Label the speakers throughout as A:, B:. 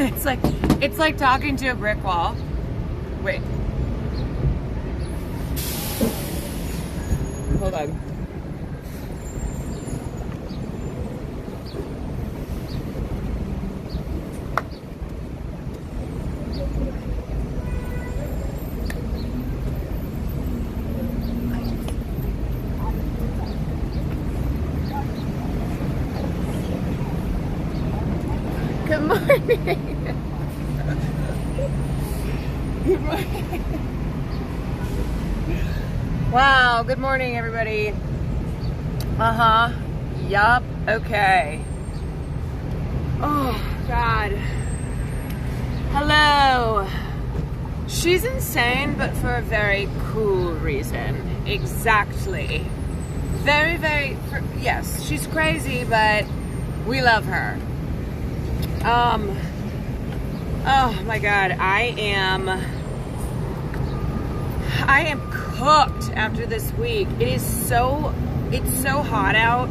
A: It's like talking to a brick wall. Wait. Hold on. Good morning. Good morning. Wow, good morning, everybody. Yup, okay. Oh, God. Hello. She's insane, but for a very cool reason. Exactly. Yes, she's crazy, but we love her. Oh my God, I am cooked after this week. It's so hot out,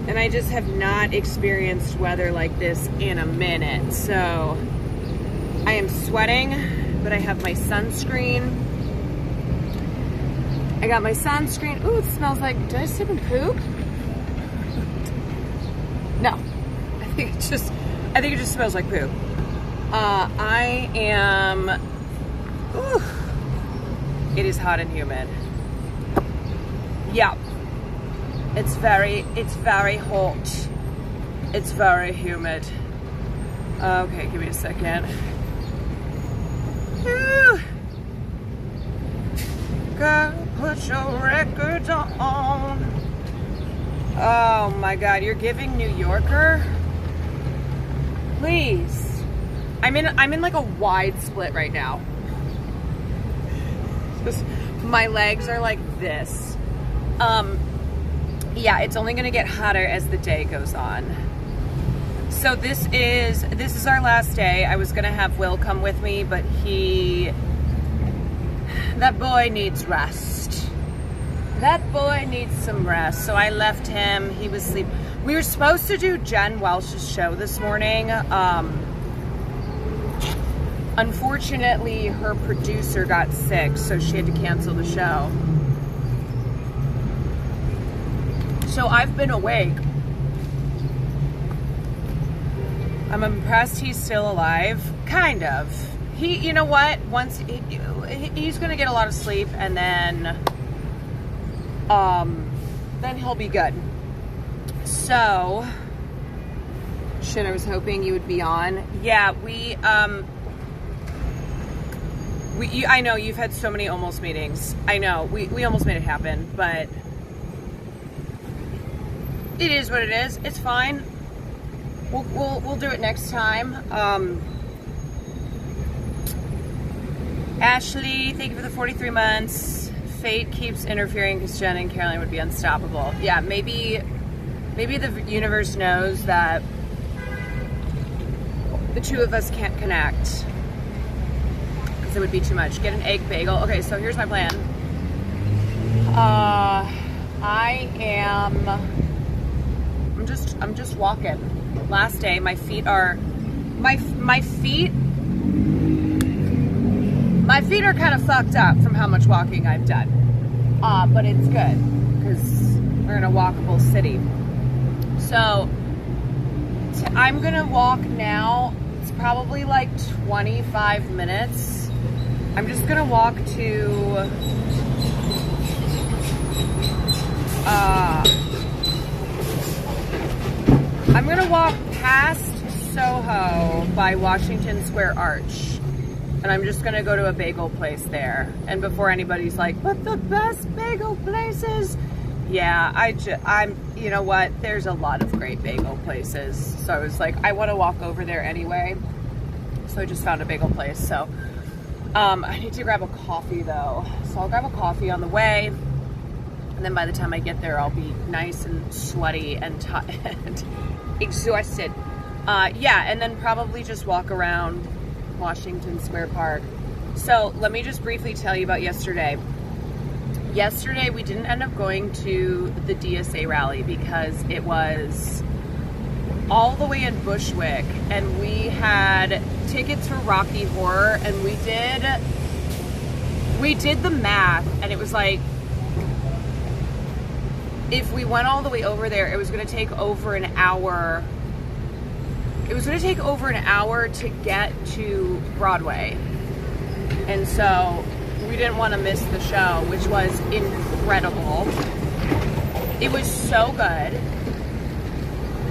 A: and I just have not experienced weather like this in a minute. So I am sweating, but I have my sunscreen. I got my sunscreen. Ooh, it smells like, did I sip and poop? No, I think it just smells like poop. I am, ooh, it is hot and humid. Yeah, it's very hot. It's very humid. Okay, give me a second. Whew. Girl, put your records on. Oh my God, you're giving New Yorker? Please. I'm in like a wide split right now. My legs are like this. Yeah, it's only gonna get hotter as the day goes on. So this is our last day. I was gonna have Will come with me, but that boy needs rest. That boy needs some rest. So I left him, he was asleep. We were supposed to do Jen Welsh's show this morning. Unfortunately, her producer got sick, so she had to cancel the show. So I've been awake. I'm impressed he's still alive, kind of. You know what? He's gonna get a lot of sleep, and then he'll be good. So, shit, I was hoping you would be on. Yeah, I know you've had so many almost meetings. I know, we almost made it happen, but it is what it is. It's fine. We'll do it next time. Ashley, thank you for the 43 months. Fate keeps interfering because Jen and Caroline would be unstoppable. Yeah, maybe the universe knows that the two of us can't connect because it would be too much. Get an egg bagel. Okay, so here's my plan. I'm just walking. Last day, my feet are kind of fucked up from how much walking I've done. But it's good because we're in a walkable city. So I'm gonna walk now. It's probably like 25 minutes. I'm just gonna walk to I'm gonna walk past Soho by Washington Square Arch, and I'm just gonna go to a bagel place there. And before anybody's like, but the best bagel places, yeah, I'm, you know what? There's a lot of great bagel places. So I was like, I want to walk over there anyway. So I just found a bagel place. So I need to grab a coffee though. So I'll grab a coffee on the way. And then by the time I get there, I'll be nice and sweaty and exhausted. Yeah, and then probably just walk around Washington Square Park. So let me just briefly tell you about yesterday. Yesterday, we didn't end up going to the DSA rally because it was all the way in Bushwick, and we had tickets for Rocky Horror, and we did the math, and it was like, if we went all the way over there, it was going to take over an hour. It was going to take over an hour to get to Broadway. And so we didn't want to miss the show, which was incredible. It was so good.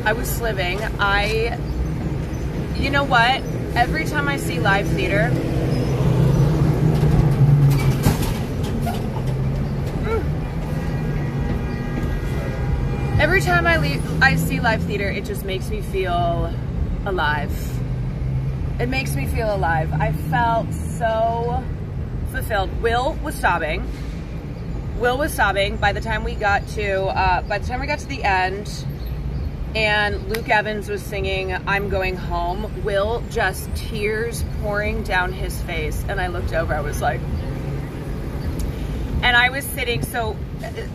A: I was living. You know what? Every time I see live theater, every time I see live theater, it just makes me feel alive. It makes me feel alive. I felt so fulfilled. Will was sobbing. By the time we got to the end, and Luke Evans was singing "I'm Going Home," Will, just tears pouring down his face, and I looked over. I was like, and I was sitting. So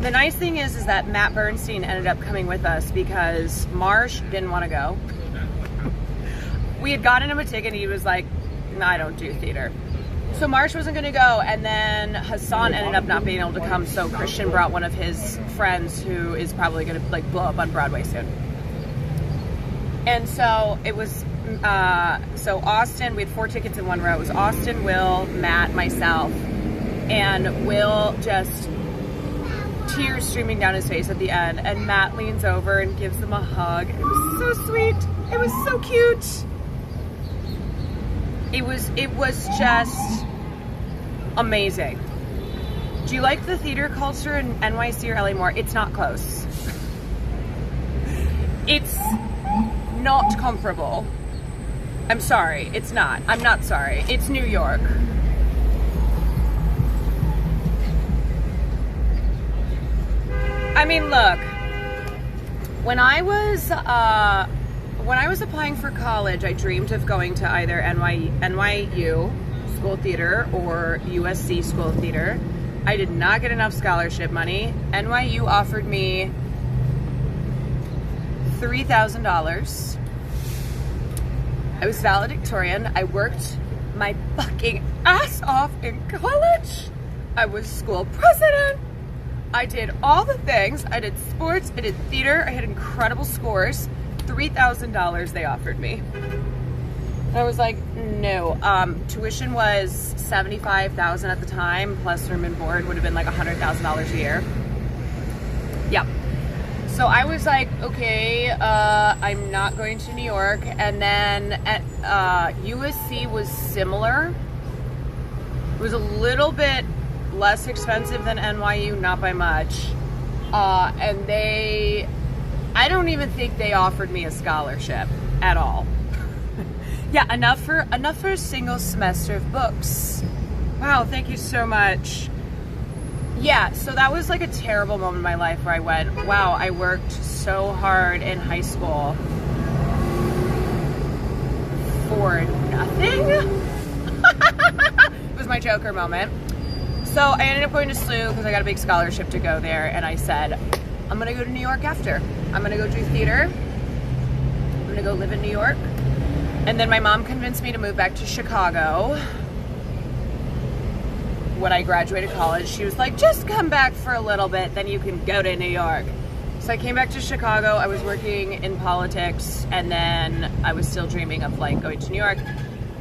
A: the nice thing is that Matt Bernstein ended up coming with us because Marsh didn't want to go. We had gotten him a ticket, and he was like, "No, I don't do theater." So Marsh wasn't going to go, and then Hassan ended up not being able to come, so Christian brought one of his friends who is probably going to like blow up on Broadway soon. And so it was, so Austin, we had 4 tickets in one row. It was Austin, Will, Matt, myself, and Will just tears streaming down his face at the end, and Matt leans over and gives him a hug. It was so sweet. It was so cute. It was just amazing. Do you like the theater culture in NYC or LA more? It's not close. It's not comparable. I'm sorry, it's not. I'm not sorry. It's New York. I mean, look, when I was applying for college, I dreamed of going to either NYU School of Theater or USC School of Theater. I did not get enough scholarship money. NYU offered me $3,000. I was valedictorian. I worked my fucking ass off in college. I was school president. I did all the things. I did sports, I did theater, I had incredible scores. $3,000 they offered me. I was like, no. Tuition was $75,000 at the time, plus room and board would have been like $100,000 a year. Yep. So I was like, okay, I'm not going to New York. And then at USC was similar. It was a little bit less expensive than NYU, not by much. And I don't even think they offered me a scholarship at all. Yeah, enough for a single semester of books. Wow, thank you so much. Yeah, so that was like a terrible moment in my life where I went, wow, I worked so hard in high school for nothing. It was my Joker moment. So I ended up going to SLU because I got a big scholarship to go there, and I said, I'm gonna go to New York after. I'm gonna go do theater. I'm gonna go live in New York. And then my mom convinced me to move back to Chicago. When I graduated college, she was like, just come back for a little bit, then you can go to New York. So I came back to Chicago. I was working in politics, and then I was still dreaming of like going to New York.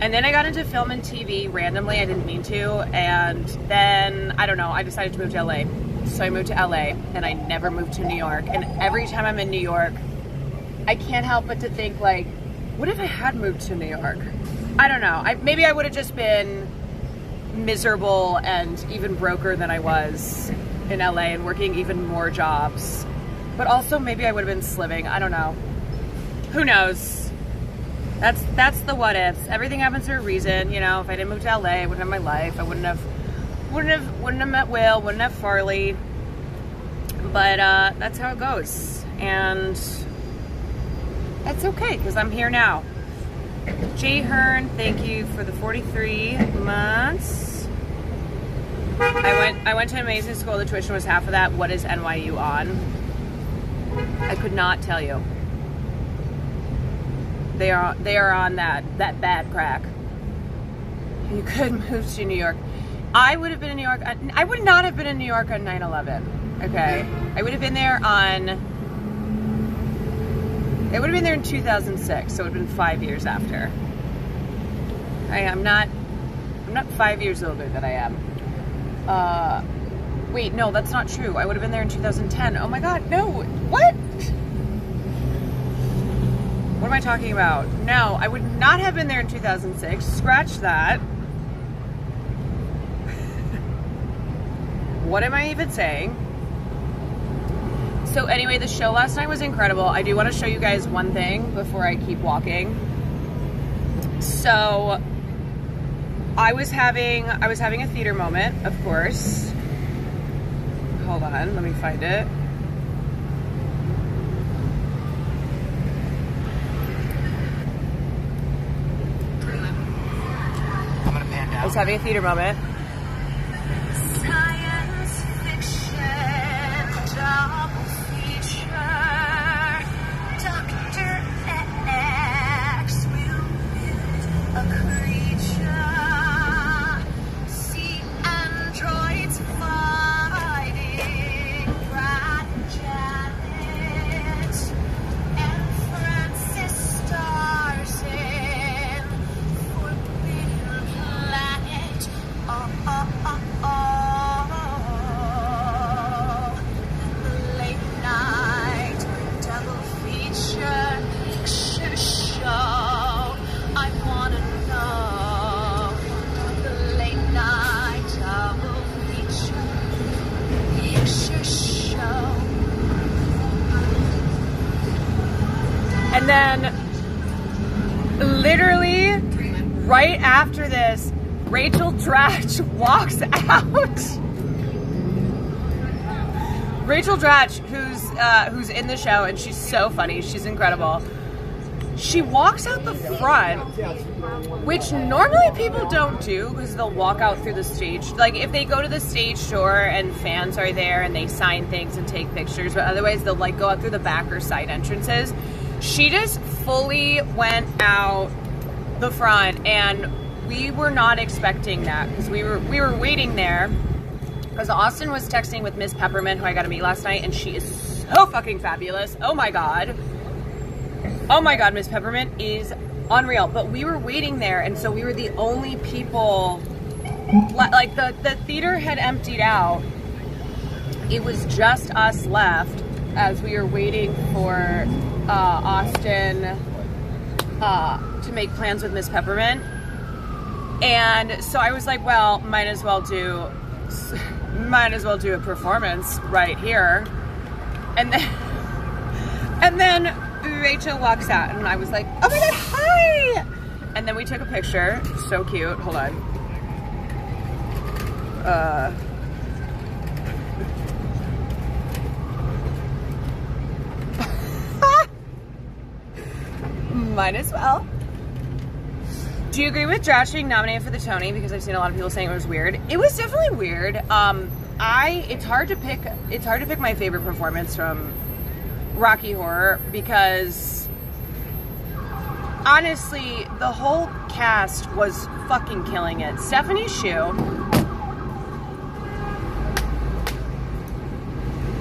A: And then I got into film and TV randomly. I didn't mean to. And then, I don't know, I decided to move to LA. So I moved to LA, and I never moved to New York. And every time I'm in New York, I can't help but to think like, what if I had moved to New York? I don't know. Maybe I would have just been miserable and even broker than I was in LA and working even more jobs. But also maybe I would have been sliving. I don't know. Who knows? That's the what ifs. Everything happens for a reason. You know, if I didn't move to LA, I wouldn't have my life. I wouldn't have met Will, wouldn't have Farley. But that's how it goes. And that's okay, because I'm here now. Jay Hearn, thank you for the 43 months. I went to an amazing school. The tuition was half of that. What is NYU on? I could not tell you. They are on that bad crack. You could move to New York. I would have been in New York. I would not have been in New York on 9/11. Okay, I would have been there on. It would have been there in 2006, so it would have been 5 years after. I'm not 5 years older than I am. Wait, no, that's not true. I would have been there in 2010. Oh my God, no, what? What am I talking about? No, I would not have been there in 2006. Scratch that. What am I even saying? So anyway, the show last night was incredible. I do want to show you guys one thing before I keep walking. So I was having a theater moment, of course. Hold on, let me find it.
B: I'm gonna pan down.
A: I was having a theater moment.
C: Science fiction, double feature. Dr. X will build a creature. See androids fighting Brad Janet. And Francis stars in Forbidden Planet. Oh, oh, oh, oh. Late night double feature picture show. I wanna know. The late night double feature picture show.
A: And then, literally, right after this, Rachel Dratch walks out. Rachel Dratch, who's in the show, and she's so funny. She's incredible. She walks out the front, which normally people don't do because they'll walk out through the stage. Like if they go to the stage door and fans are there and they sign things and take pictures, but otherwise they'll like go out through the back or side entrances. She just fully went out the front, and we were not expecting that because we were waiting there because Austin was texting with Miss Peppermint, who I got to meet last night, and she is so fucking fabulous. Oh my God, Miss Peppermint is unreal. But we were waiting there, and so we were the only people. Like the theater had emptied out. It was just us left as we were waiting for Austin to make plans with Miss Peppermint. And so I was like, well, might as well do a performance right here. And then Rachel walks out, and I was like, oh my God, hi! And then we took a picture. So cute. Hold on. Might as well. Do you agree with Dratch being nominated for the Tony? Because I've seen a lot of people saying it was weird. It was definitely weird. It's hard to pick my favorite performance from Rocky Horror because honestly, the whole cast was fucking killing it. Stephanie Hsu.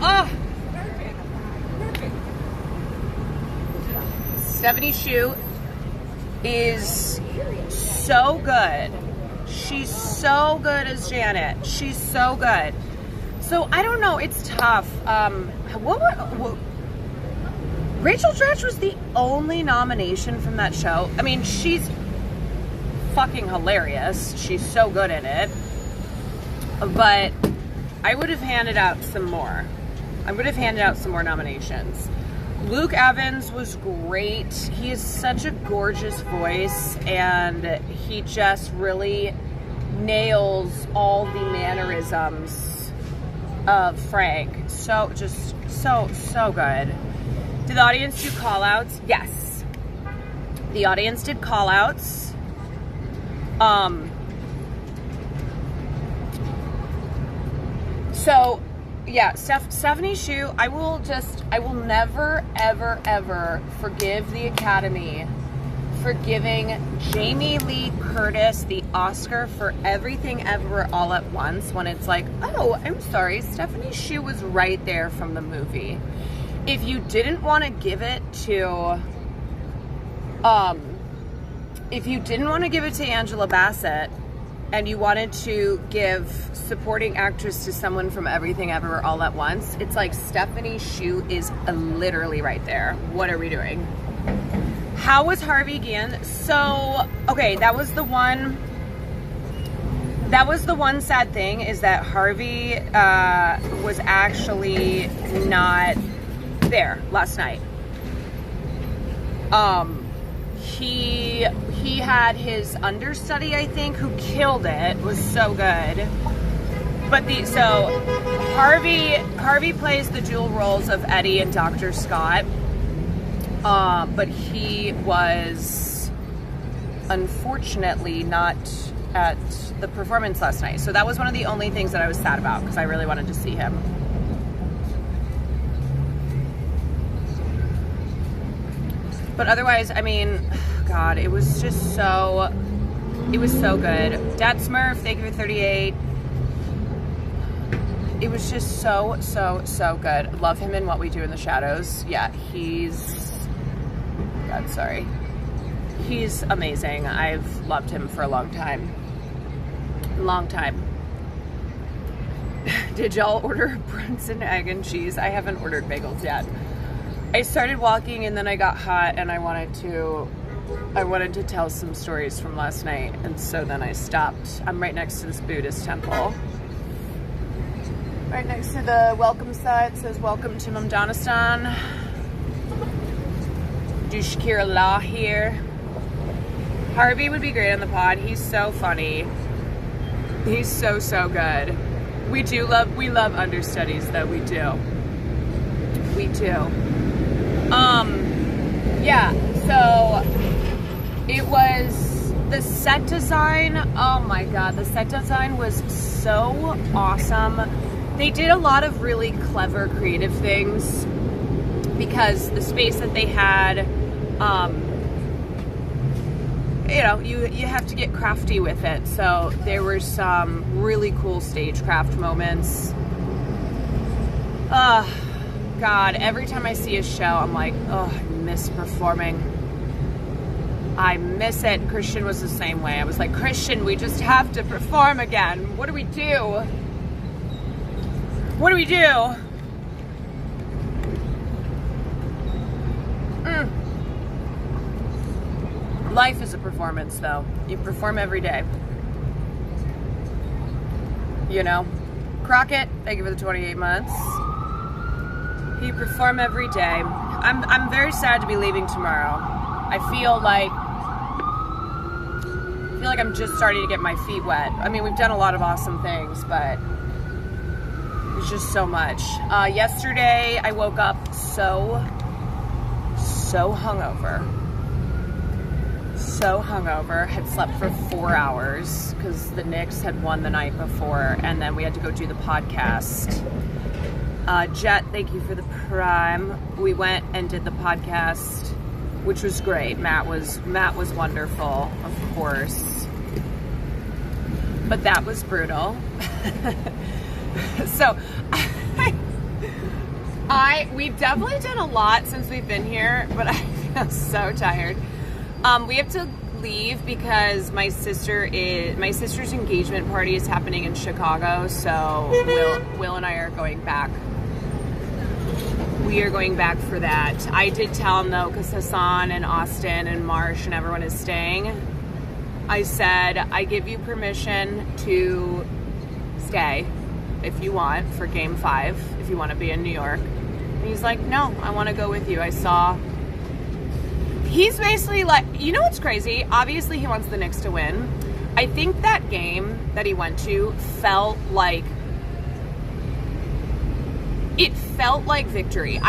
A: Oh, perfect. Stephanie Hsu is so good. She's so good as Janet. She's so good. So I don't know. It's tough. Rachel Dratch was the only nomination from that show. I mean, she's fucking hilarious. She's so good in it. But I would have handed out some more. I would have handed out some more nominations. Luke Evans was great. He has such a gorgeous voice, and he just really nails all the mannerisms of Frank. So, just so good. Did the audience do call-outs? Yes. The audience did call-outs. So, yeah, Stephanie Hsu, I will never, ever, ever forgive the Academy for giving Jamie Lee Curtis the Oscar for Everything Ever All at Once when it's like, oh, I'm sorry, Stephanie Hsu was right there from the movie. If you didn't want to give it to, Angela Bassett and you wanted to give supporting actress to someone from Everything Ever All at Once, it's like Stephanie Hsu is literally right there. What are we doing? How was Harvey Gann? So, okay, that was the one sad thing, is that Harvey was actually not there last night. He had his understudy, I think, who killed it. It was so good. But Harvey plays the dual roles of Eddie and Dr. Scott. But he was unfortunately not at the performance last night. So that was one of the only things that I was sad about, because I really wanted to see him. But otherwise, I mean, God, it was just so, it was so good. Dad Smurf, thank you for 38. It was just so, so, so good. Love him in What We Do in the Shadows. Yeah, God, sorry. He's amazing. I've loved him for a long time. Long time. Did y'all order Brunson egg and cheese? I haven't ordered bagels yet. I started walking and then I got hot and I wanted to tell some stories from last night, and so then I stopped. I'm right next to this Buddhist temple. Right next to the welcome sign. It says welcome to Mamdanistan. Do Shakira La here. Harvey would be great on the pod. He's so funny. He's so, so good. We love understudies though. We do. Yeah, so it was the set design. Oh my God, the set design was so awesome. They did a lot of really clever, creative things because the space that they had, you know, you have to get crafty with it. So there were some really cool stagecraft moments. God, every time I see a show, I'm like, oh, I miss performing. I miss it. Christian was the same way. I was like, Christian, we just have to perform again. What do we do? What do we do? Life is a performance, though. You perform every day. You know? Crockett, thank you for the 28 months. You perform every day. I'm very sad to be leaving tomorrow. I feel like I'm just starting to get my feet wet. I mean, we've done a lot of awesome things, but it's just so much. Yesterday, I woke up so hungover. So hungover. Had slept for 4 hours because the Knicks had won the night before, and then we had to go do the podcast. Jet, thank you for the prime. We went and did the podcast, which was great. Matt was wonderful, of course. But that was brutal. So we've definitely done a lot since we've been here, but I feel so tired. We have to leave because my sister's engagement party is happening in Chicago, so Will and I are going back. We are going back for that. I did tell him though, because Hassan and Austin and Marsh and everyone is staying. I said, I give you permission to stay if you want for game 5, if you want to be in New York. And he's like, no, I want to go with you. He's basically like, you know what's crazy? Obviously he wants the Knicks to win. I think that game that he went to felt like victory.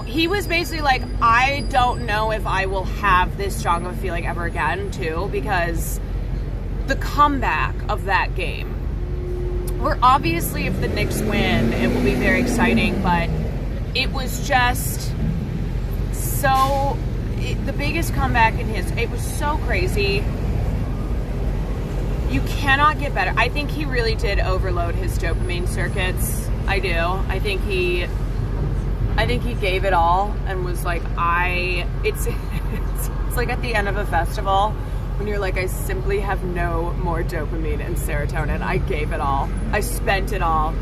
A: He was basically like, I don't know if I will have this strong of a feeling ever again too, because the comeback of that game, where obviously if the Knicks win, it will be very exciting, but it was just so, the biggest comeback in his, it was so crazy. You cannot get better. I think he really did overload his dopamine circuits. I do. I think he gave it all and was like, it's like at the end of a festival when you're like, I simply have no more dopamine and serotonin. I gave it all. I spent it all.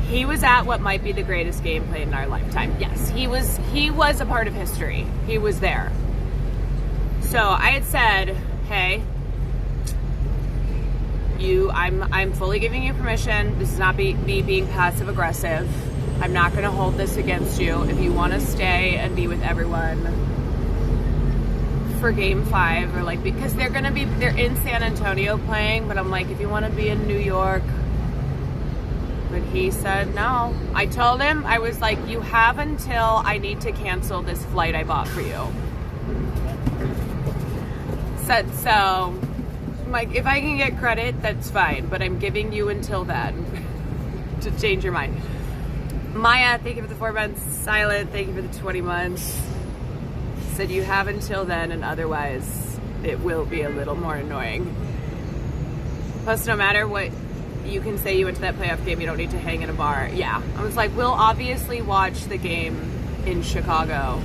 A: He was at what might be the greatest game played in our lifetime. Yes, he was a part of history. He was there. So I had said, hey, I'm fully giving you permission. This is not me being passive aggressive. I'm not going to hold this against you. If you want to stay and be with everyone for game 5, or like, because they're in San Antonio playing, but I'm like, if you want to be in New York. But he said no. I told him, I was like, you have until I need to cancel this flight I bought for you. Said so. I'm like, if I can get credit, that's fine, but I'm giving you until then to change your mind. Maya, thank you for the 4 months. Silent, thank you for the 20 months. Said you have until then, and otherwise it will be a little more annoying. Plus, no matter what you can say you went to that playoff game, you don't need to hang in a bar. Yeah, I was like, we'll obviously watch the game in Chicago.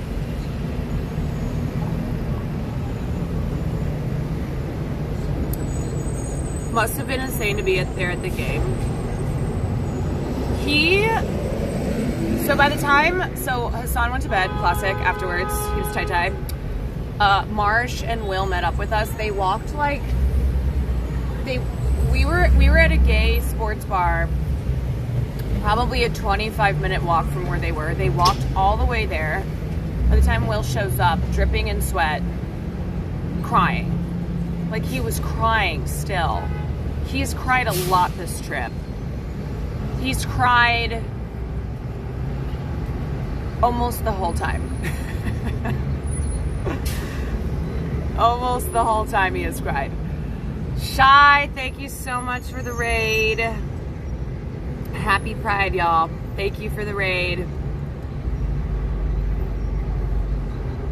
A: Must have been insane to be there at the game. So by the time, Hassan went to bed, classic, afterwards, he was tie-tie. Marsh and Will met up with us. They walked like, we were at a gay sports bar, probably a 25-minute walk from where they were. They walked all the way there. By the time Will shows up, dripping in sweat, crying. Like, he was crying still. He's cried a lot this trip. He's cried almost the whole time. Almost the whole time he has cried. Shy, thank you so much for the raid. Happy Pride, y'all. Thank you for the raid.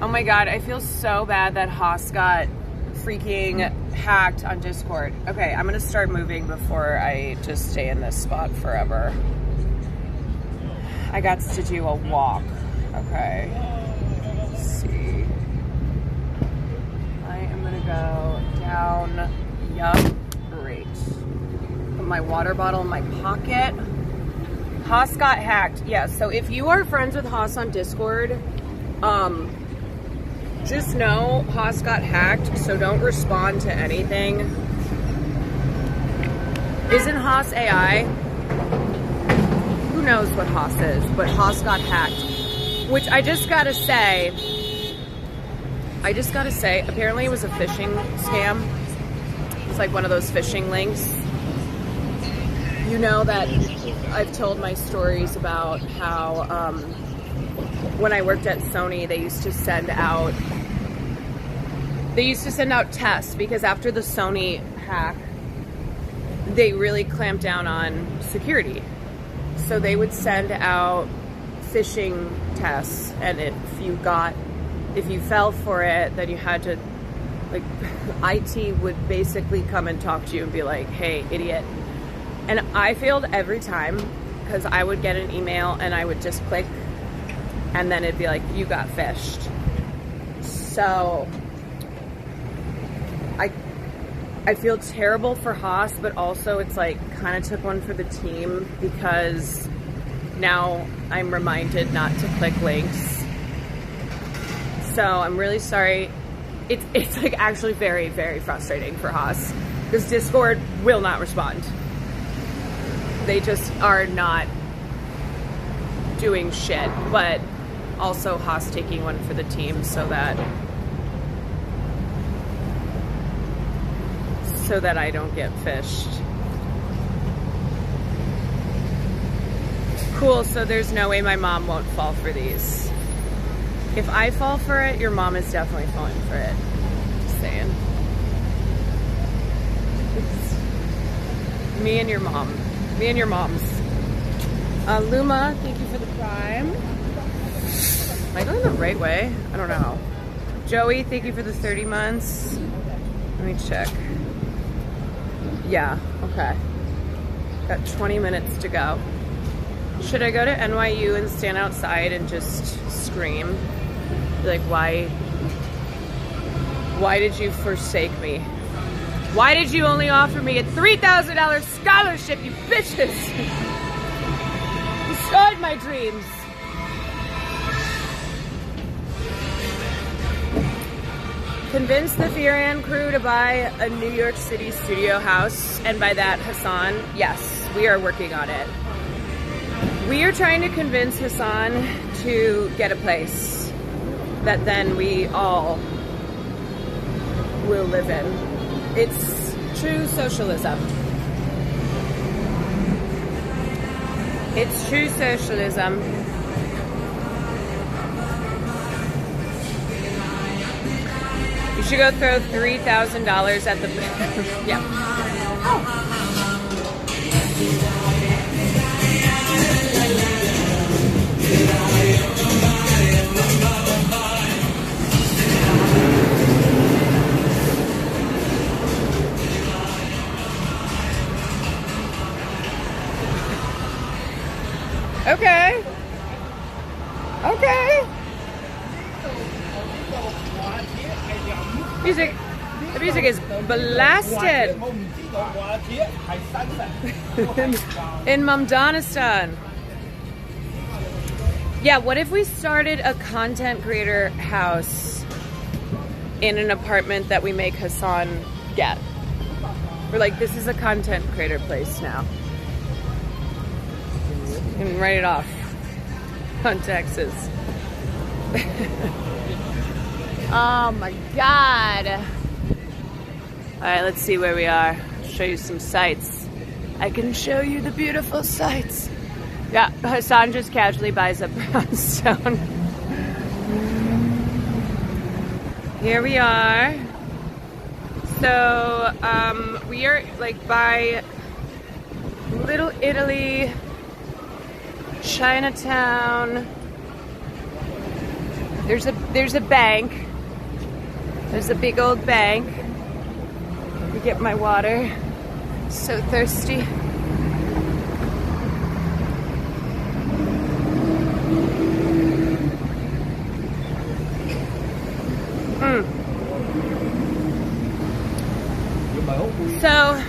A: Oh my God, I feel so bad that Haas got freaking hacked on Discord. Okay, I'm gonna start moving before I just stay in this spot forever. I got to do a walk. Okay. Let's see. I am gonna go down. Yup. Great. Put my water bottle in my pocket. Haas got hacked. Yeah, so if you are friends with Haas on Discord, just know Haas got hacked, so don't respond to anything. Isn't Haas AI? Who knows what Haas is, but Haas got hacked. Which I just gotta say, apparently it was a phishing scam. It's like one of those phishing links. You know that I've told my stories about how when I worked at Sony, they used to send out tests, because after the Sony hack, they really clamped down on security. So they would send out phishing tests, and if you fell for it, then you had to, like, IT would basically come and talk to you and be like, hey, idiot. And I failed every time, because I would get an email and I would just click, and then it'd be like, you got phished. So I feel terrible for Haas, but also it's like kind of took one for the team, because now I'm reminded not to click links. So I'm really sorry. It's like actually very, very frustrating for Haas, because Discord will not respond. They just are not doing shit, but also Haas taking one for the team so that I don't get phished. Cool, so there's no way my mom won't fall for these. If I fall for it, your mom is definitely falling for it. Just saying. It's me and your mom. Me and your moms. Luma, thank you for the prime. I going the right way? I don't know. Joey, thank you for the 30 months. Let me check. Yeah, okay. Got 20 minutes to go. Should I go to NYU and stand outside and just scream? Like, why did you forsake me? Why did you only offer me a $3,000 scholarship, you bitches? You destroyed my dreams. Convince the Firan crew to buy a New York City studio house, and by that, Hassan, yes, we are working on it. We are trying to convince Hassan to get a place that then we all will live in. It's true socialism. It's true socialism. You should go throw $3,000 at the... yeah. Oh. Okay. Okay. The music is blasted. In Mumdanistan. Yeah, what if we started a content creator house in an apartment that we make Hassan get? We're like, this is a content creator place now. And write it off on taxes. Oh my God. All right, let's see where we are. Show you some sights. I can show you the beautiful sights. Yeah, Hassan just casually buys a brownstone. Here we are. So, we are like by Little Italy, Chinatown. There's a bank. There's a big old bank. Let me get my water. So thirsty. So,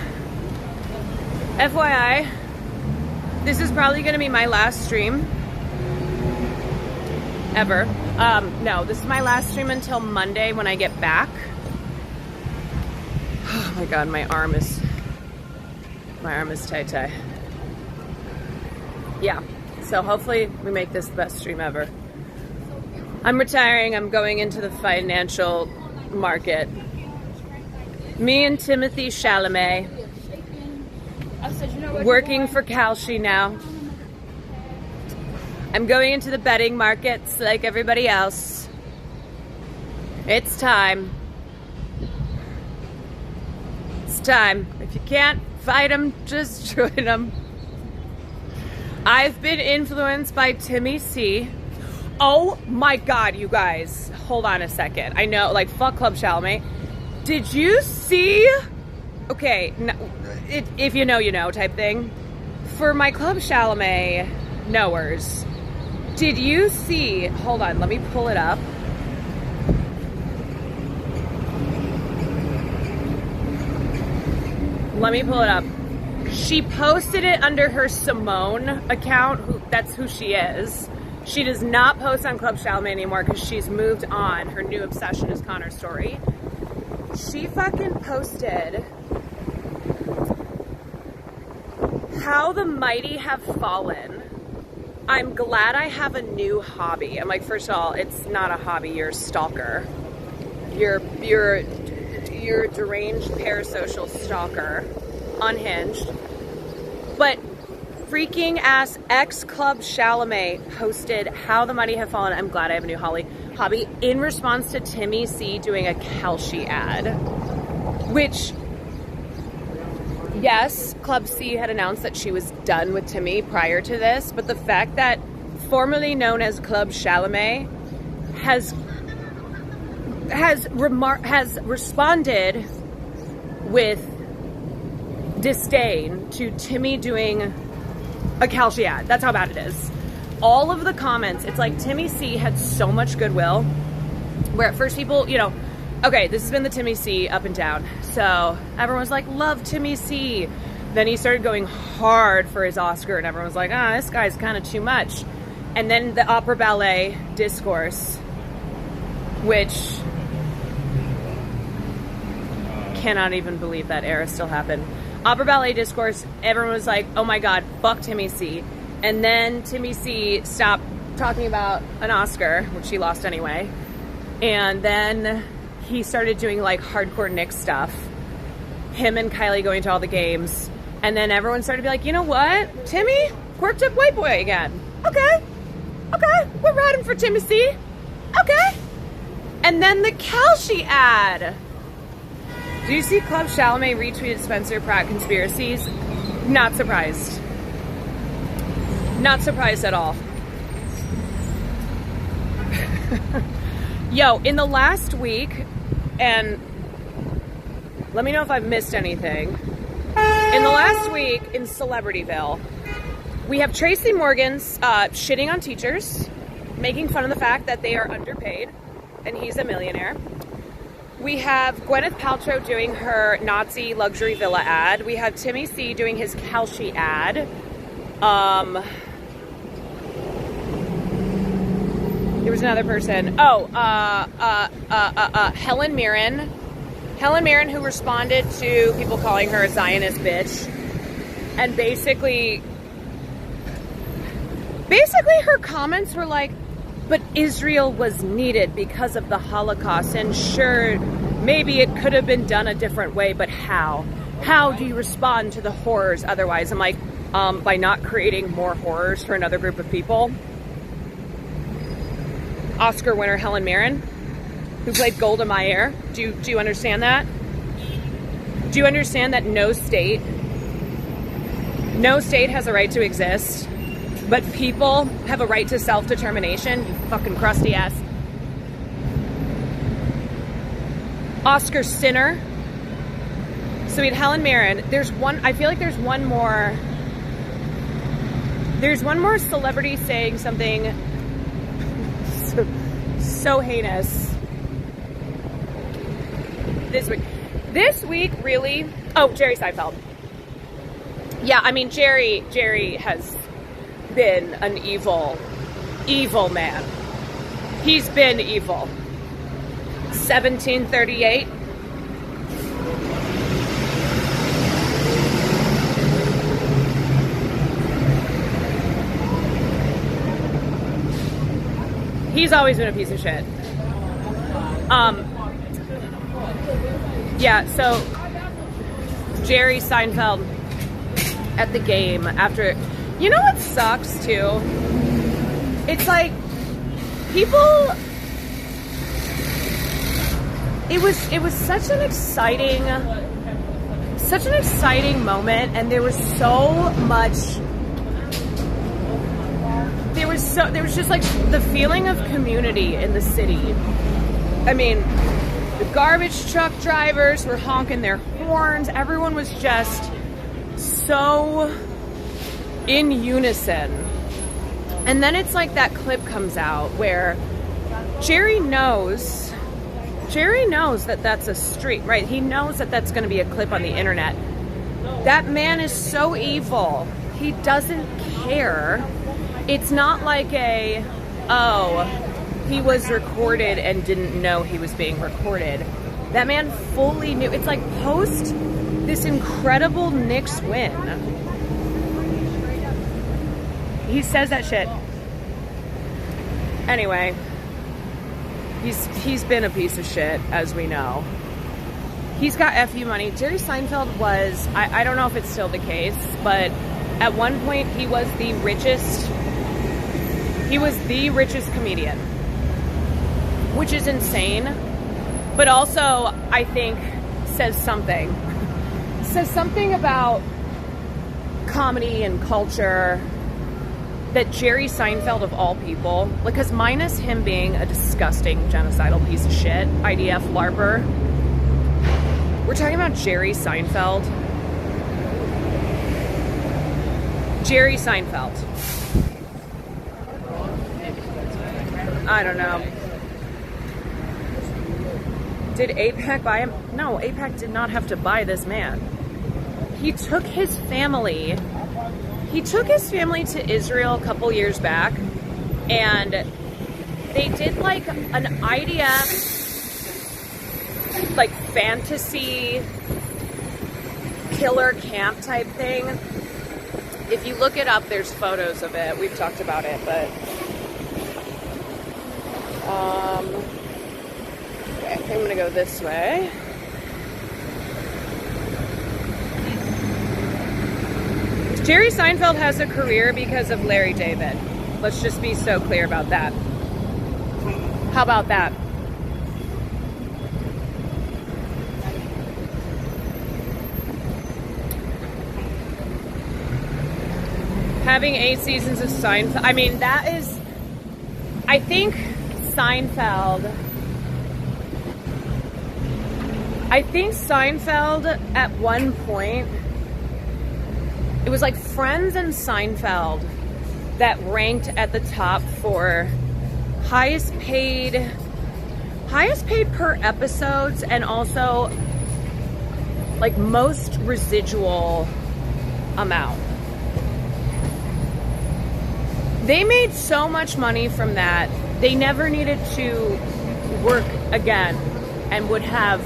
A: FYI, this is probably going to be my last stream ever. No, this is my last stream until Monday when I get back. Oh my God, my arm is tight. Yeah, so hopefully we make this the best stream ever. I'm retiring. I'm going into the financial market. Me and Timothy Chalamet working for Kalshi now. I'm going into the betting markets like everybody else. It's time. It's time. If you can't fight them, just join them. I've been influenced by Timmy C. Oh my God, you guys. Hold on a second. I know, like, fuck Club Chalamet. Did you see? Okay, no, if you know, you know type thing. For my Club Chalamet knowers, did you see? Hold on, let me pull it up. Let me pull it up. She posted it under her Simone account. That's who she is. She does not post on Club Chalamet anymore because she's moved on. Her new obsession is Connor Story. She fucking posted how the mighty have fallen. I'm glad I have a new hobby. I'm like, first of all, it's not a hobby. You're a stalker. You're a deranged parasocial stalker, unhinged. But freaking ass ex-Club Chalamet posted how the mighty have fallen. I'm glad I have a new hobby in response to Timmy C doing a Kalshi ad, which, yes, Club C had announced that she was done with Timmy prior to this, but the fact that formerly known as Club Chalamet has responded with disdain to Timmy doing a Calci ad. That's how bad it is. All of the comments, it's like Timmy C had so much goodwill, where at first people, you know, okay, this has been the Timmy C up and down. So everyone was like, love Timmy C. Then he started going hard for his Oscar, and everyone was like, ah, this guy's kind of too much. And then the opera ballet discourse, which cannot even believe that era still happened. Opera ballet discourse, everyone was like, oh my God, fuck Timmy C. And then Timmy C stopped talking about an Oscar, which he lost anyway. And then he started doing like hardcore Nick stuff. Him and Kylie going to all the games. And then everyone started to be like, you know what? Timmy, quirked up white boy again. Okay. Okay. We're riding for Timmy C. Okay. And then the Calci ad. Do you see Club Chalamet retweeted Spencer Pratt conspiracies? Not surprised. Not surprised at all. Yo, in the last week, and let me know if I've missed anything. In the last week in Celebrityville, we have Tracy Morgan's shitting on teachers, making fun of the fact that they are underpaid, and he's a millionaire. We have Gwyneth Paltrow doing her Nazi luxury villa ad. We have Timmy C doing his Calci ad. There was another person. Oh, Helen Mirren. Helen Mirren, who responded to people calling her a Zionist bitch. And basically her comments were like, but Israel was needed because of the Holocaust, and sure, maybe it could have been done a different way, but how? How do you respond to the horrors otherwise? I'm like, by not creating more horrors for another group of people. Oscar winner Helen Mirren, who played Golda Meir. Do you understand that? Do you understand that no state has a right to exist, but people have a right to self-determination? You fucking crusty ass. Oscar Sinner. So we had Helen Mirren. I feel like there's one more celebrity saying something so heinous this week, really. Oh, Jerry Seinfeld. Yeah, I mean, Jerry has been an evil man. He's been evil. 1738. He's always been a piece of shit. Yeah, so Jerry Seinfeld at the game after, you know what sucks too? It's like people, it was such an exciting moment, and there was so much, there was just like the feeling of community in the city. I mean, the garbage truck drivers were honking their horns. Everyone was just so in unison. And then it's like that clip comes out where Jerry knows that that's a street, right? He knows that that's going to be a clip on the internet. That man is so evil. He doesn't care. It's not like he was recorded and didn't know he was being recorded. That man fully knew. It's like post this incredible Knicks win, he says that shit. Anyway, he's been a piece of shit, as we know. He's got FU money. Jerry Seinfeld was, I don't know if it's still the case, but at one point he was the richest comedian, which is insane, but also I think says something about comedy and culture that Jerry Seinfeld of all people, because minus him being a disgusting genocidal piece of shit, IDF LARPer, we're talking about Jerry Seinfeld. Jerry Seinfeld. I don't know. Did AIPAC buy him? No, AIPAC did not have to buy this man. He took his family. He took his family to Israel a couple years back, and they did like an IDF, like fantasy killer camp type thing. If you look it up, there's photos of it. We've talked about it, but okay, I think I'm gonna go this way. Jerry Seinfeld has a career because of Larry David. Let's just be so clear about that. How about that? Having 8 seasons of Seinfeld, I mean, that is, I think Seinfeld at one point, it was like Friends and Seinfeld that ranked at the top for highest paid per episodes, and also like most residual amount. They made so much money from that, they never needed to work again and would have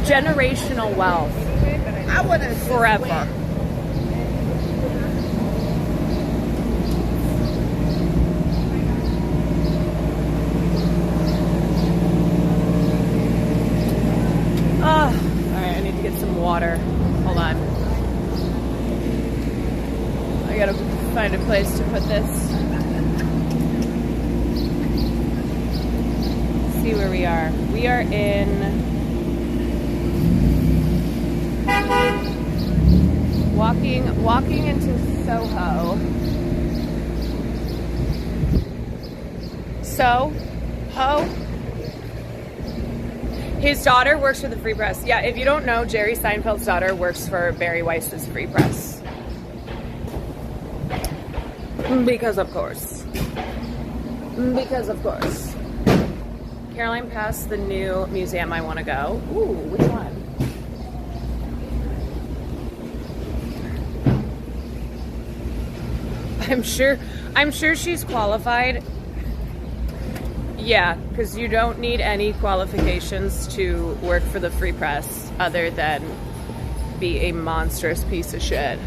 A: generational wealth forever. Oh, all right, I need to get some water. Hold on. I gotta find a place to put this. Let's see where we are. We are in walking into Soho. Soho. His daughter works for the Free Press. Yeah, if you don't know, Jerry Seinfeld's daughter works for Barry Weiss's Free Press. Because of course. Because of course. Caroline passed the new museum I want to go. Ooh, which one? I'm sure she's qualified. Yeah, because you don't need any qualifications to work for the Free Press other than be a monstrous piece of shit.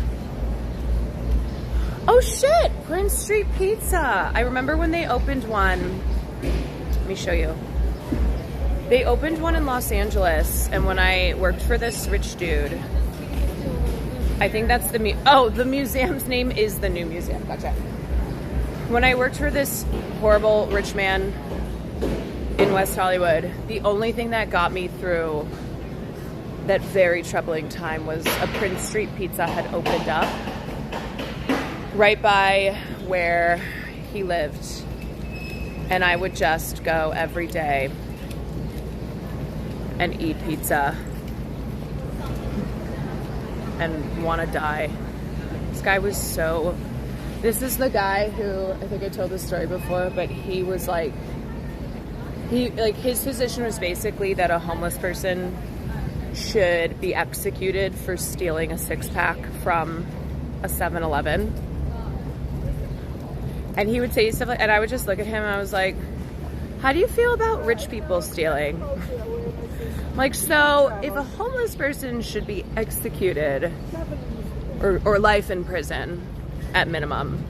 A: Oh shit! Prince Street Pizza! I remember when they opened one. Let me show you. They opened one in Los Angeles, and when I worked for this rich dude, I think that's the the museum's name is the new museum. Gotcha. When I worked for this horrible rich man in West Hollywood, the only thing that got me through that very troubling time was a Prince Street Pizza had opened up right by where he lived, and I would just go every day and eat pizza and want to die. This guy was so... This is the guy who, I think I told this story before, but he was like, his position was basically that a homeless person should be executed for stealing a 6-pack from a 7-Eleven. And he would say stuff like, and I would just look at him and I was like, how do you feel about rich people stealing? Like, so if a homeless person should be executed or life in prison at minimum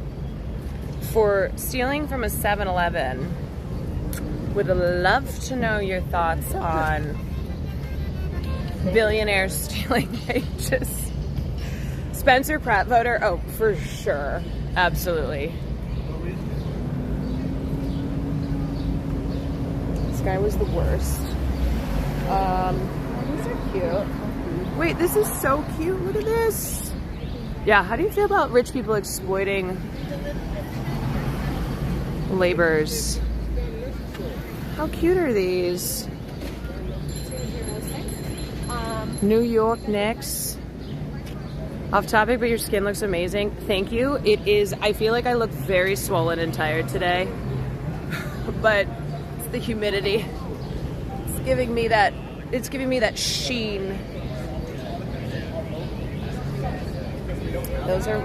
A: for stealing from a 7-Eleven, would love to know your thoughts on billionaire stealing pages. Spencer Pratt voter? Oh, for sure. Absolutely. This guy was the worst. These are cute. Wait, this is so cute. Look at this. Yeah, how do you feel about rich people exploiting laborers? How cute are these? New York Knicks. Off topic, but your skin looks amazing. Thank you. It is, I feel like I look very swollen and tired today, but it's the humidity. It's giving me that sheen. Those are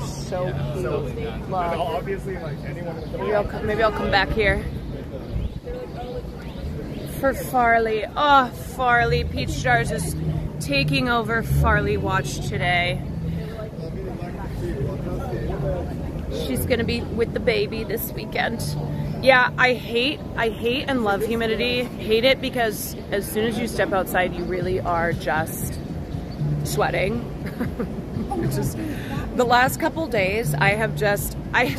A: so cute. Love.
B: Obviously, like anyone.
A: Maybe I'll come back here for Farley. Oh, Farley. Peach Stars is taking over Farley Watch today. She's gonna be with the baby this weekend. Yeah, I hate and love humidity. Hate it because as soon as you step outside, you really are just sweating. It's just, the last couple days, I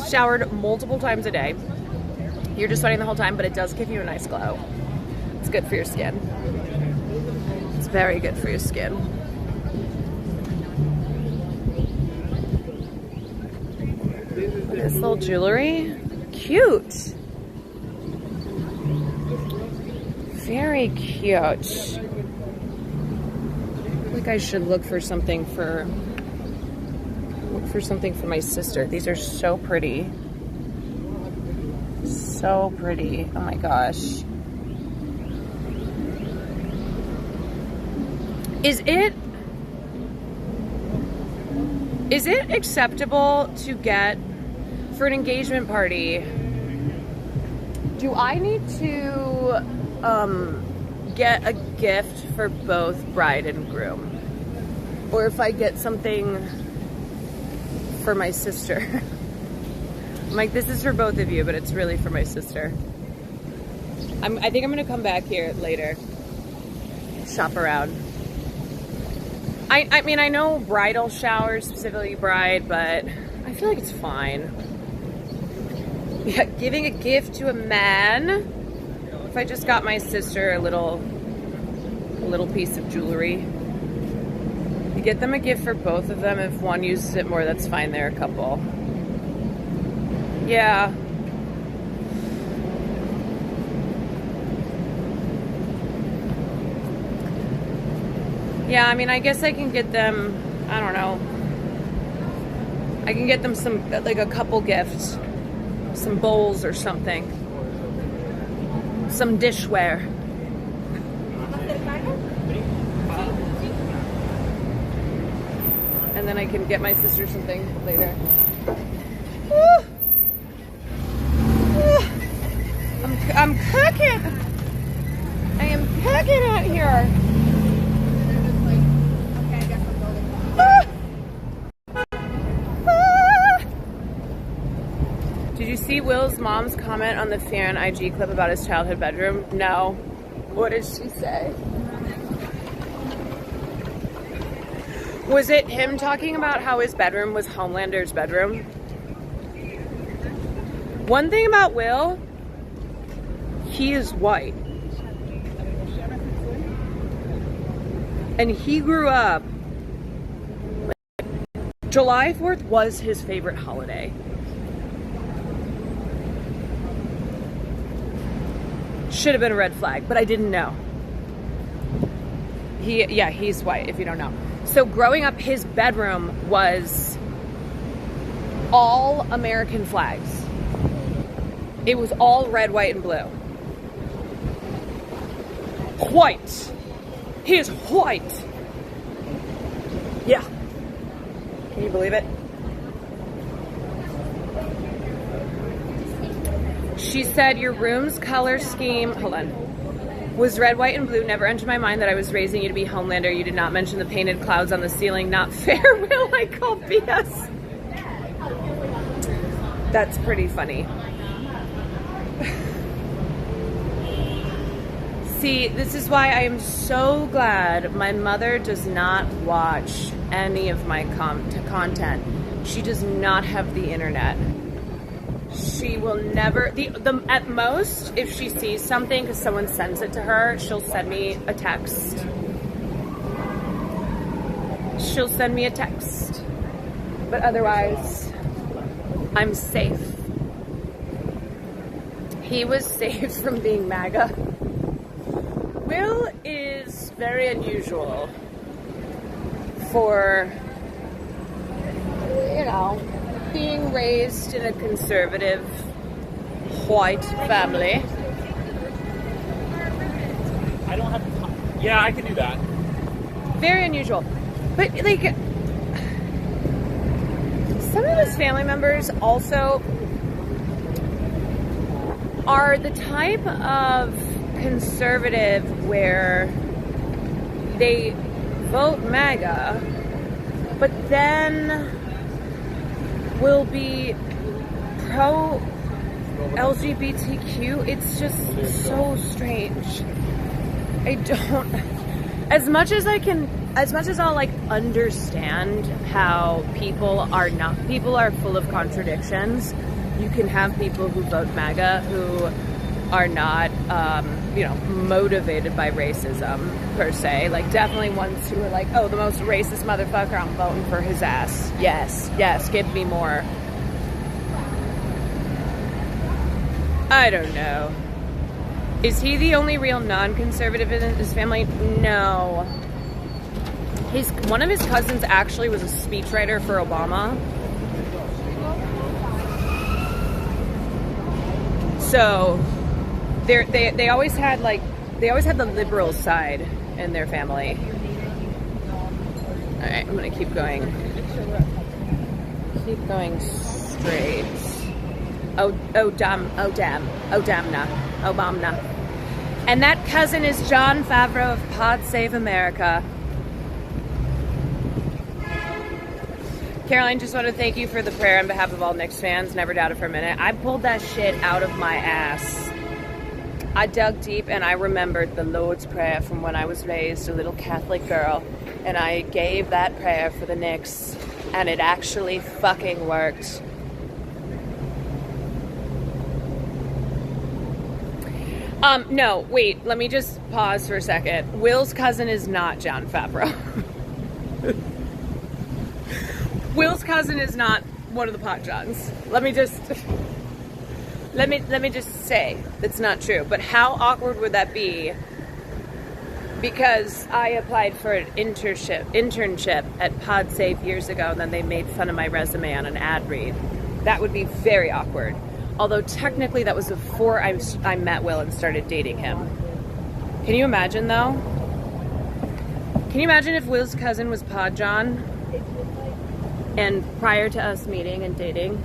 A: showered multiple times a day. You're just sweating the whole time, but it does give you a nice glow. It's good for your skin. It's very good for your skin. This little jewelry, cute. Very cute. I think I should look for something for my sister. These are so pretty. So pretty. Oh my gosh. Is it acceptable to get for an engagement party? Do I need to get a gift for both bride and groom? Or if I get something for my sister? I'm like, this is for both of you, but it's really for my sister. I think I'm gonna come back here later. Shop around. I mean, I know bridal showers, specifically bride, but I feel like it's fine. Yeah, giving a gift to a man. If I just got my sister a little piece of jewelry. You get them a gift for both of them. If one uses it more, that's fine. They're a couple. Yeah. Yeah, I mean, I guess I can get them, I don't know. I can get them some, like a couple gifts. Some bowls or something. Some dishware. And then I can get my sister something later. Woo! Woo! I'm cooking! I am cooking out here! Did you see Will's mom's comment on the fan IG clip about his childhood bedroom? No. What did she say? Was it him talking about how his bedroom was Homelander's bedroom? One thing about Will, he is white. And he grew up, July 4th was his favorite holiday. Should have been a red flag, but I didn't know. He's white, if you don't know. So growing up, his bedroom was all American flags. It was all red, white, and blue. White. He is white. Yeah. Can you believe it? She said your room's color scheme, hold on, was red, white, and blue. Never entered my mind that I was raising you to be Homelander. You did not mention the painted clouds on the ceiling. Not fair, Will. I call BS. That's pretty funny. See, this is why I am so glad my mother does not watch any of my content. She does not have the internet. She will never, at most, if she sees something because someone sends it to her, she'll send me a text. She'll send me a text. But otherwise, I'm safe. He was saved from being MAGA. Will is very unusual for, you know, being raised in a conservative white family.
B: I don't have time. Yeah, I can do that.
A: Very unusual. But, like, some of his family members also are the type of conservative where they vote MAGA, but then will be pro LGBTQ. It's just so strange. I don't, as much as I'll like understand how people are full of contradictions. You can have people who vote MAGA who are not, you know, motivated by racism per se. Like, definitely ones who are like, oh, the most racist motherfucker, I'm voting for his ass. Yes, yes, give me more. I don't know. Is he the only real non-conservative in his family? No. One of his cousins actually was a speechwriter for Obama. So they always had the liberal side in their family. All right, I'm gonna keep going. Keep going straight. Oh damn, nah, Obama. And that cousin is Jon Favreau of Pod Save America. Caroline, just want to thank you for the prayer on behalf of all Knicks fans. Never doubted for a minute. I pulled that shit out of my ass. I dug deep and I remembered the Lord's Prayer from when I was raised a little Catholic girl. And I gave that prayer for the Knicks. And it actually fucking worked. No, wait. Let me just pause for a second. Will's cousin is not Jon Favreau. Will's cousin is not one of the pot johns. Let me just say that's not true. But how awkward would that be? Because I applied for an internship at PodSafe years ago, and then they made fun of my resume on an ad read. That would be very awkward. Although technically that was before I met Will and started dating him. Can you imagine though? Can you imagine if Will's cousin was Pod John? And prior to us meeting and dating,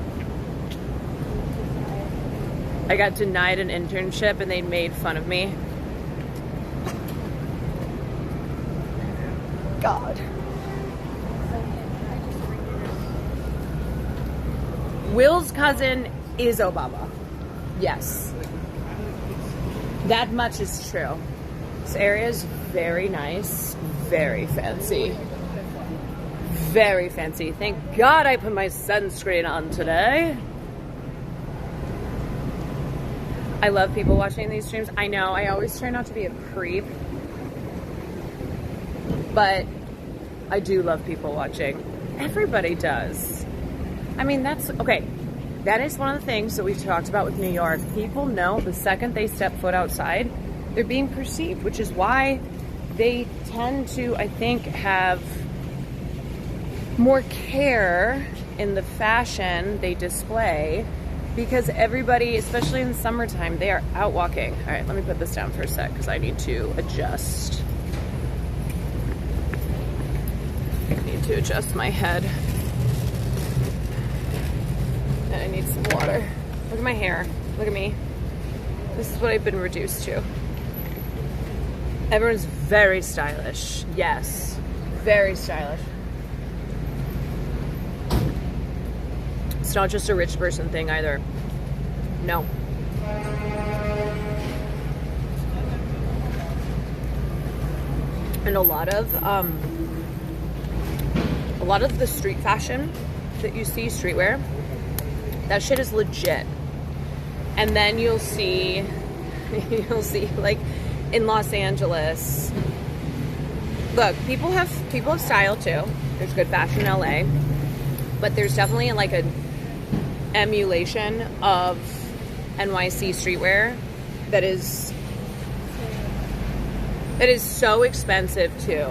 A: I got denied an internship and they made fun of me. God. Will's cousin is Obama. Yes. That much is true. This area is very nice, very fancy. Very fancy. Thank God I put my sunscreen on today. I love people watching these streams. I know, I always try not to be a creep. But I do love people watching. Everybody does. I mean, that's, okay. That is one of the things that we've talked about with New York. People know the second they step foot outside, they're being perceived, which is why they tend to, I think, have more care in the fashion they display, because everybody, especially in the summertime, they are out walking. All right, let me put this down for a sec because I need to adjust. I need to adjust my head. And I need some water. Look at my hair. Look at me. This is what I've been reduced to. Everyone's very stylish. Yes, very stylish. It's not just a rich person thing either. No. And a lot of the street fashion that you see, streetwear, that shit is legit. And then you'll see like in Los Angeles. Look, people have style too. There's good fashion in LA. but there's definitely like an emulation of NYC streetwear that is so expensive too.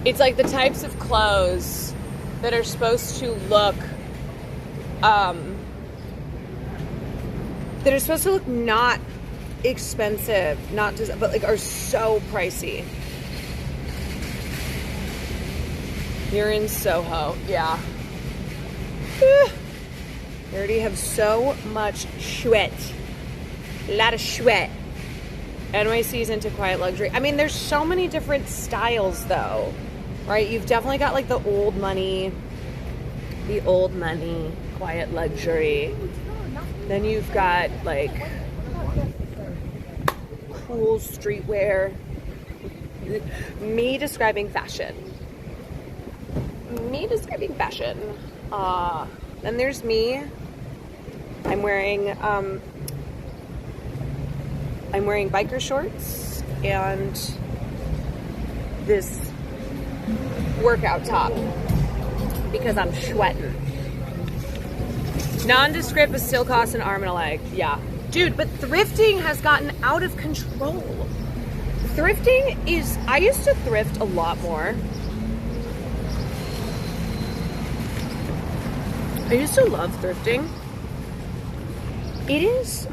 A: It's like the types of clothes that are supposed to look not expensive, but like are so pricey. You're in Soho, yeah. They already have so much sweat. A lot of sweat. NYC's into quiet luxury. I mean, there's so many different styles though, right? You've definitely got like the old money, quiet luxury. Then you've got like cool streetwear. Me describing fashion. Then there's me. I'm wearing biker shorts and this workout top because I'm sweating. Nondescript but still costs an arm and a leg. Yeah. Dude, but thrifting has gotten out of control. I used to thrift a lot more. I used to love thrifting. It is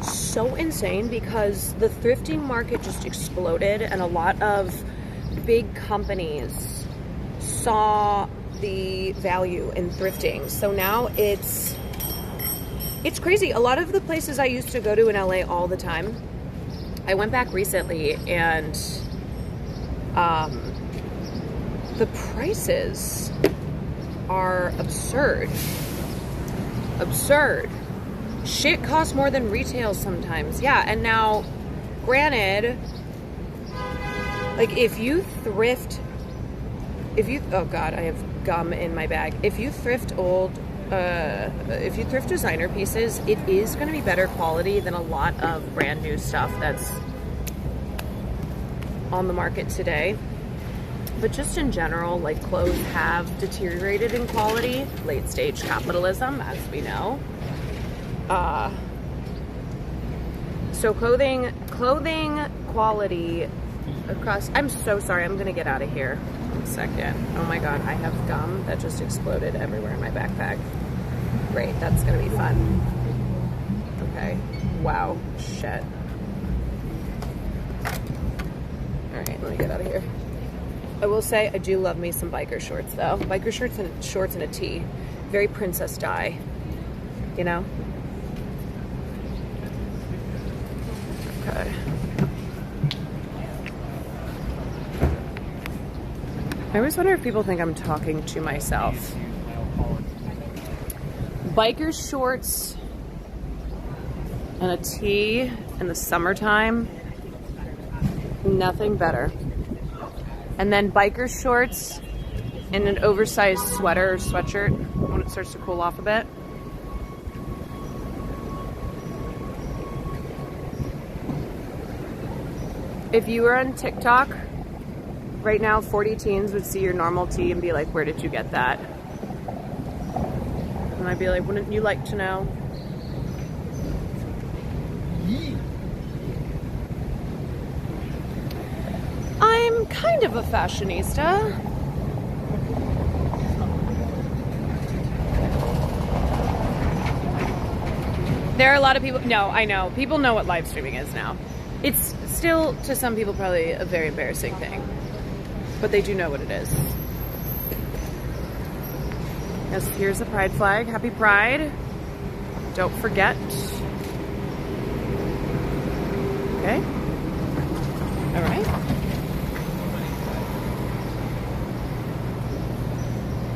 A: so insane because the thrifting market just exploded and a lot of big companies saw the value in thrifting. So now it's crazy. A lot of the places I used to go to in LA all the time, I went back recently and the prices are absurd. Shit costs more than retail sometimes. Yeah, and now, granted, like oh God, I have gum in my bag. If you thrift designer pieces, it is going to be better quality than a lot of brand new stuff that's on the market today. But just in general, like clothes have deteriorated in quality. Late stage capitalism, as we know. So clothing quality across. I'm so sorry. I'm gonna get out of here. 1 second. Oh my God, I have gum that just exploded everywhere in my backpack. Great, that's gonna be fun. Okay. Wow. Shit. All right, let me get out of here. I will say I do love me some biker shorts though. Biker shorts and a tee. Very Princess Di, you know? Okay. I always wonder if people think I'm talking to myself. Biker shorts and a tee in the summertime, nothing better. And then biker shorts and an oversized sweater or sweatshirt when it starts to cool off a bit. If you were on TikTok right now, 40 teens would see your normal tee and be like, where did you get that? And I'd be like, wouldn't you like to know? I'm kind of a fashionista. There are a lot of people, no, I know, people know what live streaming is now. It's still, to some people, probably a very embarrassing thing, but they do know what it is. Yes, here's the pride flag. Happy Pride. Don't forget. Okay. All right.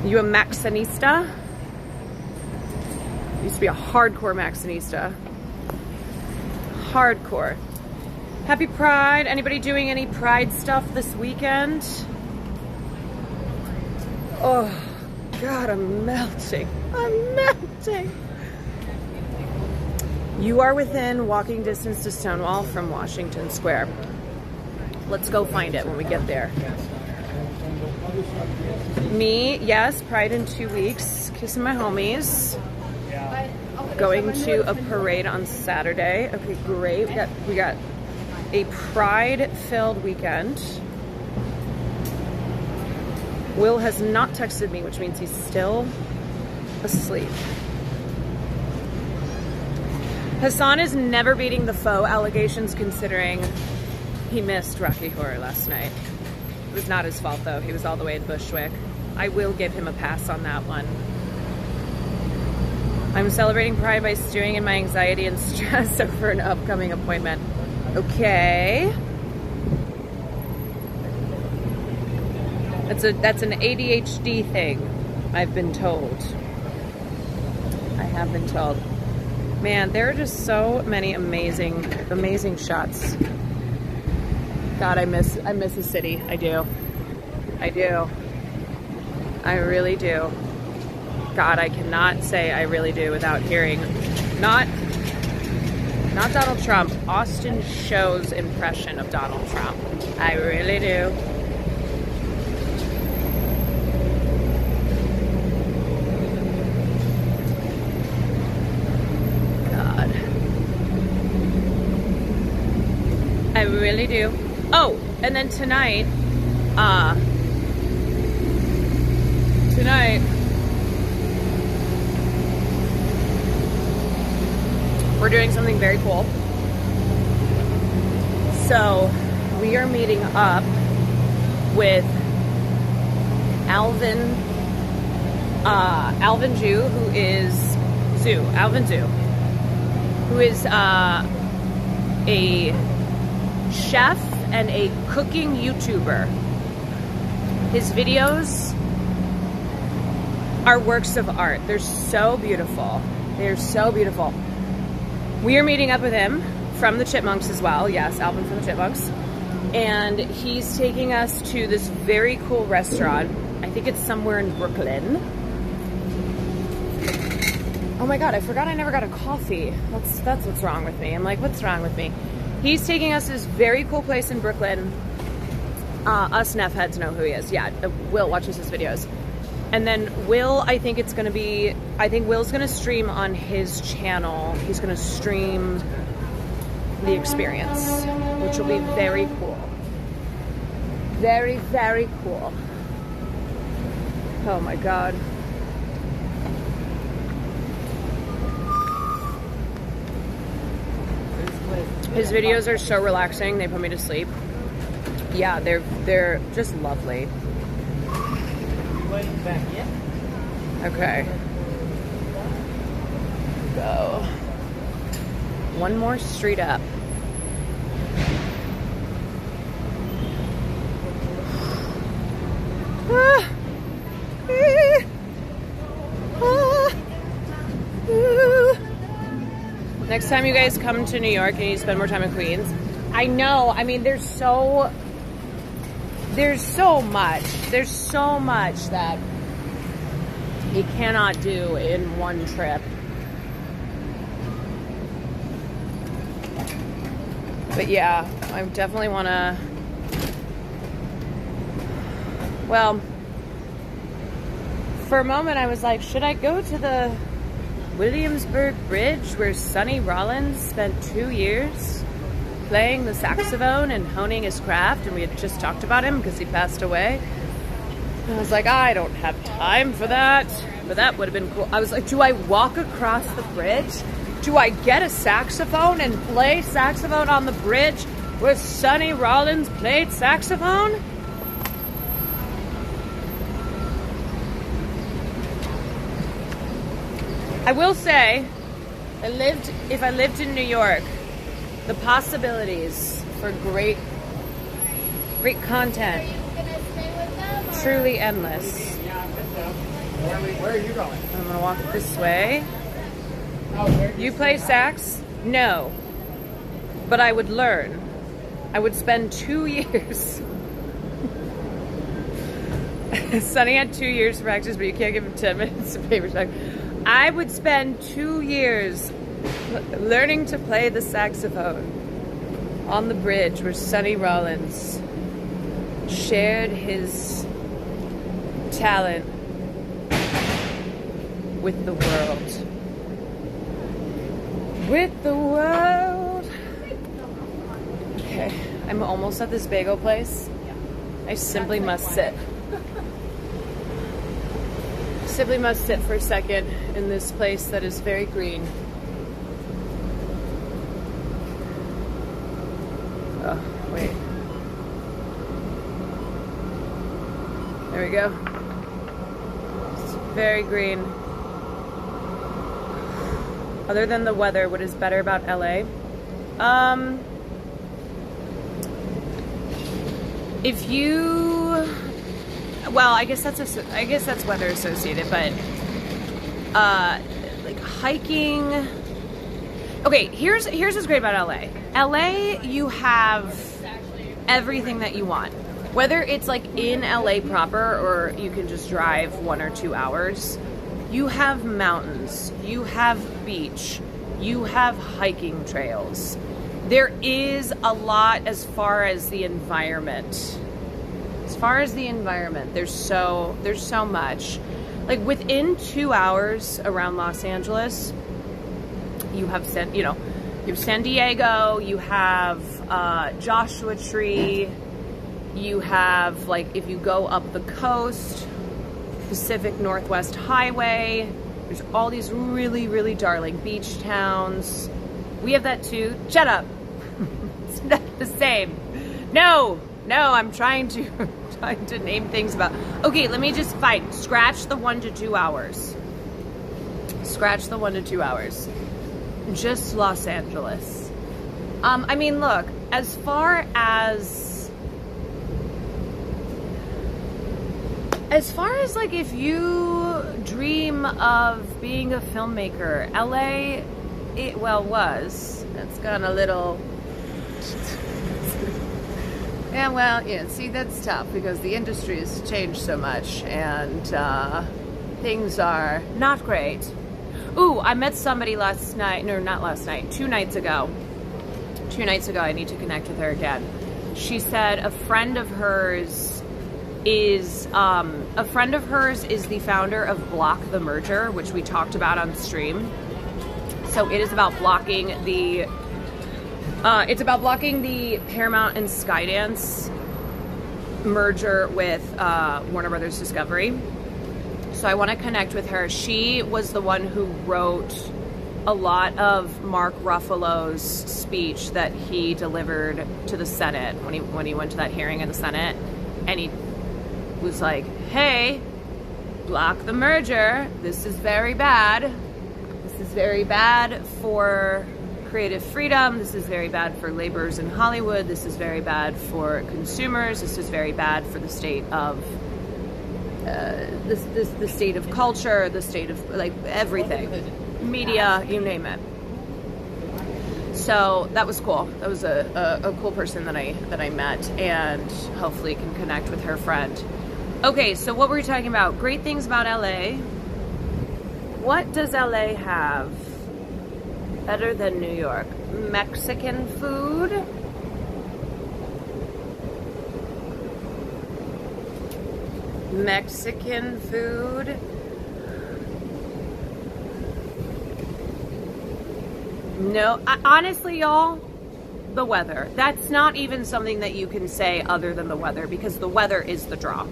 A: You a Maxinista? Used to be a hardcore Maxinista. Hardcore. Happy Pride. Anybody doing any Pride stuff this weekend? Oh, God, I'm melting. I'm melting. You are within walking distance to Stonewall from Washington Square. Let's go find it when we get there. Me, yes, Pride in 2 weeks. Kissing my homies. Going to a parade on Saturday. Okay, great. We got a Pride-filled weekend. Will has not texted me, which means he's still asleep. Hassan is never beating the faux allegations, considering he missed Rocky Horror last night. It was not his fault though. He was all the way in Bushwick. I will give him a pass on that one. I'm celebrating Pride by stewing in my anxiety and stress over an upcoming appointment. Okay. That's an ADHD thing, I've been told. I have been told. Man, there are just so many amazing shots. God, I miss the city. I do. I really do. God, I cannot say I really do without hearing not Donald Trump, Austin Show's impression of Donald Trump. I really do. God. I really do. Oh, and then tonight, we're doing something very cool. So we are meeting up with Alvin Zhu, who is a chef and a cooking YouTuber. His videos are works of art. They're so beautiful. They're so beautiful. We are meeting up with him from the Chipmunks as well. Yes, Alvin from the Chipmunks. And he's taking us to this very cool restaurant. I think it's somewhere in Brooklyn. Oh my God, I forgot I never got a coffee. That's what's wrong with me. I'm like, what's wrong with me? He's taking us to this very cool place in Brooklyn. Us Neff heads know who he is. Yeah, Will watches his videos. And then Will, I think Will's gonna stream on his channel. He's gonna stream the experience, which will be very cool. Very, very cool. Oh my God. His videos are so relaxing. They put me to sleep. Yeah, they're just lovely. Okay. Go. One more street up. Next time you guys come to New York and you spend more time in Queens, I know, I mean, there's so much that you cannot do in one trip. But yeah, I definitely want to, well, for a moment I was like, should I go to the Williamsburg Bridge where Sonny Rollins spent 2 years playing the saxophone and honing his craft, and we had just talked about him because he passed away. And I was like, I don't have time for that, but that would have been cool. I was like, do I walk across the bridge? Do I get a saxophone and play saxophone on the bridge where Sonny Rollins played saxophone? I will say, if I lived in New York, the possibilities for great content, truly endless.
B: Where are you going?
A: I'm gonna walk this way. You play sax? No. But I would learn. I would spend 2 years. Sonny had 2 years to practice, but you can't give him 10 minutes of paper talk. I would spend 2 years learning to play the saxophone on the bridge where Sonny Rollins shared his talent with the world. With the world. Okay, I'm almost at this bagel place. I simply must sit. Simply must sit for a second in this place that is very green. Oh, wait. There we go. It's very green. Other than the weather, what is better about LA? If you, well, I guess that's weather associated, but like hiking. Okay, here's what's great about LA. LA, you have everything that you want. Whether it's like in LA proper or you can just drive 1 or 2 hours, you have mountains, you have beach, you have hiking trails. There is a lot as far as the environment. As far as the environment, there's so much. Like within 2 hours around Los Angeles, you have you have San Diego, you have Joshua Tree, you have, like, if you go up the coast, Pacific Northwest Highway, there's all these really, really darling beach towns. We have that too. Shut up. It's not the same. No, I'm trying to name things about. Okay, let me just fight. Scratch the 1 to 2 hours. Scratch the 1 to 2 hours. Just Los Angeles. I mean, look, as far as like if you dream of being a filmmaker, LA, was. It's gone a little. Yeah, well, yeah, see, that's tough because the industry has changed so much and things are not great. Ooh, I met somebody 2 nights ago. 2 nights ago, I need to connect with her again. She said a friend of hers is the founder of Block the Merger, which we talked about on stream. So it is about blocking the Paramount and Skydance merger with Warner Brothers Discovery. So I want to connect with her. She was the one who wrote a lot of Mark Ruffalo's speech that he delivered to the Senate when he went to that hearing in the Senate, and he was like, hey, block the merger. This is very bad. This is very bad for creative freedom. This is very bad for laborers in Hollywood. This is very bad for consumers. This is very bad for the state of the state of culture, the state of, like, everything, media, you name it. So that was cool. That was a cool person that I met, and hopefully can connect with her friend. Okay, so what were we talking about? Great things about LA. What does LA have better than New York? Mexican food? Mexican food? No, honestly, y'all, the weather. That's not even something that you can say other than the weather, because the weather is the draw.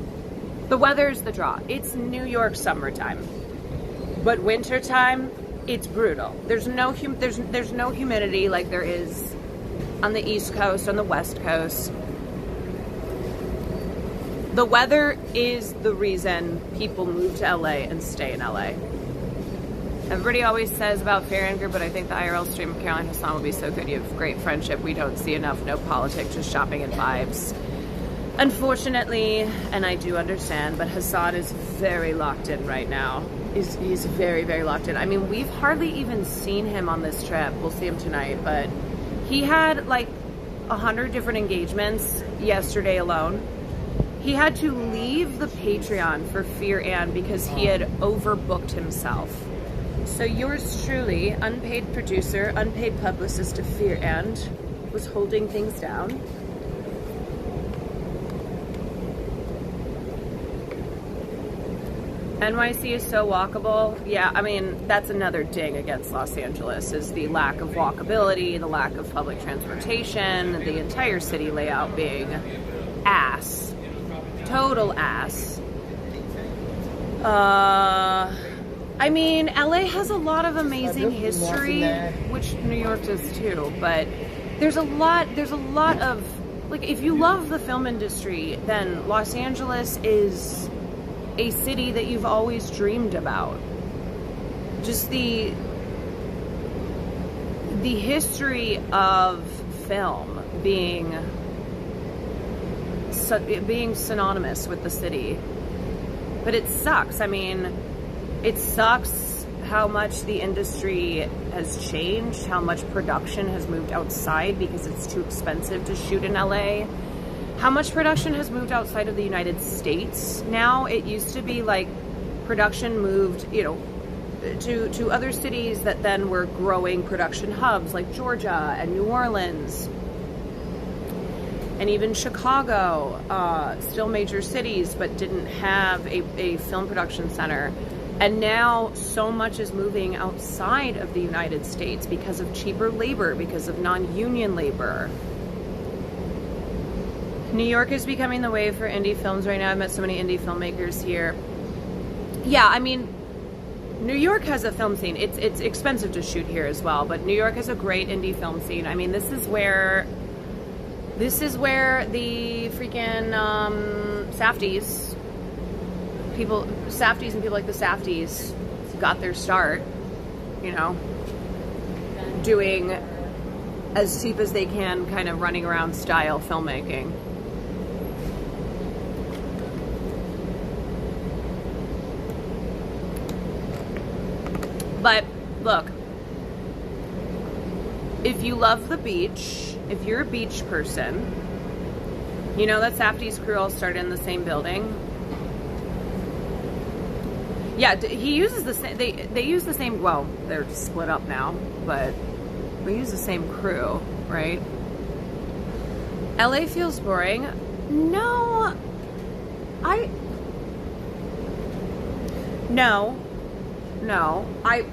A: The weather is the draw. It's New York summertime, but wintertime, it's brutal. There's no humidity like there is on the East Coast, on the West Coast. The weather is the reason people move to LA and stay in LA. Everybody always says about Fair and Group, but I think the IRL stream of Caroline Hassan would be so good. You have great friendship. We don't see enough. No politics, just shopping and vibes. Unfortunately, and I do understand, but Hassan is very locked in right now. He's very, very locked in. I mean, we've hardly even seen him on this trip. We'll see him tonight, but he had like 100 different engagements yesterday alone. He had to leave the Patreon for Fear and because he had overbooked himself. So yours truly, unpaid producer, unpaid publicist of Fear and, was holding things down. NYC is so walkable. Yeah, I mean, that's another ding against Los Angeles, is the lack of walkability, the lack of public transportation, the entire city layout being ass. Total ass. I mean, LA has a lot of amazing history, which New York does too, but there's a lot of, like, if you love the film industry, then Los Angeles is a city that you've always dreamed about. Just the history of film being synonymous with the city. But it sucks. I mean, it sucks how much the industry has changed, how much production has moved outside because it's too expensive to shoot in LA. How much production has moved outside of the United States now. It used to be like production moved, you know, to other cities that then were growing production hubs like Georgia and New Orleans and even Chicago, still major cities, but didn't have a film production center. And now so much is moving outside of the United States because of cheaper labor, because of non-union labor. New York is becoming the wave for indie films right now. I've met so many indie filmmakers here. Yeah, I mean, New York has a film scene. It's expensive to shoot here as well, but New York has a great indie film scene. I mean, this is where the freaking Safdies and people like the Safdies got their start, you know, doing as cheap as they can, kind of running around style filmmaking. But look, if you love the beach, if you're a beach person, you know that Safdie's crew all started in the same building. Yeah, he uses the same, they use the same, well, they're split up now, but we use the same crew, right? LA feels boring. No,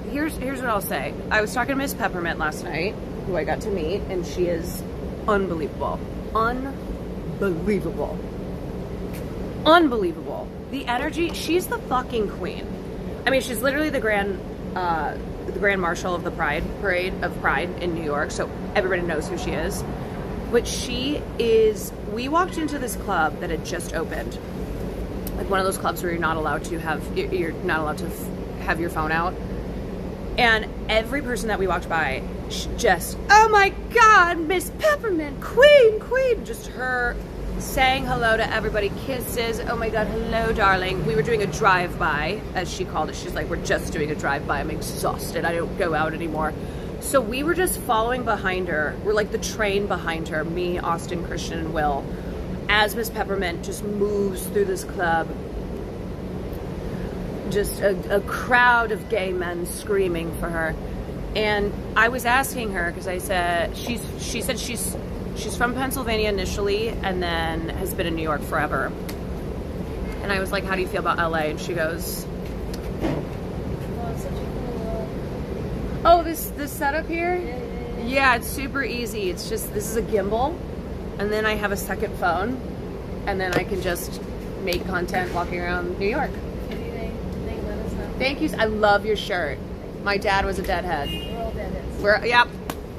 A: here's what I'll say. I was talking to Miss Peppermint last night, who I got to meet, and she is unbelievable. Unbelievable. The energy, she's the fucking queen. I mean, she's literally the grand marshal of the Pride in New York, so everybody knows who she is. But she is, we walked into this club that had just opened. Like one of those clubs where you're not allowed to have your phone out. And every person that we walked by, just, oh my God, Miss Peppermint, queen, just her saying hello to everybody, kisses, oh my God, hello, darling. We were doing a drive-by, as she called it. She's like, we're just doing a drive-by. I'm exhausted. I don't go out anymore. So we were just following behind her. We're like the train behind her, me, Austin, Christian, and Will, as Miss Peppermint just moves through this club. Just a crowd of gay men screaming for her. And I was asking her, because I said, she said she's from Pennsylvania initially and then has been in New York forever. And I was like, how do you feel about LA? And she goes,
D: Oh, it's such a cool
A: oh, this setup here?
D: yeah.
A: Yeah, it's super easy. It's just, this is a gimbal, and then I have a second phone, and then I can just make content walking around New York.
D: If you need anything, let us know.
A: Thank you. I love your shirt. My dad was a deadhead.
D: We're all deadheads.
A: Yep,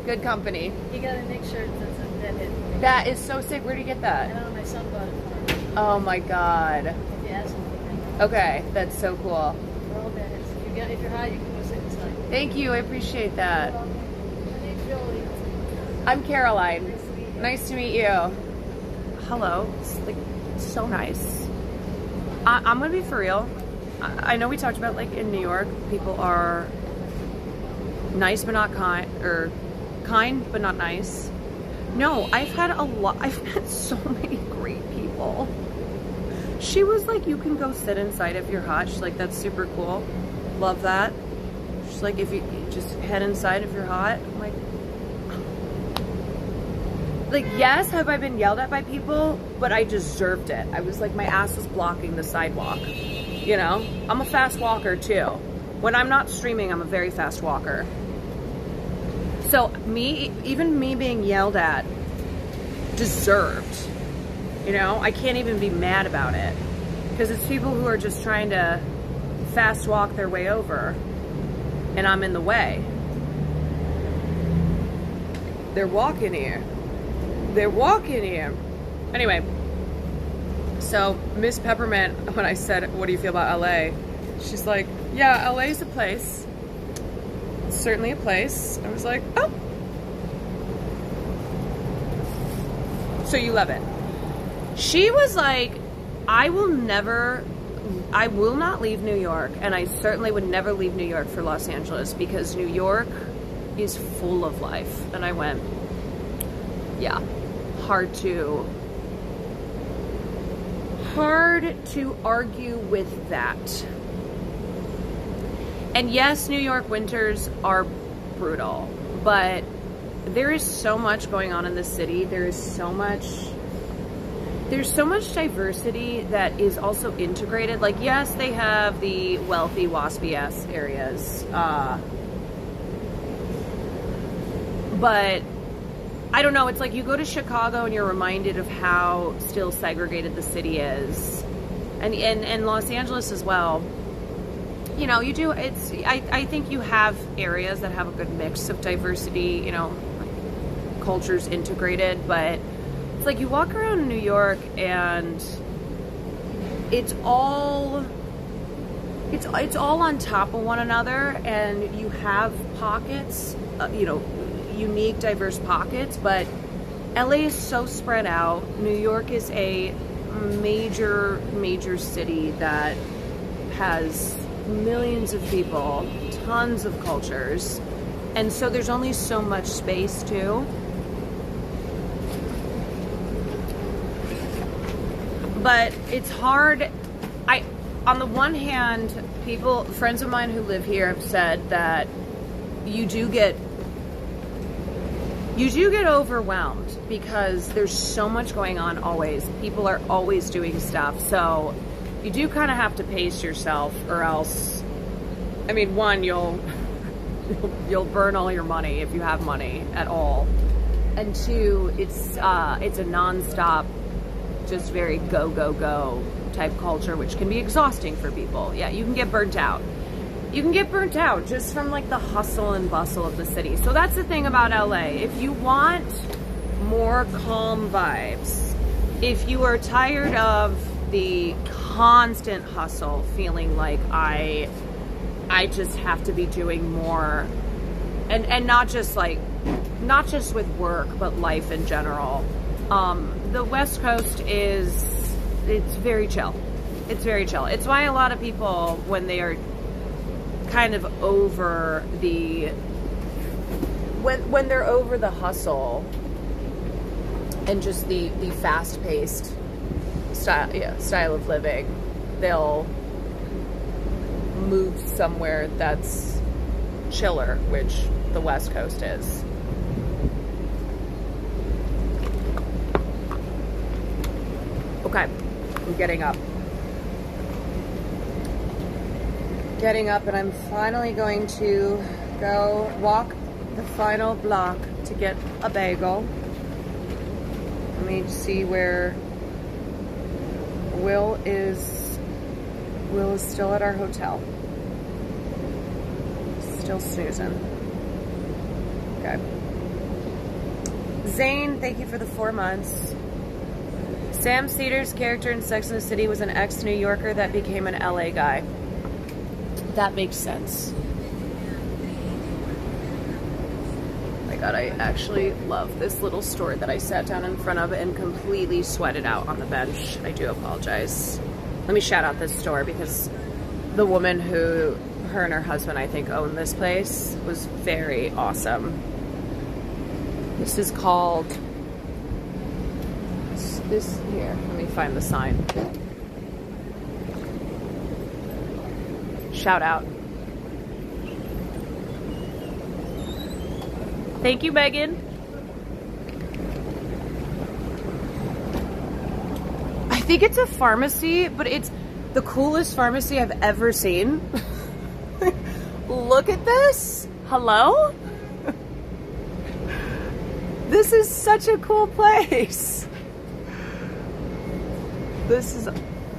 A: good company.
D: You gotta make sure that's a deadhead.
A: That is so sick. Where did you get
D: I
A: that?
D: don't know, my son bought it for me.
A: Oh my God.
D: If you ask him for it.
A: Okay, that's so cool.
D: We're all deadheads. If you're high, you can go sit inside.
A: Thank you. I appreciate that.
D: My name's Jolie.
A: I'm Caroline.
D: Nice to meet you.
A: Nice to meet you. Hello. It's like so nice. I'm gonna be for real. I know we talked about, like, in New York, people are nice but not kind, or kind but not nice. No, I've had so many great people. She was like, you can go sit inside if you're hot. She's like, that's super cool. Love that. She's like, if you just head inside if you're hot. I'm like, yes, have I been yelled at by people? But I deserved it. I was like, my ass was blocking the sidewalk. You know, I'm a fast walker too. When I'm not streaming, I'm a very fast walker. So even me being yelled at, deserved. You know, I can't even be mad about it. Because it's people who are just trying to fast walk their way over. And I'm in the way. They're walking here. They're walking here. Anyway, so Miss Peppermint, when I said, what do you feel about LA? She's like, yeah, LA is a place. It's certainly a place. I was like, oh. So you love it. She was like, I will not leave New York, and I certainly would never leave New York for Los Angeles because New York is full of life. And I went, yeah, hard to argue with that. And yes, New York winters are brutal, but there is so much going on in the city. There's so much diversity that is also integrated. Like, yes, they have the wealthy, waspy-ass areas, but I don't know, it's like you go to Chicago and you're reminded of how still segregated the city is. And Los Angeles as well. You know, you do, I think you have areas that have a good mix of diversity, you know, cultures integrated, but it's like you walk around New York and it's all on top of one another, and you have pockets, you know, unique, diverse pockets, but LA is so spread out. New York is a major city that has millions of people, tons of cultures, and so there's only so much space too. But it's hard. On the one hand, friends of mine who live here have said that you do get overwhelmed because there's so much going on always. People are always doing stuff. So you do kind of have to pace yourself, or else, I mean, one, you'll burn all your money if you have money at all. And two, it's a nonstop, just very go type culture, which can be exhausting for people. Yeah, you can get burnt out. You can get burnt out just from like the hustle and bustle of the city. So that's the thing about LA. If you want more calm vibes, if you are tired of the constant hustle, feeling like I just have to be doing more, and not just with work, but life in general. The West Coast it's very chill. It's very chill. It's why a lot of people, when they are kind of over when they're over the hustle and just the fast-paced style of living, they'll move somewhere that's chiller, which the West Coast is. Okay, I'm getting up. And I'm finally going to go walk the final block to get a bagel. Let me see where Will is still at our hotel. Still snoozing. Okay. Zane, thank you for the 4 months. Sam Cedar's character in Sex and the City was an ex-New Yorker that became an LA guy. That makes sense. My God, I actually love this little store that I sat down in front of and completely sweated out on the bench. I do apologize. Let me shout out this store because the woman who, her and her husband, I think, owned this place was very awesome. This is called, here, let me find the sign. Shout out. Thank you, Megan. I think it's a pharmacy, but The coolest pharmacy I've ever seen. Look at this. Hello? This is such a cool place. This is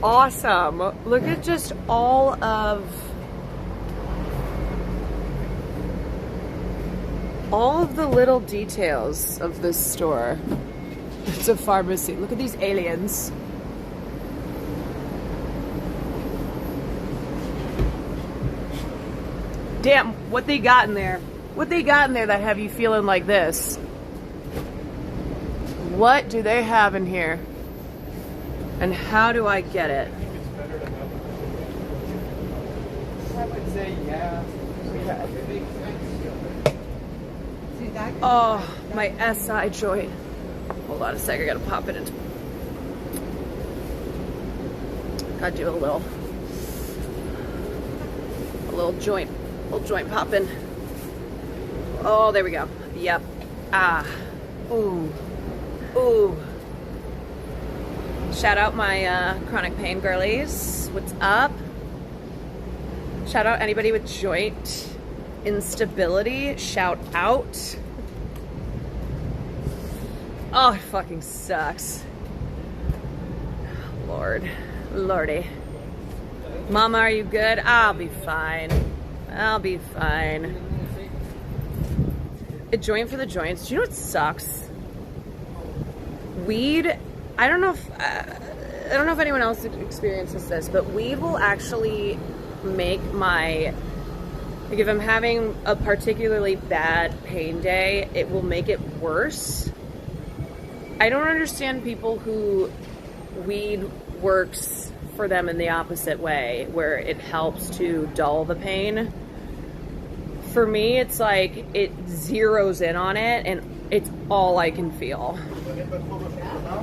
A: awesome. Look at just all of the little details of this store. It's a pharmacy. Look at these aliens. Damn, what they got in there? What they got in there that have you feeling like this? What do they have in here? And how do I get it?
B: I would say yeah.
A: Oh, my SI joint. Hold on a sec, I gotta pop it into. Gotta do a little joint popping. Oh, there we go. Yep. Ah. Ooh. Ooh. Shout out my chronic pain girlies. What's up? Shout out anybody with joint instability. Shout out. Oh, it fucking sucks. Lord. Lordy. Mama, are you good? I'll be fine. I'll be fine. A joint for the joints. Do you know what sucks? Weed. I don't know if anyone else experiences this, but weed will actually make my, like, if I'm having a particularly bad pain day, it will make it worse. I don't understand people who weed works for them in the opposite way, where it helps to dull the pain. For me, it's like it zeroes in on it and it's all I can feel.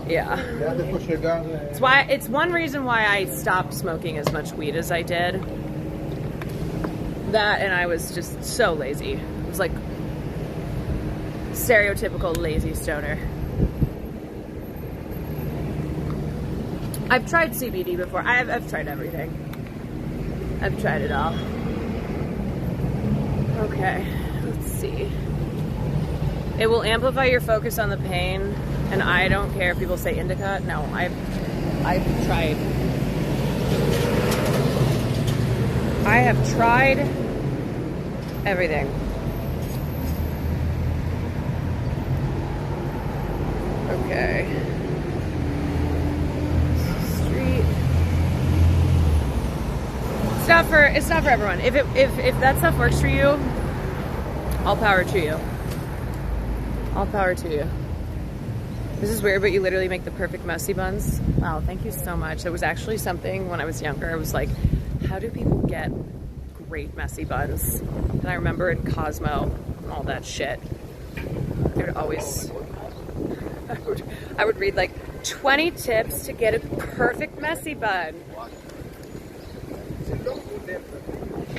A: Yeah. It's one reason why I stopped smoking as much weed as I did. That, and I was just so lazy. It was like stereotypical lazy stoner. I've tried CBD before. I've tried everything. I've tried it all. Okay, let's see. It will amplify your focus on the pain, and I don't care if people say indica. No, I've tried. I have tried everything. Okay. Street. It's not for everyone. If that stuff works for you, all power to you. All power to you. This is weird, but you literally make the perfect messy buns. Wow, thank you so much. It was actually something when I was younger. I was like, how do people get great messy buns? And I remember in Cosmo and all that shit, they would always, I would read like 20 tips to get a perfect messy bun.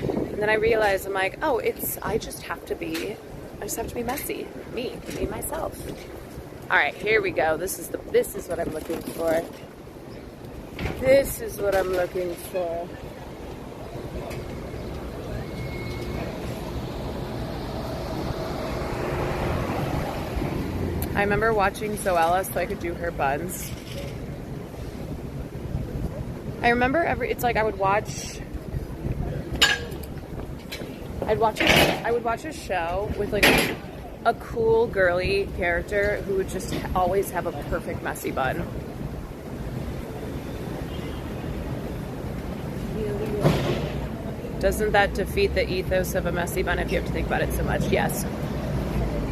A: And then I realized, I'm like, oh, I just have to be messy. Me, myself. All right, here we go. This is what I'm looking for. This is what I'm looking for. I remember watching Zoella so I could do her buns. I remember it's like I would watch a show with like a cool girly character who would just always have a perfect messy bun. Doesn't that defeat the ethos of a messy bun if you have to think about it so much? Yes.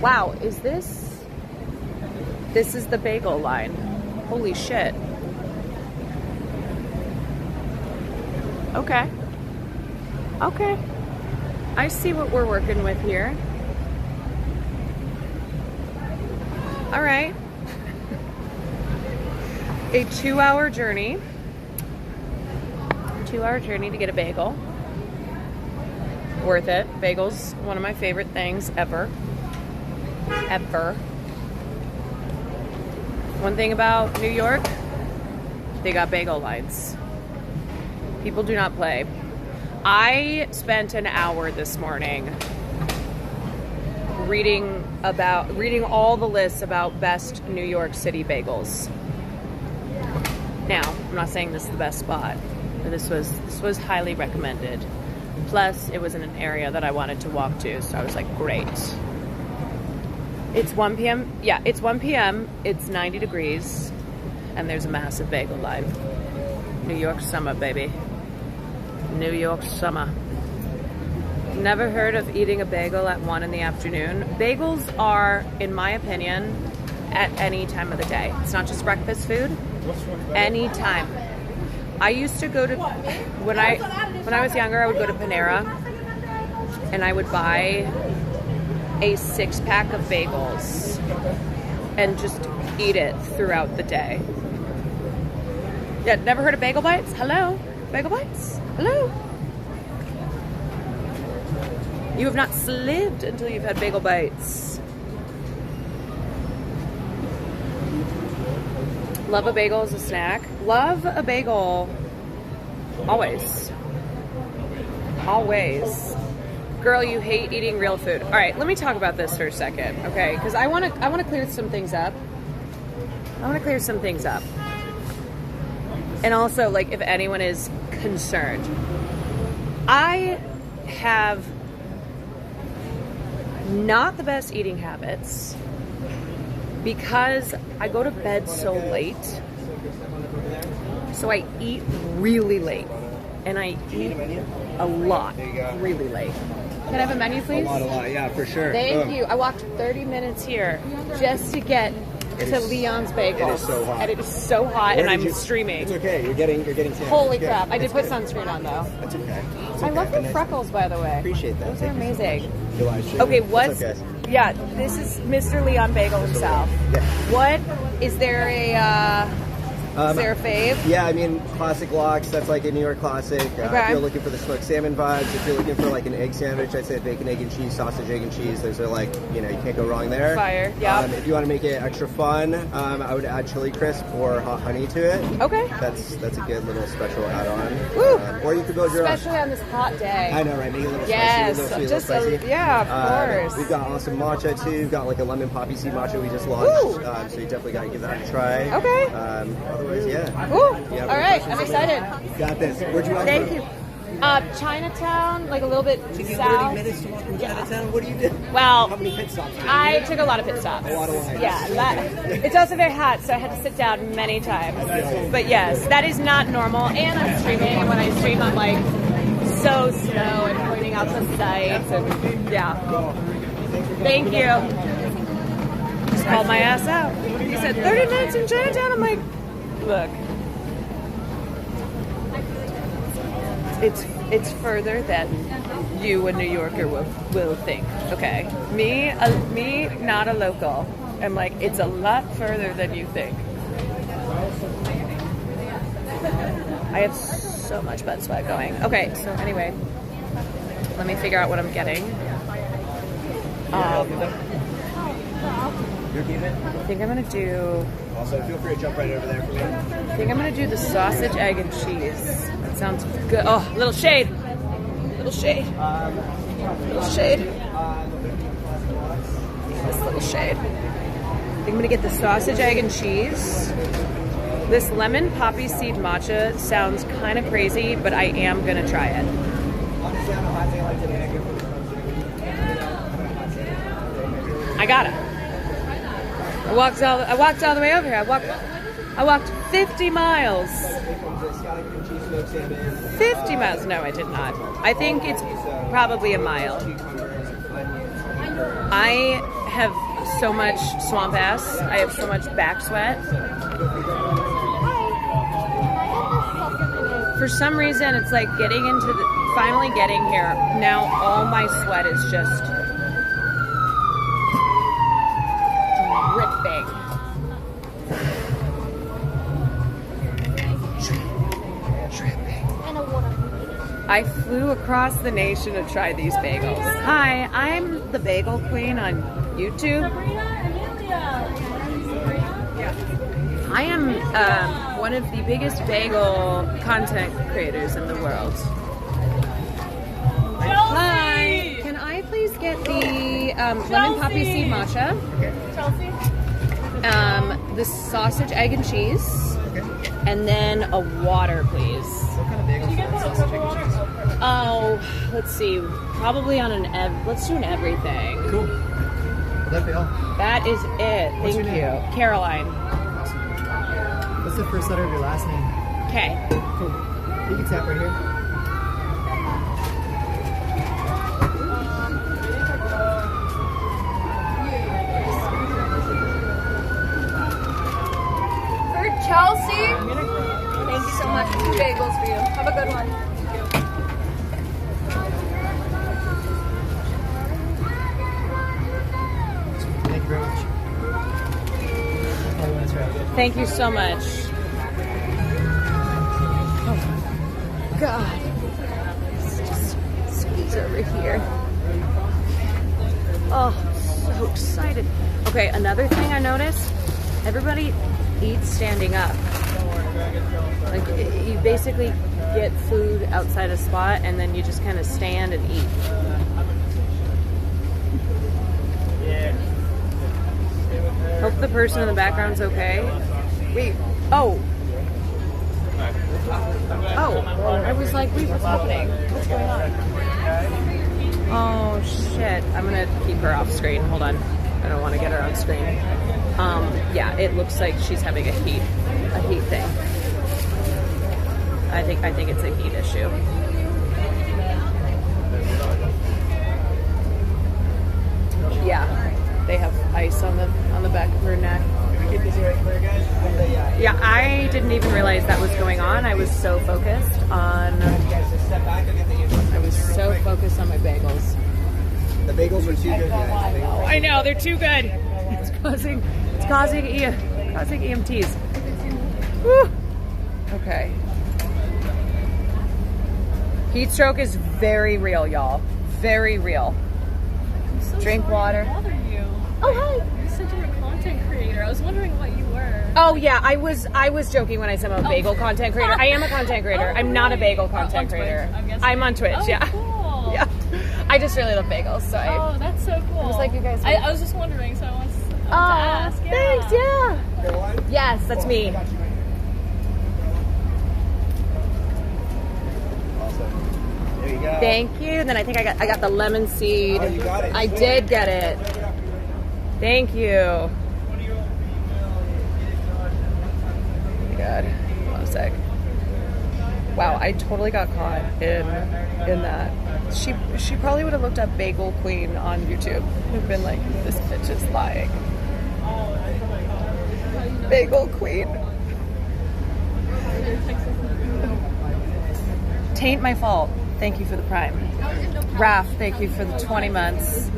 A: Wow, this is the bagel line. Holy shit. Okay. Okay. I see what we're working with here. All right. A 2-hour journey. 2-hour journey to get a bagel. Worth it. Bagels, one of my favorite things ever. Ever. One thing about New York, they got bagel lines. People do not play. I spent an hour this morning reading all the lists about best New York City bagels. Now, I'm not saying this is the best spot, but this was highly recommended. Plus, it was in an area that I wanted to walk to, so I was like, great. It's 1 p.m. Yeah, it's 1 p.m. It's 90 degrees, and there's a massive bagel line. New York summer, baby. New York summer. Never heard of eating a bagel at 1 in the afternoon. Bagels are, in my opinion, at any time of the day. It's not just breakfast food. Any time. I used to go to, when I was younger, I would go to Panera and I would buy a 6-pack of bagels and just eat it throughout the day. Yeah, never heard of Bagel Bites? Hello? Bagel Bites? Hello? You have not lived until you've had Bagel Bites. Love a bagel as a snack. Love a bagel always. Always. Girl, you hate eating real food. All right, let me talk about this for a second, okay? Because I want to clear some things up. And also, like, if anyone is concerned, I have not the best eating habits because I go to bed so late. So I eat really late. And I eat a lot really late. Can I have a menu, please?
B: A lot, yeah, for sure.
A: Thank you. I walked 30 minutes here just to get to Leon's Bagels.
B: It is so hot.
A: And it is so hot, and I'm streaming.
B: It's okay. You're getting tan.
A: Holy crap. I did put sunscreen on, though.
B: That's okay.
A: I love your freckles, by the way.
B: Appreciate that.
A: Those are amazing.
B: Okay,
A: what's... Yeah, this is Mr. Leon Bagel himself.
B: Yeah.
A: What... Is there a... Is there a fave?
B: Yeah, I mean, classic lox, that's like a New York classic. If you're looking for the smoked salmon vibes, if you're looking for like an egg sandwich, I'd say bacon, egg, and cheese, sausage, egg, and cheese. Those are like, you know, you can't go wrong there.
A: Fire, yeah.
B: If you want to make it extra fun, I would add chili crisp or hot honey to it.
A: Okay.
B: That's a good little special add-on.
A: Woo!
B: Or you could build your own.
A: Especially on this hot day.
B: I know, right? Make it a little
A: yes,
B: spicy, a little sweet, a little spicy.
A: Yeah, of course.
B: We've got awesome matcha too. We've got like a lemon poppy seed matcha we just launched. So you definitely got to give that a try.
A: Okay.
B: Otherwise, yeah.
A: Ooh. All right, I'm excited.
B: Got this. Where'd you want
A: Thank
B: from?
A: you. Chinatown, like a little bit south.
B: 30 minutes to walk from Chinatown? What do you do?
A: Well,
B: how many pit stops?
A: I took a lot of pit stops.
B: A lot of lines.
A: Yeah, it's also very hot, so I had to sit down many times. But yes, that is not normal. And I'm streaming, and when I stream, I'm like so slow and pointing out the sights. And yeah. Thank you. Just called my ass out. He said 30 minutes in Chinatown. I'm like, look. It's further than you, a New Yorker, will think. Okay, me, not a local. I'm like, it's a lot further than you think. I have so much butt sweat going. Okay, so anyway, let me figure out what I'm getting. I think I'm gonna do.
B: Also, feel free to jump right over there for me.
A: I think I'm gonna do the sausage, egg, and cheese. That sounds good. Oh, little shade. Little shade. Little shade. This little shade. I think I'm gonna get the sausage, egg, and cheese. This lemon poppy seed matcha sounds kind of crazy, but I am gonna try it. I got it. I walked all the way over here. I walked 50 miles. 50 miles? No, I did not. I think it's probably a mile. I have so much swamp ass. I have so much back sweat. For some reason, it's like finally getting here. Now all my sweat is just dripping. I flew across the nation to try these bagels. Hi, I'm the Bagel Queen on YouTube. I am one of the biggest bagel content creators in the world. Hi, can I please get the lemon poppy seed matcha?
D: Chelsea?
A: The sausage, egg, and cheese.
B: Okay.
A: And then a water, please.
B: What kind of bagels? Sausage, egg, and cheese.
A: Oh, let's see. Probably on an let's do an everything.
B: Cool. Will that be all?
A: That is it.
B: What's
A: Thank
B: your
A: you.
B: name?
A: Caroline.
B: Awesome. What's the first letter of your last name?
A: Okay.
B: Cool. You can tap right here.
D: For Chelsea, thank you so much. 2 bagels for you. Have a good one.
B: Thank you very much. Oh, that's right.
A: Thank you so much. Oh God. Let's just squeeze over here. Oh, so excited. Okay, another thing I noticed, everybody eats standing up. Like, you basically get food outside a spot and then you just kind of stand and eat. Hope the person in the background's okay. Wait, oh. Oh, I was like, wait, what's happening? What's going on? Oh, shit. I'm gonna keep her off screen. Hold on. I don't want to get her on screen. Yeah, it looks like she's having a heat thing. I think it's a heat issue. Yeah, they have ice on the back of her neck. Yeah, I didn't even realize that was going on. I was so focused on my bagels.
B: The bagels are too good, guys.
A: I know, they're too good. It's causing EMTs. Woo. Okay. Heat stroke is very real, y'all. Very real.
D: I'm so
A: Drink
D: sorry
A: water.
D: to bother you.
A: Oh, hi.
D: You said you were a content creator. I was wondering what you were.
A: Oh yeah, I was joking when I said I'm a bagel content creator. I am a content creator. I'm not a bagel content creator. I'm on Twitch, yeah.
D: Cool.
A: Yeah. I just really love bagels, so
D: Oh, that's so cool.
A: I was like, you guys.
D: I was just wondering, so I wanted to ask. Yeah.
A: Thanks, yeah. Yes, that's me.
B: Awesome. There you go.
A: Thank you. And then I think I got the lemon seed.
B: Oh, you got it.
A: I did get it. Thank you. God, one sec. Wow, I totally got caught in that. She probably would have looked up Bagel Queen on YouTube and been like, this bitch is lying. Bagel Queen. Tain't my fault. Thank you for the prime. Raph, thank you for the 20 months.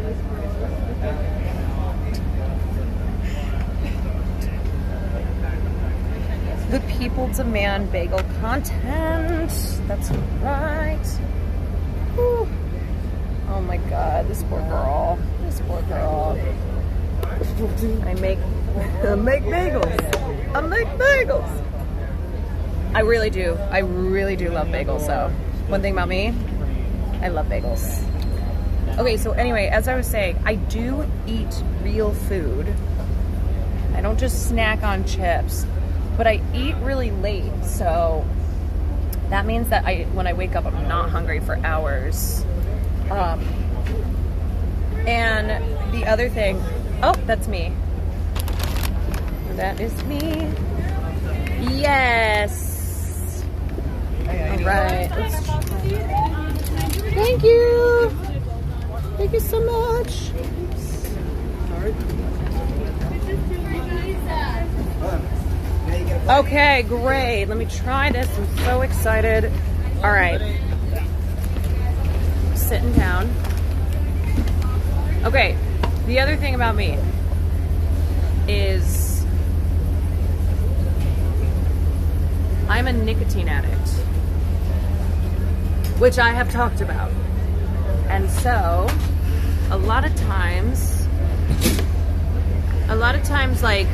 A: The people demand bagel content. That's right. Whew. Oh my God, this poor girl. This poor girl. I make bagels. I make bagels. I really do love bagels. So, one thing about me, I love bagels. Okay, so anyway, as I was saying, I do eat real food. I don't just snack on chips. But I eat really late, so that means that when I wake up, I'm not hungry for hours. And the other thing, oh, that's me. That is me. Yes. All right. Thank you. Thank you so much. Okay, great. Let me try this. I'm so excited. All right. Sitting down. Okay, the other thing about me is I'm a nicotine addict, which I have talked about. And so, a lot of times, like,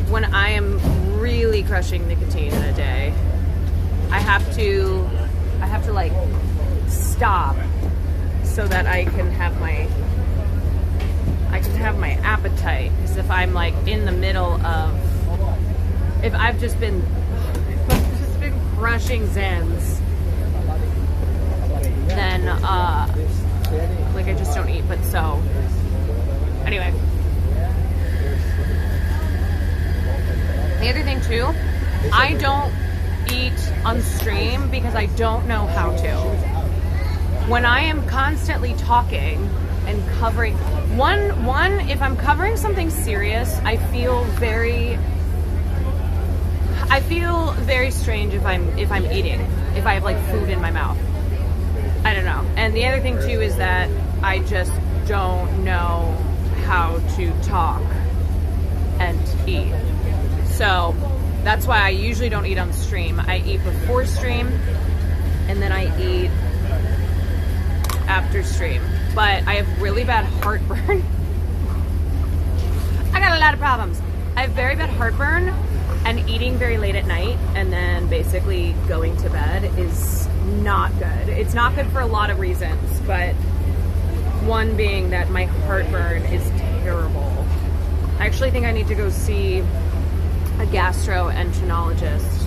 A: when I am really crushing nicotine in a day, I have to like stop so that I can have my appetite. Because if I'm like in the middle of, if I've just been crushing Zans, then like I just don't eat. But so anyway, the other thing too, I don't eat on stream because I don't know how to. When I am constantly talking and covering one if I'm covering something serious, I feel very strange if I'm eating, if I have like food in my mouth. I don't know. And the other thing too is that I just don't know how to talk and eat. So that's why I usually don't eat on stream. I eat before stream and then I eat after stream. But I have really bad heartburn. I got a lot of problems. I have very bad heartburn, and eating very late at night and then basically going to bed is not good. It's not good for a lot of reasons, but one being that my heartburn is terrible. I actually think I need to go see a gastroenterologist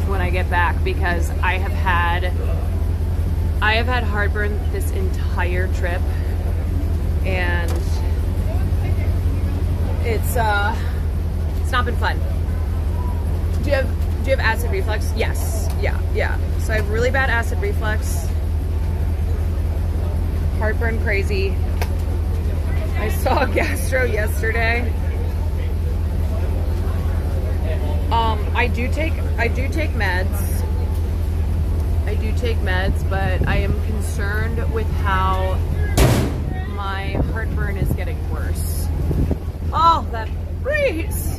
A: when I get back, because I have had heartburn this entire trip, and it's not been fun. Do you have acid reflux? Yes. Yeah. So I have really bad acid reflux. Heartburn crazy. I saw a gastro yesterday. I do take meds. I do take meds, but I am concerned with how my heartburn is getting worse. Oh, that breeze!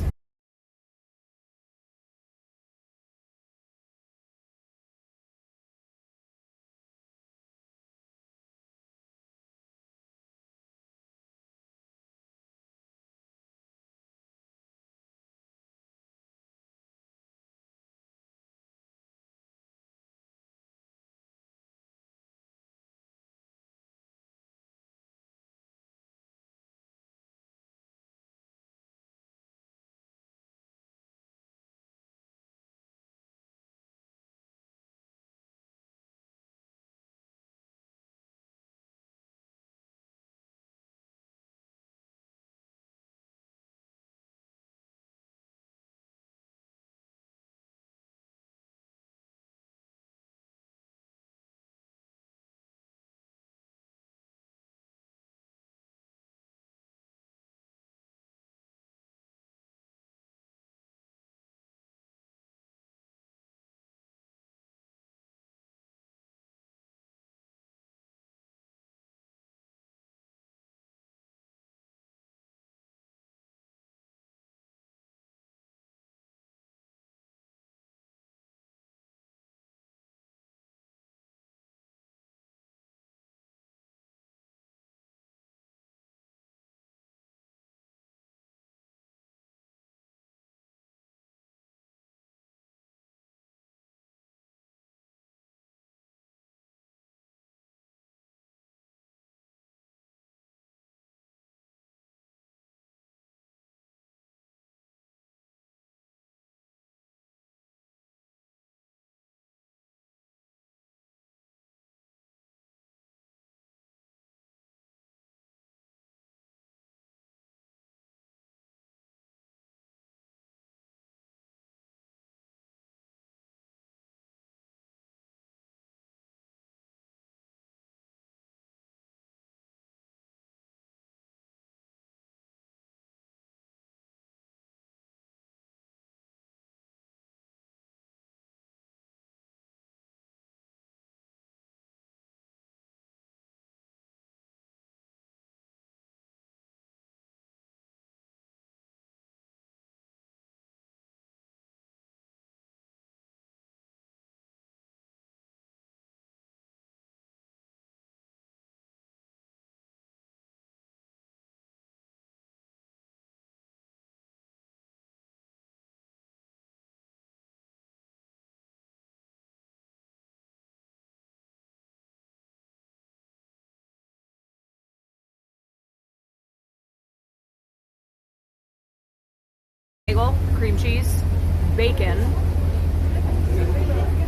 A: bacon,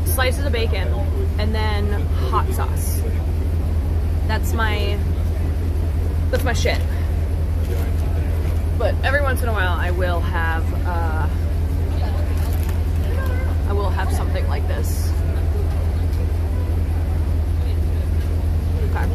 A: slices of bacon, and then hot sauce. That's my shit. But every once in a while, I will have something like this. Okay.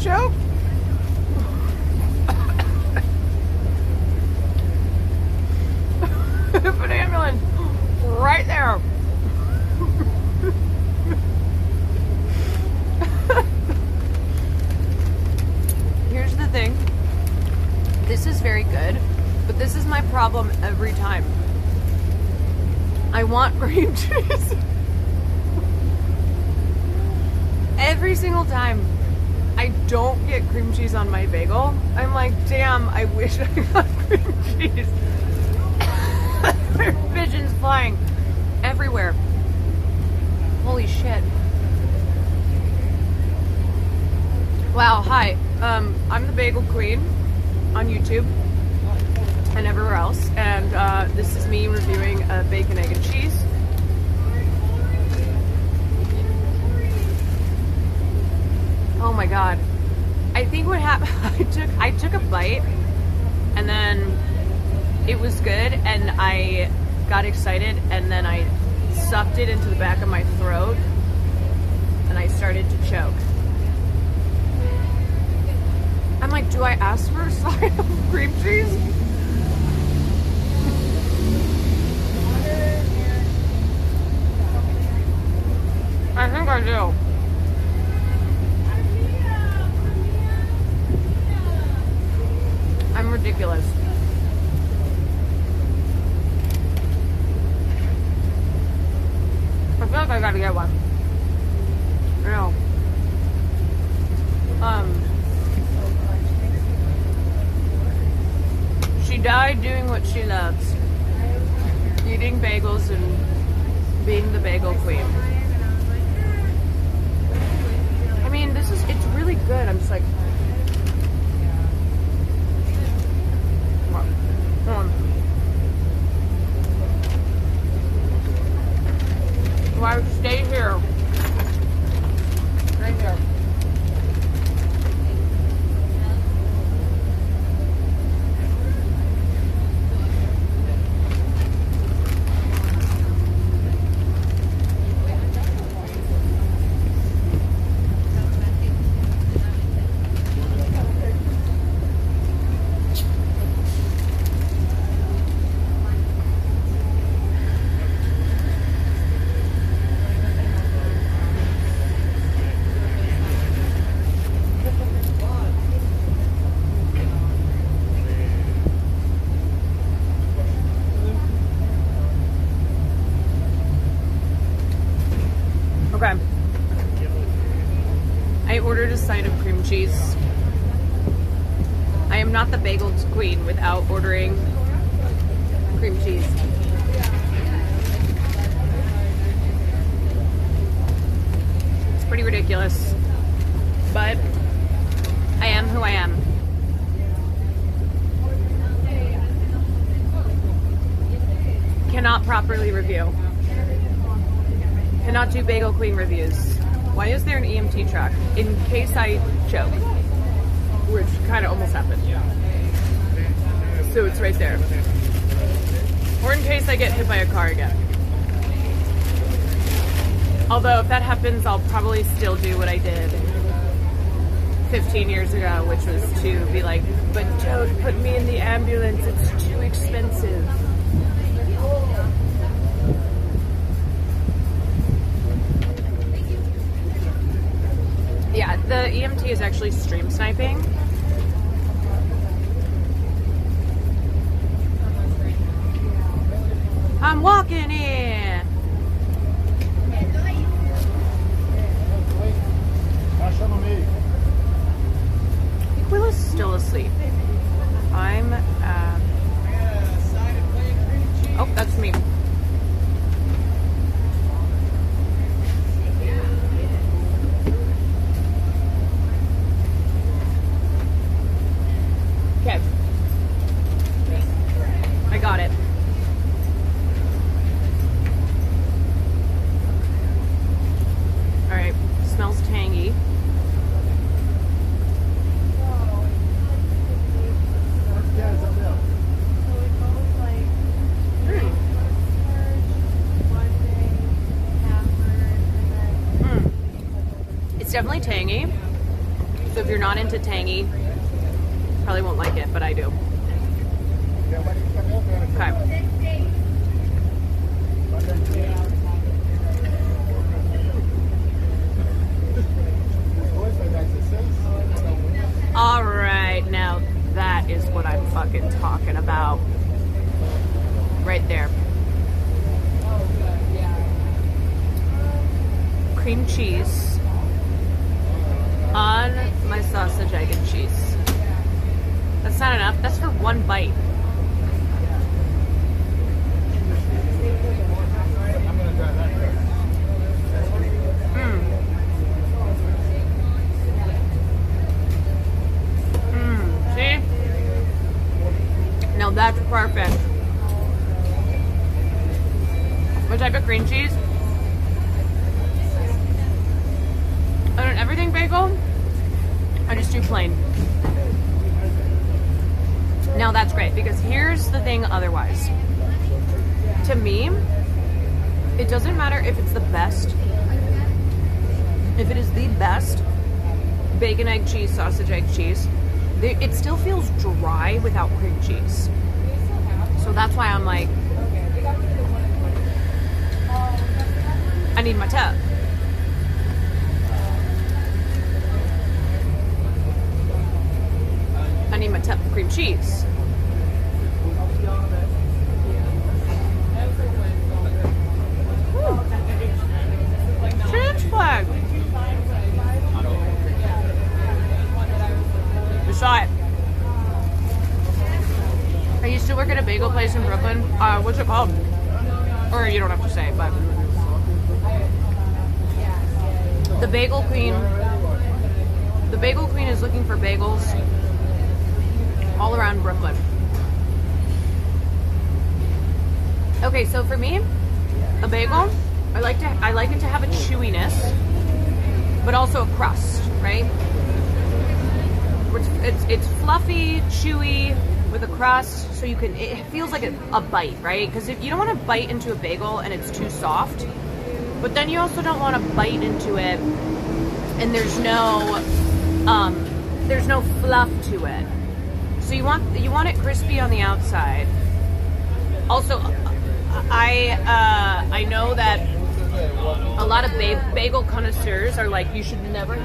A: Choke. Put an ambulance right there. Here's the thing. This is very good, but this is my problem every time. I want cream cheese. Every single time I don't get cream cheese on my bagel, I'm like, damn, I wish I got cream cheese. There are pigeons flying everywhere. Holy shit. Wow, hi. I'm the Bagel Queen on YouTube and everywhere else, and this is me reviewing bacon, egg, and cheese. Oh my god. I think what happened, I took a bite and then it was good and I got excited and then I sucked it into the back of my throat and I started to choke. I'm like, do I ask for a side of cream cheese? I think I do. I'm ridiculous. I feel like I gotta get one. I know. She died doing what she loves. Eating bagels and being the bagel queen. I mean, it's really good. I'm just like, why stay here? Right here. Okay. I ordered a side of cream cheese. I am not the bagel queen without ordering cream cheese. It's pretty ridiculous, but I am who I am. Cannot properly review. Cannot do Bagel Queen reviews. Why is there an EMT truck? In case I choke, which kind of almost happened. So it's right there. Or in case I get hit by a car again. Although if that happens, I'll probably still do what I did 15 years ago, which was to be like, but don't put me in the ambulance, it's too expensive. Yeah, the EMT is actually stream sniping. I'm walking in. definitely tangy. So if you're not into tangy, probably won't like it, but I do. Okay. All right, now that is what I'm fucking talking about. Right there. Cream cheese on my sausage, egg, and cheese. That's not enough. That's for one bite. See? Now that's perfect. What type of cream cheese? On an everything bagel, I just do plain. Now that's great, because here's the thing otherwise. To me, it doesn't matter if it's the best, if it is the best bacon, egg, cheese, sausage, egg, cheese, it still feels dry without cream cheese. So that's why I'm like, I need my tub. I need my tub of cream cheese. Change flag. We saw it. I used to work at a bagel place in Brooklyn. What's it called? Or you don't have to say, but the Bagel Queen. The Bagel Queen is looking for bagels all around Brooklyn. Okay, so for me, a bagel, I like it to have a chewiness, but also a crust, right? It's fluffy, chewy, with a crust, so it feels like a bite, right? Because if you don't want to bite into a bagel and it's too soft, but then you also don't want to bite into it and there's no fluff to it. So you want it crispy on the outside. Also, I know that a lot of bagel connoisseurs are like, you should never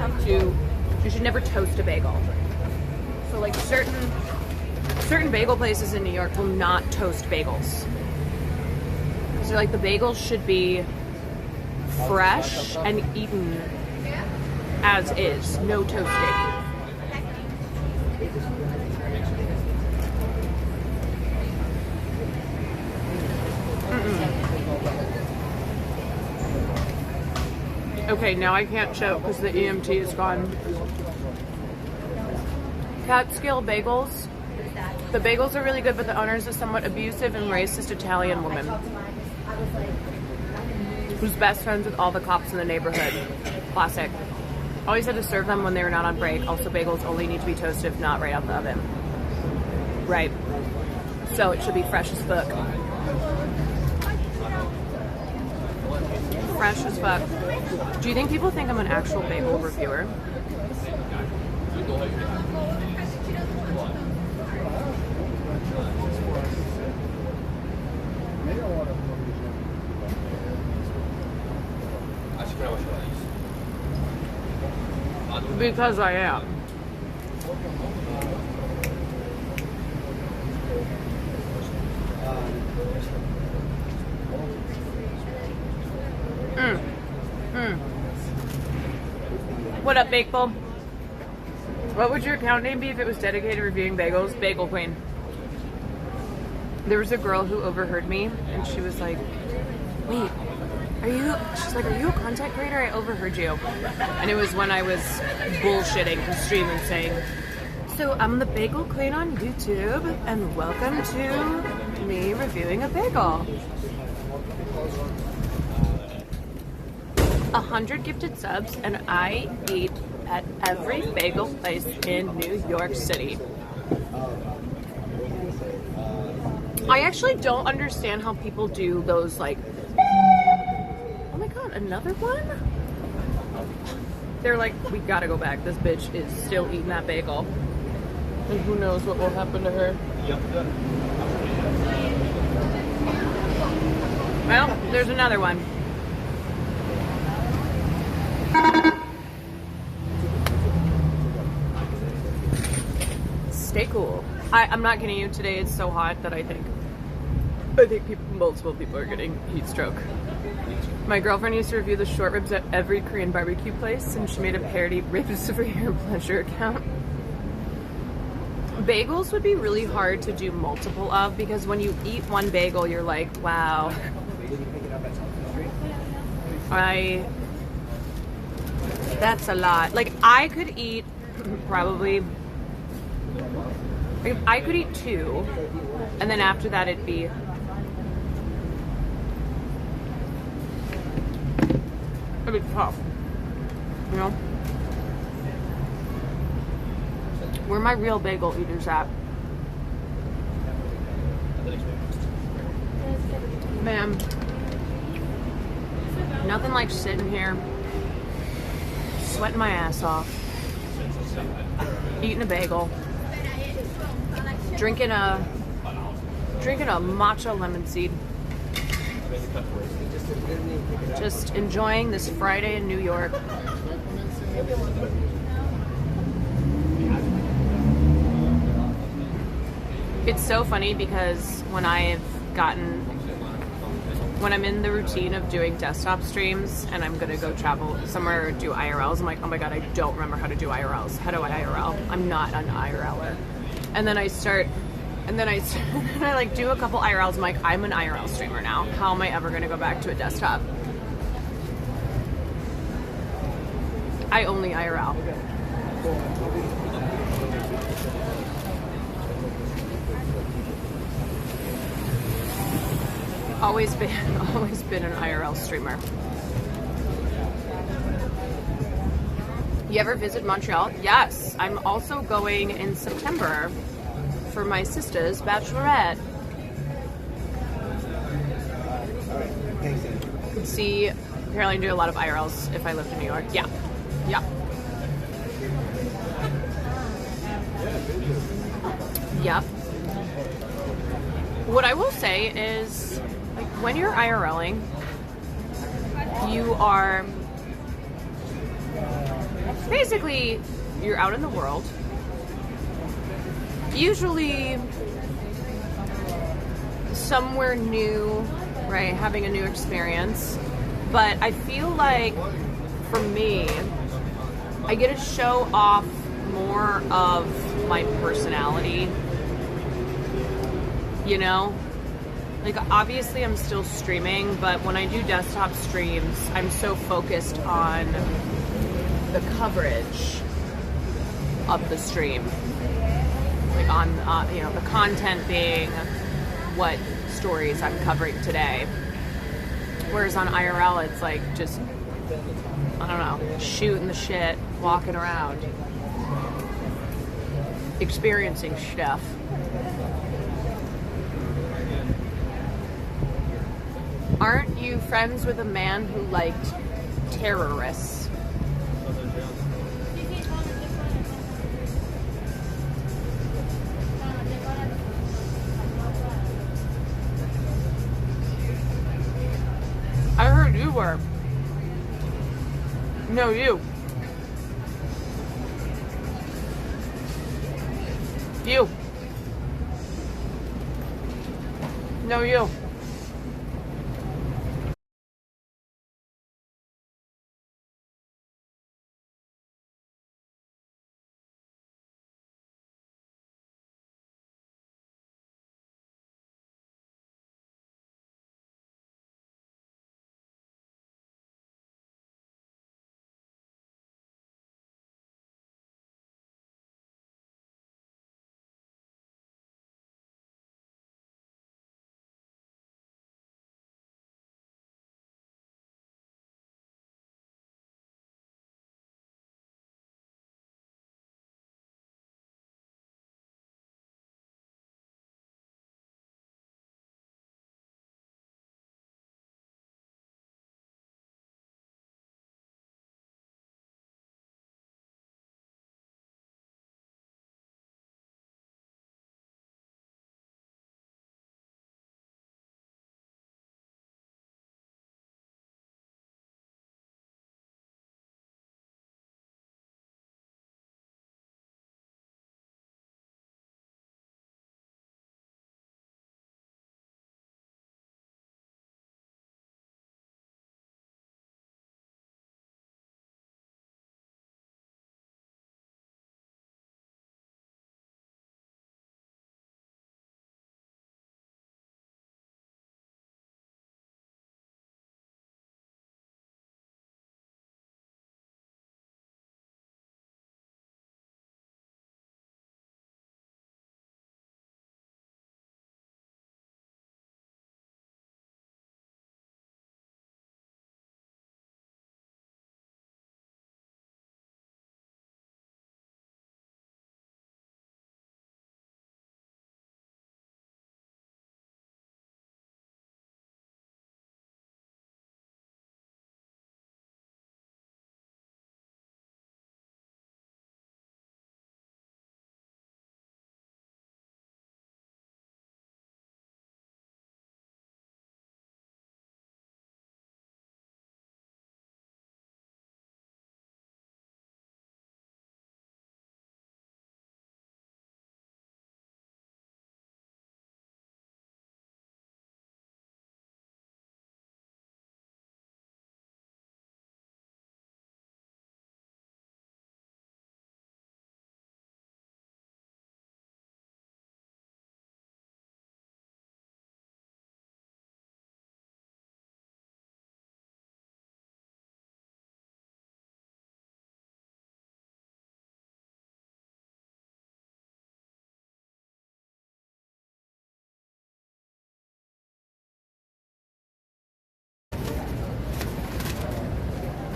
A: toast a bagel. So like certain bagel places in New York will not toast bagels. Because they're like, the bagels should be fresh and eaten as is, no toasting. Okay, now I can't choke because the EMT is gone. Catskill Bagels. The bagels are really good, but the owner is a somewhat abusive and racist Italian woman who's best friends with all the cops in the neighborhood. Classic. Always had to serve them when they were not on break. Also, bagels only need to be toasted, if not right out the oven. Right. So it should be fresh as fuck. Fresh as fuck. Do you think people think I'm an actual bagel reviewer? Because I am. What up, Bakeful? What would your account name be if it was dedicated to reviewing bagels? Bagel Queen. There was a girl who overheard me, and she was like, wait, she's like, are you a content creator? I overheard you. And it was when I was bullshitting the stream and saying, so I'm the Bagel Queen on YouTube, and welcome to me reviewing a bagel. 100 gifted subs, and I eat at every bagel place in New York City. I actually don't understand how people do those, like, oh my god, another one? they're like, we gotta go back. This bitch is still eating that bagel. And who knows what will happen to her. Well, there's another one. Stay cool. I'm not kidding you. Today it's so hot that I think multiple people are getting heat stroke. My girlfriend used to review the short ribs at every Korean barbecue place, and she made a parody ribs for your pleasure account. Bagels would be really hard to do multiple of, because when you eat one bagel, you're like, wow. That's a lot. Like, I could eat probably, like, I could eat 2, and then after that it'd be tough, you know? Where are my real bagel eaters at? Man, nothing like sitting here, sweating my ass off, eating a bagel, drinking a matcha lemon seed. Just enjoying this Friday in New York. It's so funny because when I'm in the routine of doing desktop streams and I'm gonna go travel somewhere or do IRLs, I'm like, oh my god, I don't remember how to do IRLs. How do I IRL? I'm not an IRLer. And then I like do a couple IRLs. I'm like, I'm an IRL streamer now. How am I ever gonna go back to a desktop? I only IRL. Always been an IRL streamer. You ever visit Montreal? Yes, I'm also going in September for my sister's bachelorette. Could see, apparently do a lot of IRLs if I lived in New York. Yeah, yeah. Yep. What I will say is, like, when you're IRLing, you are basically, you're out in the world, usually somewhere new, right, having a new experience. But I feel like, for me, I get to show off more of my personality, you know? Like, obviously I'm still streaming, but when I do desktop streams, I'm so focused on the coverage of the stream. Like on, you know, the content being what stories I'm covering today. Whereas on IRL, it's like just, I don't know, shooting the shit, walking around, experiencing stuff. Aren't you friends with a man who liked terrorists? I heard you were. No, you. You. No, you.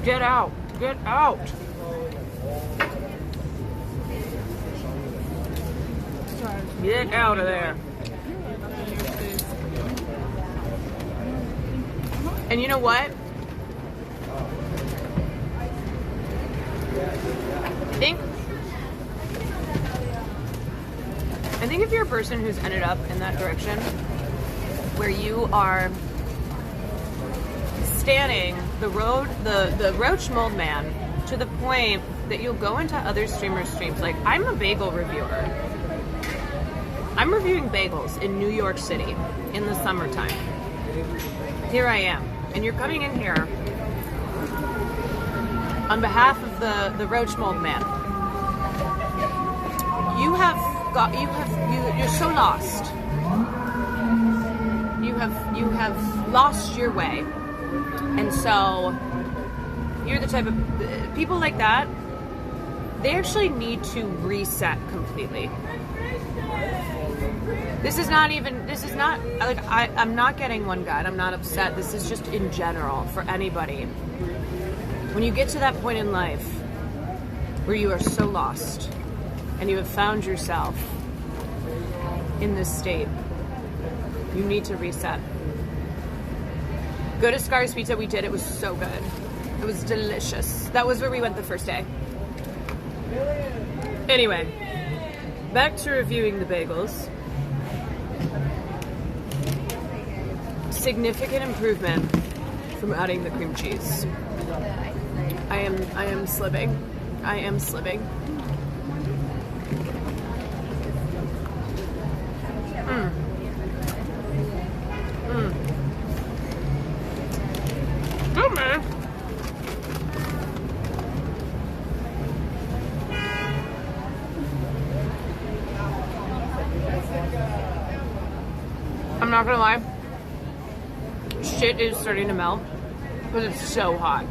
A: Get out. Get out. Get out of there. And you know what? I think if you're a person who's ended up in that direction, where you are standing the roach mold man to the point that you'll go into other streamers' streams. Like, I'm a bagel reviewer. I'm reviewing bagels in New York City in the summertime. Here I am, and you're coming in here on behalf of the roach mold man. You're so lost. You have lost your way. And so you're the type of people like that, they actually need to reset completely. I'm not getting one gut. I'm not upset. This is just in general for anybody. When you get to that point in life where you are so lost and you have found yourself in this state, you need to reset. Go to Scar's Pizza. We did. It was so good. It was delicious. That was where we went the first day. Anyway, back to reviewing the bagels. Significant improvement from adding the cream cheese. I am slipping. I am slipping. Good, man. I'm not gonna lie. Shit is starting to melt because it's so hot.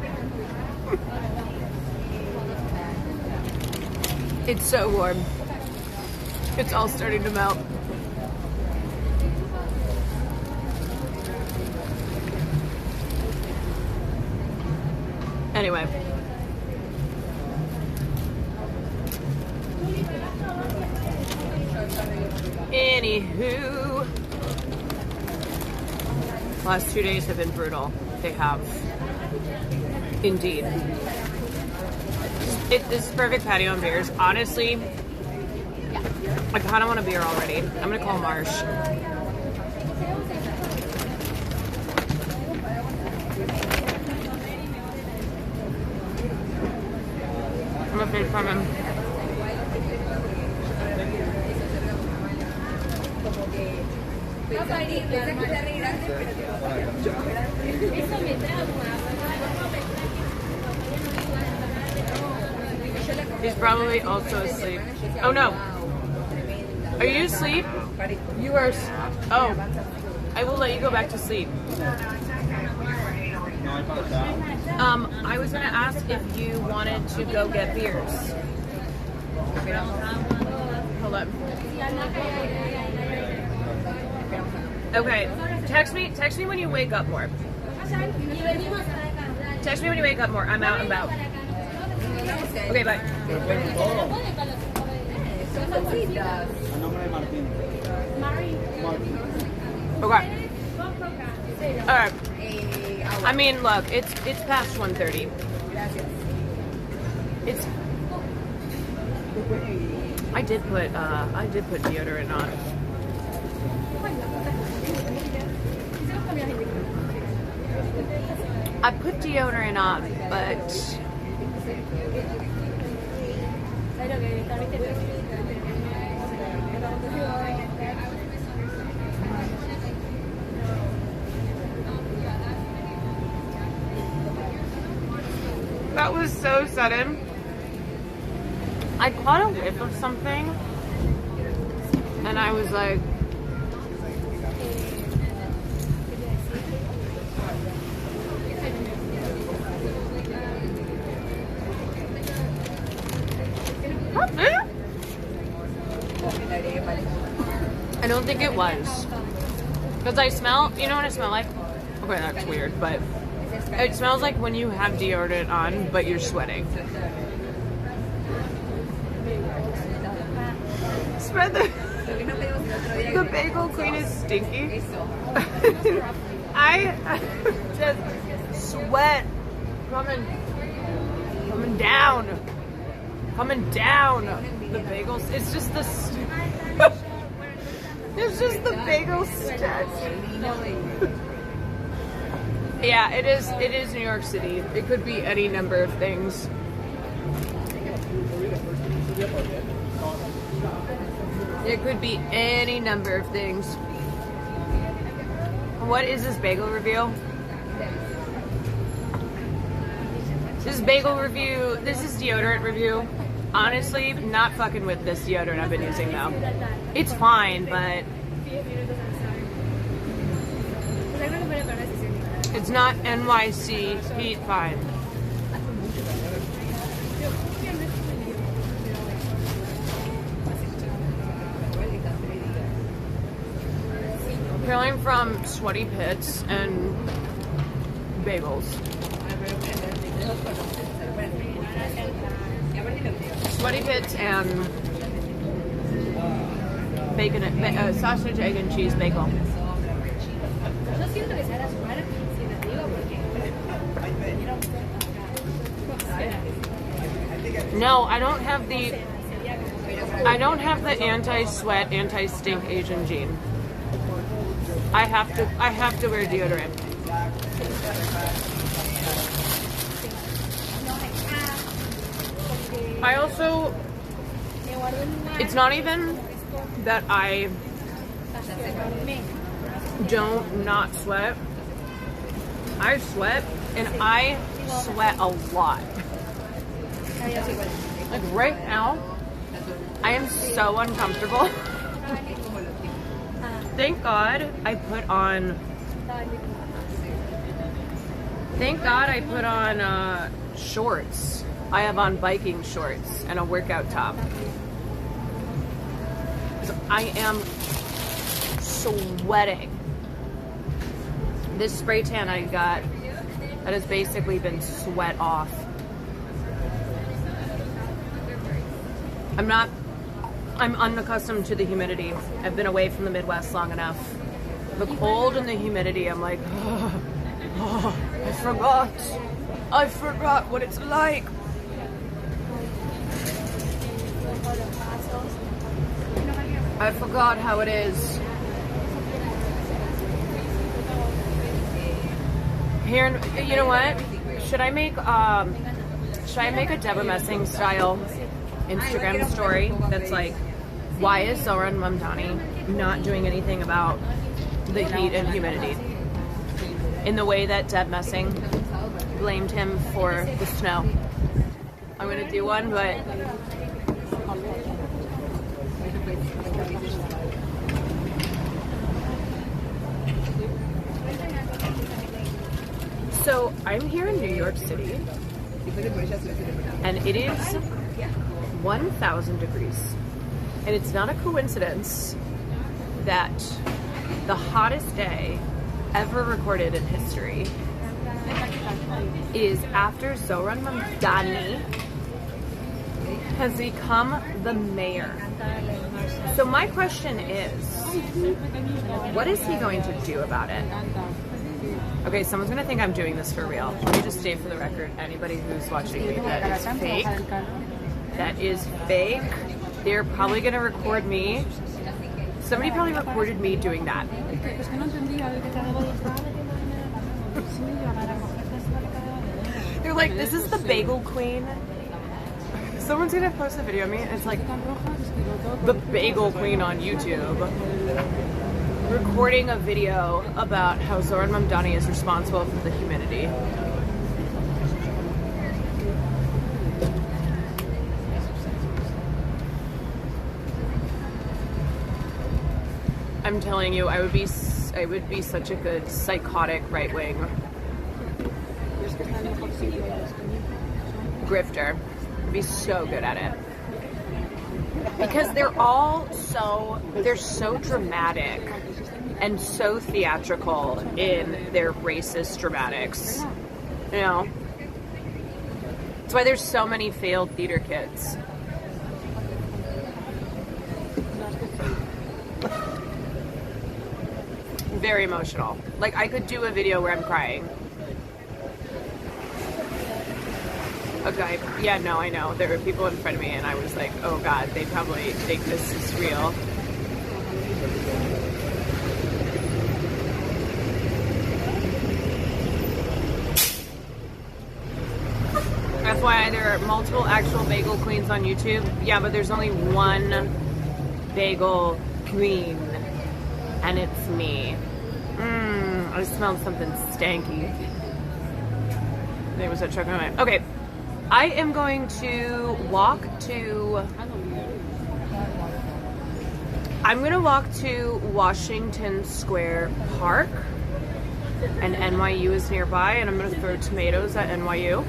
A: It's so warm. It's all starting to melt. Anyway. Anywho. Last 2 days have been brutal. They have. Indeed. This is perfect patio and beers. Honestly, I kind of want a beer already. I'm going to call Marsh. I'm going to face from him. He's probably also asleep. Oh no. Are you asleep? You are. Oh. I will let you go back to sleep. I was going to ask if you wanted to go get beers. Hold on. Okay. Text me when you wake up more. Text me when you wake up more. I'm out and about. Okay, bye. Okay. Alright. I mean, look, it's past 1:30. It's. I did put deodorant on. I put deodorant on, but. That was so sudden. I caught a whiff of something, and I was like, I don't think it was. Because I smell, you know what I smell like? Okay, that's weird, but It smells like when you have deodorant on, but you're sweating. Spread the bagel queen is stinky. I just sweat coming down. The bagels. It's just the. It's just the bagel stench. Yeah, it is. It is New York City. It could be any number of things. It could be any number of things. What is this bagel review? This is bagel review. This is deodorant review. Honestly, not fucking with this deodorant I've been using though. It's fine, but it's not NYC heat fine. Apparently from sweaty pits and bagels. Sweaty pits and bacon, sausage, egg, and cheese bagel. No, I don't have the anti-sweat, anti-stink Asian gene. I have to wear deodorant. I also, it's not even that I don't not sweat. I sweat, and I sweat a lot. Like right now, I am so uncomfortable. Thank God I put on shorts. I have on biking shorts and a workout top. So I am sweating. This spray tan I got that has basically been sweat off. I'm unaccustomed to the humidity. I've been away from the Midwest long enough. The cold and the humidity, I'm like, I forgot what it's like. I forgot how it is. Here, you know what? Should I make a Deborah Messing style Instagram story that's like, why is Zoran Mamdani not doing anything about the heat and humidity? In the way that Deb Messing blamed him for the snow. I'm gonna do one, but so I'm here in New York City, and it is 1,000 degrees. And it's not a coincidence that the hottest day ever recorded in history is after Zoran Mamdani has become the mayor. So my question is, what is he going to do about it? Okay, someone's gonna think I'm doing this for real. Let me just state for the record, anybody who's watching me, that is fake. That is fake. They're probably gonna record me. Somebody probably recorded me doing that. They're like, this is the bagel queen. Someone's gonna post a video of me and it's like, the bagel queen on YouTube recording a video about how Zoran Mamdani is responsible for the humidity. I'm telling you, I would be such a good psychotic right wing grifter. I'd be so good at it. Because they're so dramatic and so theatrical in their racist dramatics. You know? That's why there's so many failed theater kids. Very emotional. Like, I could do a video where I'm crying. Okay, yeah, no, I know. There were people in front of me and I was like, oh God, they probably think this is real. FYI, there are multiple actual bagel queens on YouTube. Yeah, but there's only one bagel queen, and it's me. I smelled something stanky. There was a truck on my mind. Okay, I am going to walk to... I'm gonna walk to Washington Square Park, and NYU is nearby, and I'm gonna throw tomatoes at NYU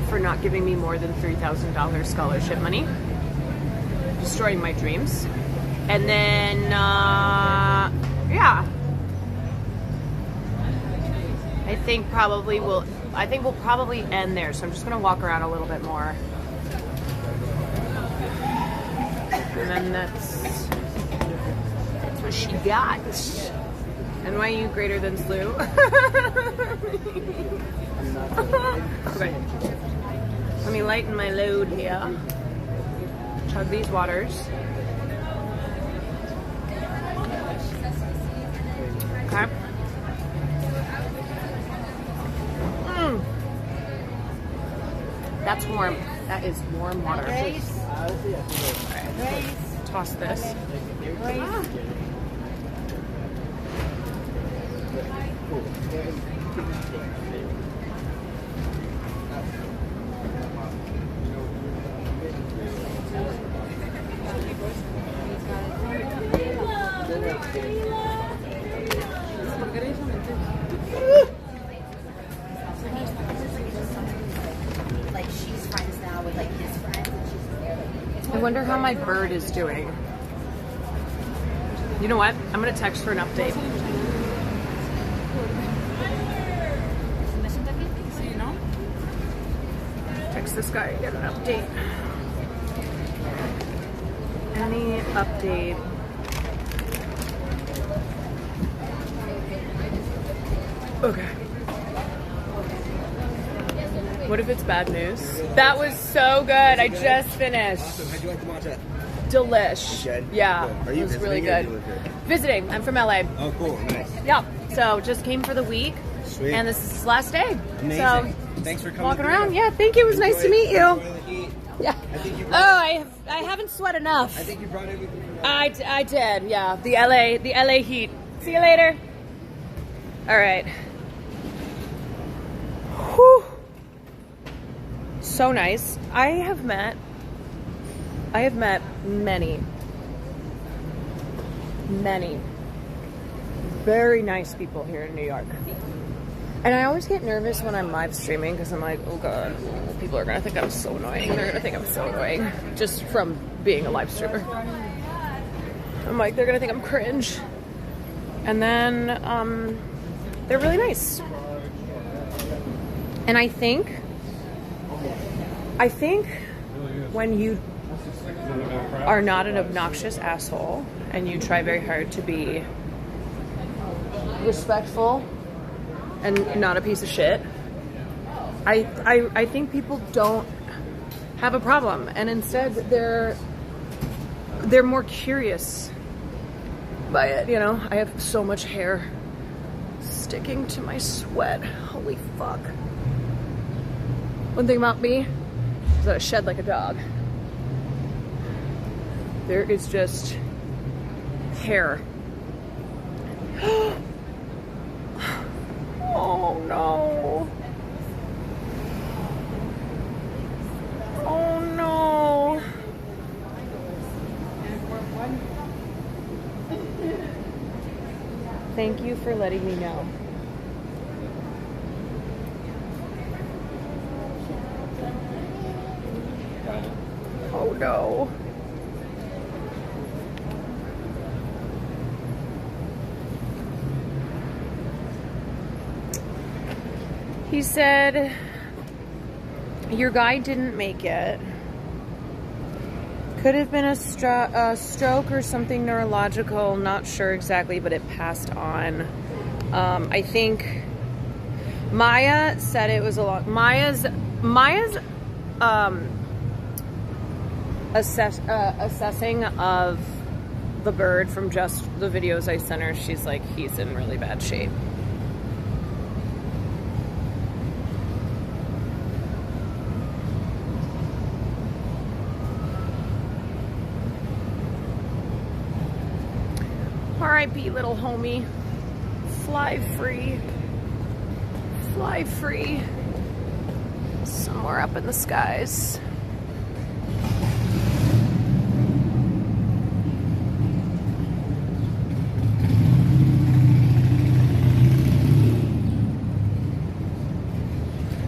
A: for not giving me more than $3,000 scholarship money, destroying my dreams. And then, yeah, I think we'll probably end there. So I'm just gonna walk around a little bit more, and then that's what she got. NYU greater than SLU. Okay. Let me lighten my load here. Chug these waters. Okay. That's warm. That is warm water. Okay. Toss this.
E: Like she's friends now with like his friends, and she's
A: I wonder how my bird is doing. You know what? I'm gonna text for an update. Text this guy and get an update. Any update? Okay. What if it's bad news? That was so good. I just finished.
B: Awesome. How'd you like the matcha?
A: Delish.
B: Good?
A: Yeah.
B: Cool. Are you
A: it was really
B: visiting or
A: good.
B: you live here?
A: Visiting. I'm from LA.
B: Oh, cool. Nice.
A: Yeah. So just came for the week.
B: Sweet.
A: And this is his last day.
B: Amazing.
A: So
B: Thanks for coming.
A: walking
B: through.
A: around. Yeah, thank you. It was nice to meet you.
B: Enjoy the heat.
A: Yeah.
B: I think you
A: Oh,
B: brought,
A: I haven't sweat enough.
B: I think you brought everything you
A: I did. Yeah. The LA heat. See you later. All right. Whew. So nice. I have met many very nice people here in New York. And I always get nervous when I'm live streaming because I'm like, oh God, people are gonna think I'm so annoying. They're gonna think I'm so annoying just from being a live streamer. I'm like, they're gonna think I'm cringe. And then they're really nice. And I think when you are not an obnoxious asshole and you try very hard to be respectful and not a piece of shit, I think people don't have a problem, and instead they're more curious by it, you know? I have so much hair sticking to my sweat. Holy fuck. One thing about me is that I shed like a dog. There is just hair. Oh no. Oh no. Thank you for letting me know. Oh no. He said, your guy didn't make it. Could have been a stroke or something neurological. Not sure exactly, but it passed on. I think Maya said it was a lot. Maya's assessing of the bird from just the videos I sent her. She's like, he's in really bad shape. R.I.P. little homie. Fly free. Fly free. Somewhere up in the skies.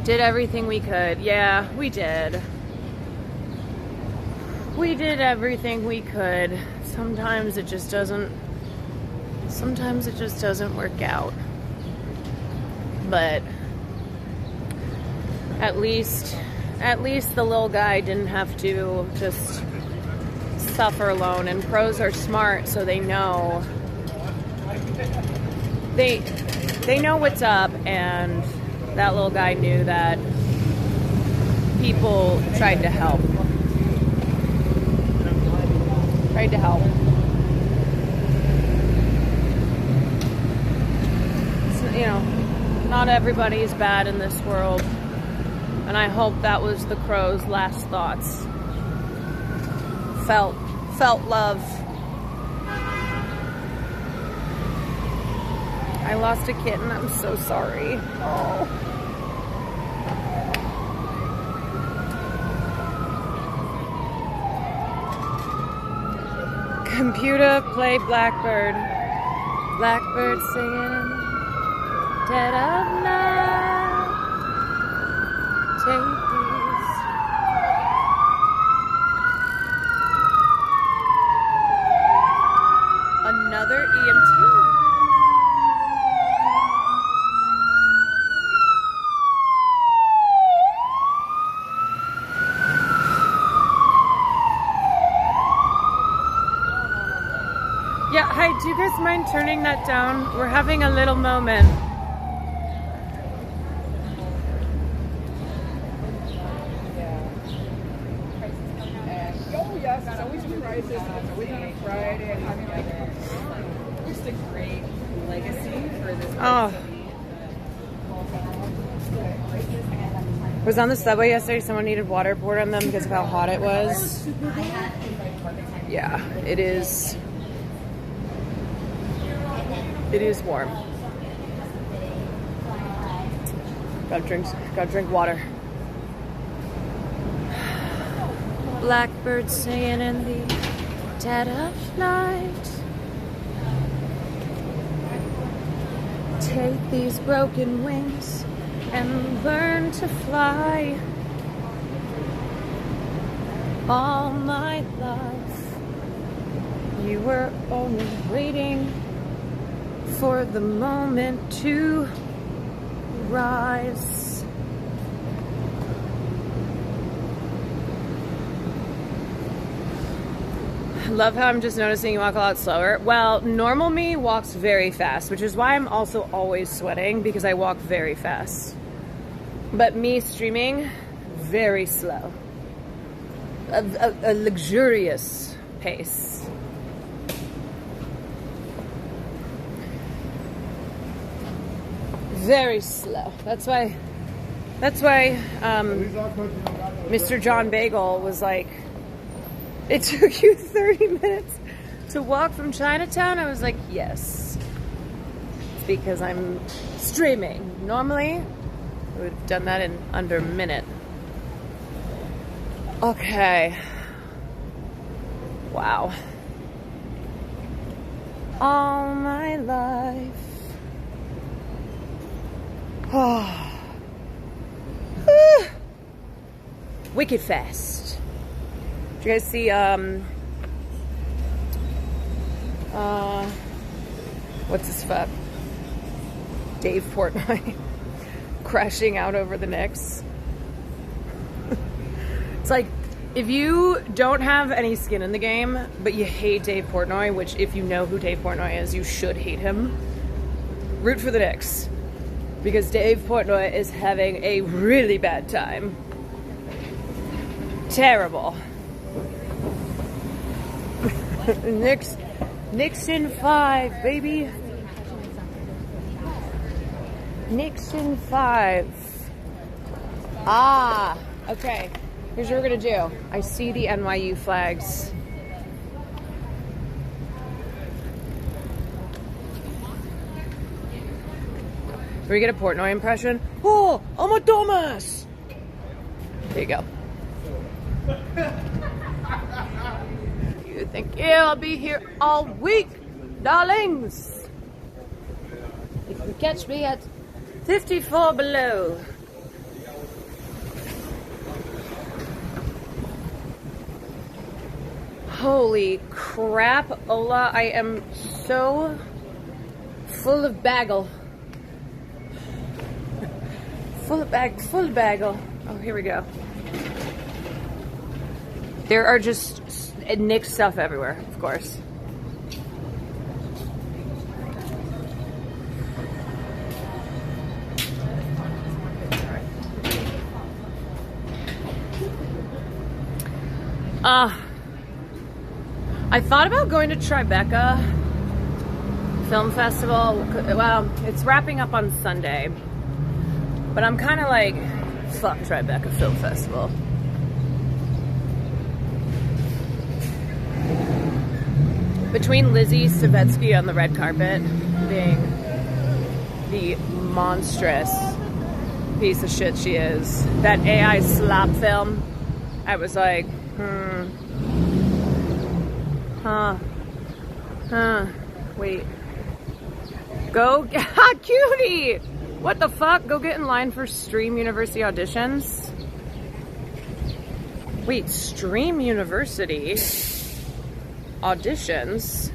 A: Did everything we could. Yeah, we did. We did everything we could. Sometimes it just doesn't work out. But at least the little guy didn't have to just suffer alone. And pros are smart, so they know what's up, and that little guy knew that people tried to help. You know, not everybody's bad in this world, and I hope that was the crow's last thoughts. Felt love. I lost a kitten. I'm so sorry. Oh. Computer, play Blackbird. Blackbird singing. Dead of night, take these. Another EMT. Yeah, hi, do you guys mind turning that down? We're having a little moment. Oh. Was on the subway yesterday. Someone needed water poured on them because of how hot it was. Yeah, it is. It is warm. Gotta drink water. Blackbird singing in the dead of night. Take these broken wings and learn to fly. All my life, you were only waiting for the moment to rise. I love how I'm just noticing you walk a lot slower. Well, normal me walks very fast, which is why I'm also always sweating, because I walk very fast. But me streaming, very slow. A luxurious pace. Very slow. That's why Mr. John Bagel was like, it took you 30 minutes to walk from Chinatown? I was like, yes. It's because I'm streaming. Normally, I would have done that in under a minute. Okay. Wow. All my life. Oh. Wicked fast. Did you guys see, what's his fuck? Dave Portnoy crashing out over the Knicks. It's like, if you don't have any skin in the game, but you hate Dave Portnoy, which if you know who Dave Portnoy is, you should hate him, root for the Knicks. Because Dave Portnoy is having a really bad time. Terrible. Knicks in 5, baby. Knicks in 5. Ah, okay. Here's what we're gonna do. I see the NYU flags. Can we get a Portnoy impression? Oh, I'm a dumbass. There you go. You think, yeah, I'll be here all week, darlings. You can catch me at 54 below. Holy crap, Ola, I am so full of bagel. Full of bagel. Oh, here we go. There are just Nick stuff everywhere, of course. I thought about going to Tribeca Film Festival. Well, it's wrapping up on Sunday, but I'm kind of like, fuck Tribeca Film Festival. Between Lizzie Savetsky on the red carpet being the monstrous piece of shit she is, that AI slop film, I was like, wait. Go, cutie! What the fuck? Go get in line for Stream University auditions? Wait, Stream University auditions?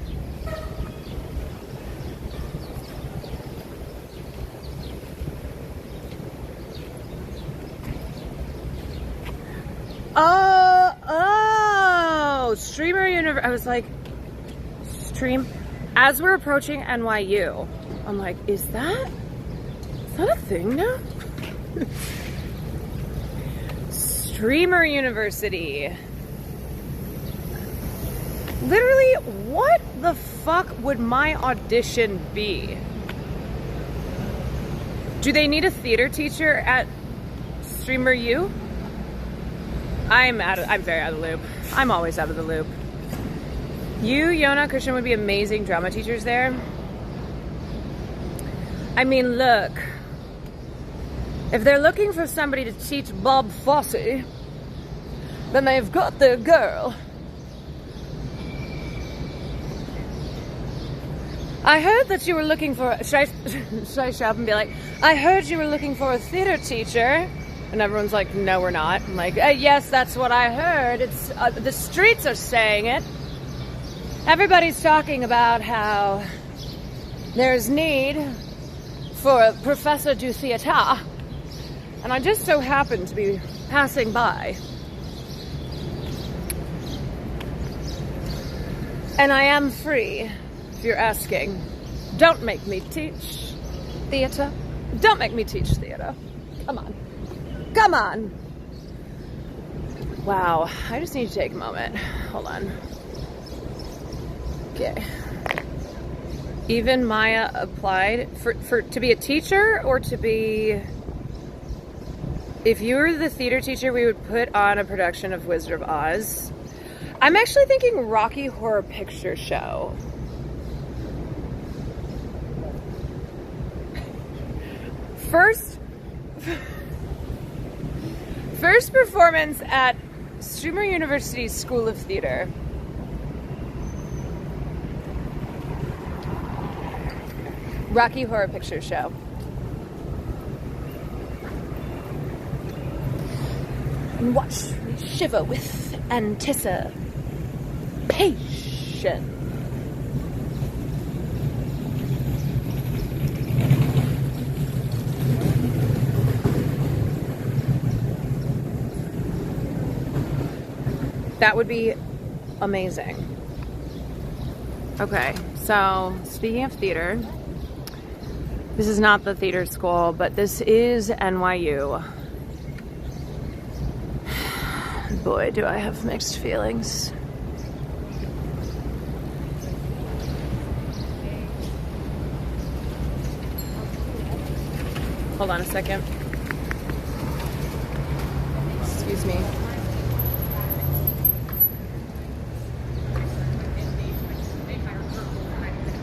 A: Oh, Streamer University. I was like, Stream. As we're approaching NYU, I'm like, is that a thing now? Streamer University. Literally, what the fuck would my audition be? Do they need a theater teacher at Streamer U? I'm very out of the loop. I'm always out of the loop. You, Yona, Christian would be amazing drama teachers there. I mean, look. If they're looking for somebody to teach Bob Fosse, then they've got their girl. I heard that you were looking for... Should I show up and be like, I heard you were looking for a theater teacher? And everyone's like, no, we're not. I'm like, yes, that's what I heard. It's the streets are saying it. Everybody's talking about how there's need for a professor du theater. And I just so happened to be passing by. And I am free, if you're asking. Don't make me teach theater. Don't make me teach theater. Come on. Come on. Wow, I just need to take a moment. Hold on. Okay. Even Maya applied for to be a teacher or to be... If you were the theater teacher, we would put on a production of Wizard of Oz. I'm actually thinking Rocky Horror Picture Show. First performance at Streamer University's School of Theater. Rocky Horror Picture Show. And watch me shiver with anticipation. That would be amazing. Okay, so speaking of theater, this is not the theater school, but this is NYU. Boy, do I have mixed feelings. Hold on a second. Excuse me.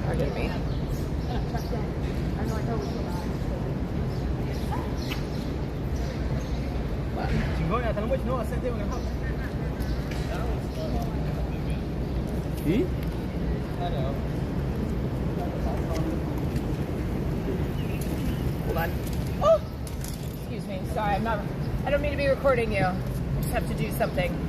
A: Pardon me. Hold on. Oh! Excuse me. Sorry, I don't mean to be recording you. I just have to do something.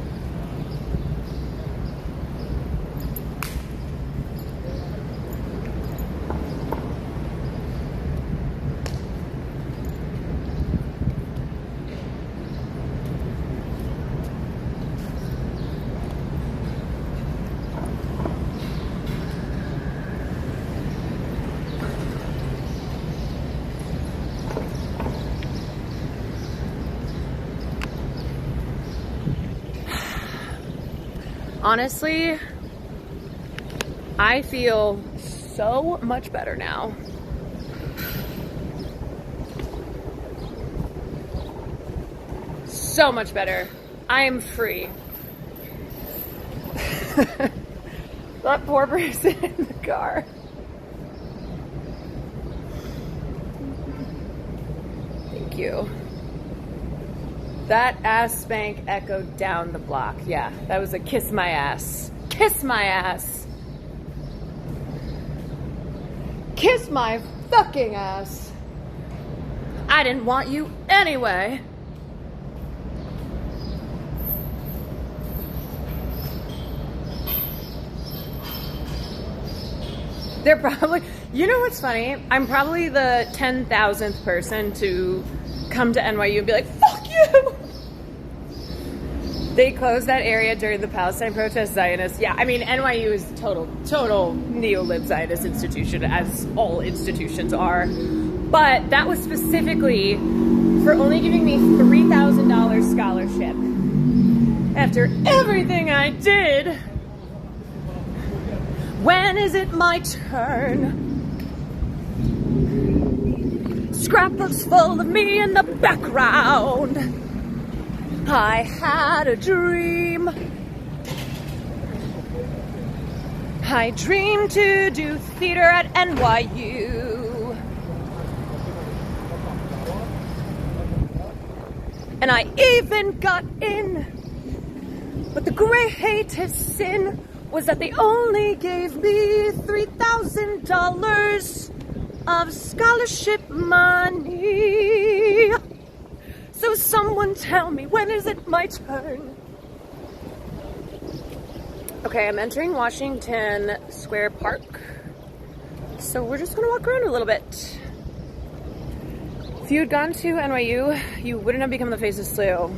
A: Honestly, I feel so much better now. So much better. I am free. That poor person in the car. Thank you. That ass spank echoed down the block. Yeah, that was a kiss my ass. Kiss my ass. Kiss my fucking ass. I didn't want you anyway. They're probably, you know what's funny? I'm probably the 10,000th person to come to NYU and be like, fuck you! They closed that area during the Palestine protests, Zionists. Yeah, I mean, NYU is total neo-lib Zionist institution, as all institutions are. But that was specifically for only giving me $3,000 scholarship. After everything I did, when is it my turn? Scrapbooks full of me in the background. I had a dream. I dreamed to do theater at NYU. And I even got in. But the greatest sin was that they only gave me $3,000 of scholarship money. So someone tell me, when is it my turn? Okay, I'm entering Washington Square Park. So we're just gonna walk around a little bit. If you had gone to NYU, you wouldn't have become the face of SLU.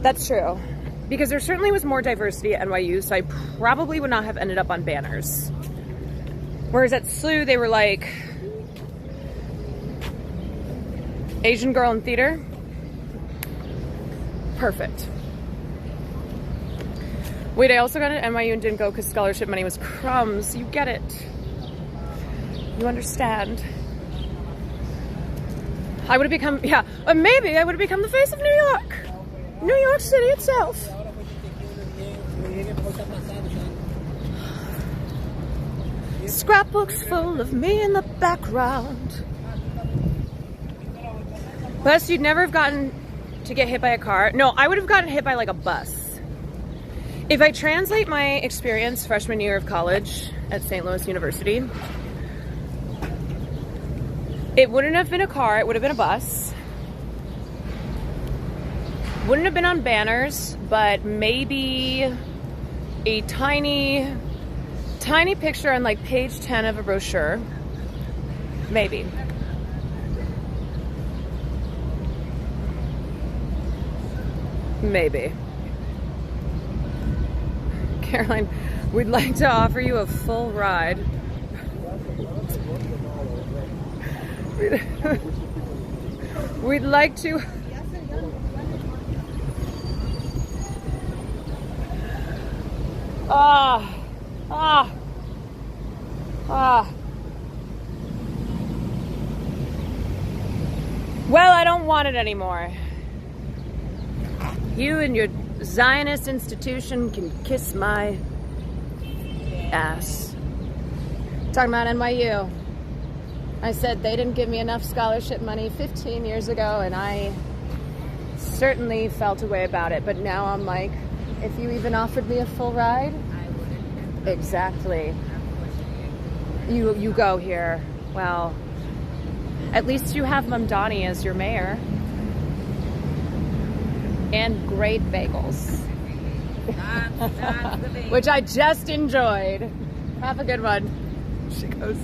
A: That's true. Because there certainly was more diversity at NYU, so I probably would not have ended up on banners. Whereas at SLU, they were like, Asian girl in theater? Perfect. Wait, I also got an NYU and didn't go because scholarship money was crumbs. You get it. You understand. I would have become, yeah, maybe I would have become the face of New York. New York City itself. Scrapbooks full of me in the background. Plus, you'd never have gotten to get hit by a car. No, I would have gotten hit by like a bus. If I translate my experience freshman year of college at St. Louis University, it wouldn't have been a car, it would have been a bus. Wouldn't have been on banners, but maybe a tiny picture on like page 10 of a brochure. Maybe. Maybe. Caroline, we'd like to offer you a full ride. We'd like to. Well, I don't want it anymore. You and your Zionist institution can kiss my ass. Talking about NYU. I said they didn't give me enough scholarship money 15 years ago, and I certainly felt a way about it. But now I'm like, if you even offered me a full ride,
E: I wouldn't.
A: exactly. You go here. Well, at least you have Mamdani as your mayor. And great bagels.
E: That's the big.
A: Which I just enjoyed. Have a good one. She goes,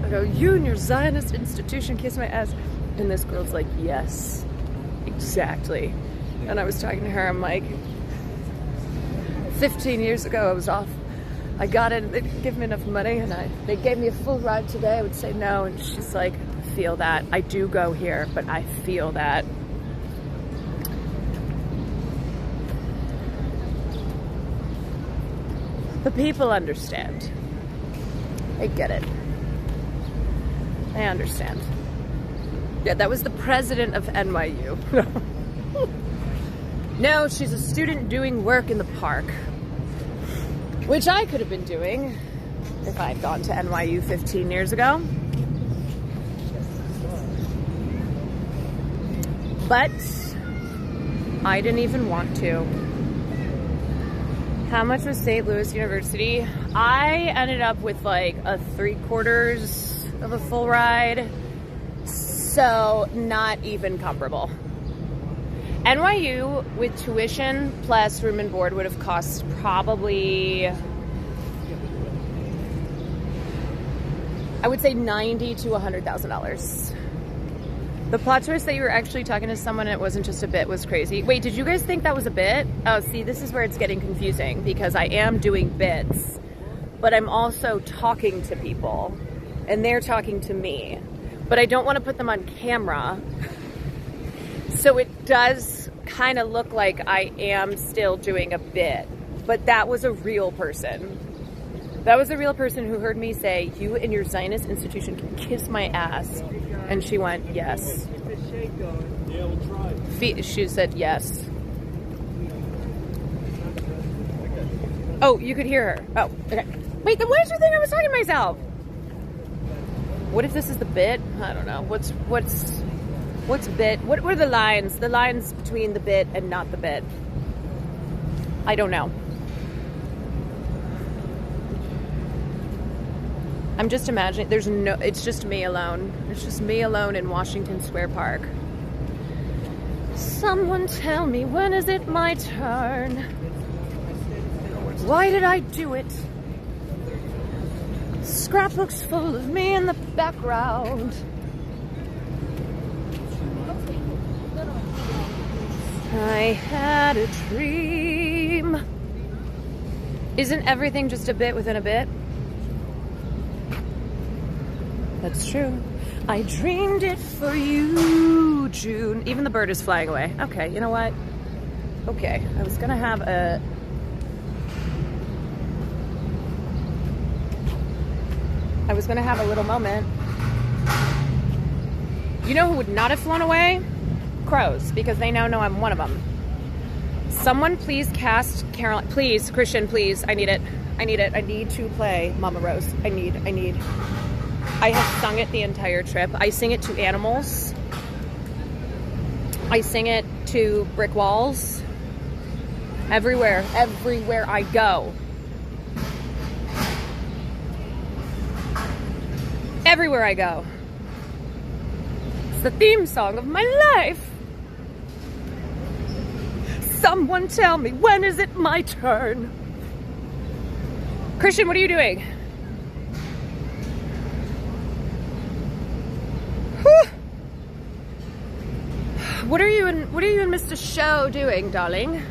A: I go, you and your Zionist institution kiss my ass. And this girl's like, yes, exactly. And I was talking to her, I'm like, 15 years ago I was off. I got it, they didn't give me enough money, and they gave me a full ride today. I would say no, and she's like, I feel that. I do go here, but I feel that. The people understand. They get it. They understand. Yeah, that was the president of NYU. No, she's a student doing work in the park. Which I could have been doing if I had gone to NYU 15 years ago. But I didn't even want to. How much was St. Louis University? I ended up with like a 3/4 of a full ride. So not even comparable. NYU with tuition plus room and board would have cost probably, I would say $90,000 to $100,000. The plot twist that you were actually talking to someone and it wasn't just a bit was crazy. Wait, did you guys think that was a bit? Oh, see, this is where it's getting confusing because I am doing bits, but I'm also talking to people and they're talking to me, but I don't want to put them on camera. So it does kind of look like I am still doing a bit, but that was a real person. That was a real person who heard me say, you and your Zionist institution can kiss my ass. And she went, yes. She said, yes. Oh, you could hear her. Oh, okay. Wait, then why did you think I was talking to myself? What if this is the bit? I don't know. What's bit? What were the lines? The lines between the bit and not the bit. I don't know. I'm just imagining, it's just me alone. It's just me alone in Washington Square Park. Someone tell me, when is it my turn? Why did I do it? Scrapbooks full of me in the background. I had a dream. Isn't everything just a bit within a bit? That's true. I dreamed it for you, June. Even the bird is flying away. Okay, you know what? Okay, I was gonna have a... little moment. You know who would not have flown away? Crows, because they now know I'm one of them. Someone please cast Caroline. Please, Christian, please. I need it. I need it. I need to play Mama Rose. I need. I have sung it the entire trip. I sing it to animals. I sing it to brick walls. Everywhere I go. Everywhere I go. It's the theme song of my life. Someone tell me, when is it my turn? Christian, what are you doing? Whew. What are you and Mr. Show doing, darling?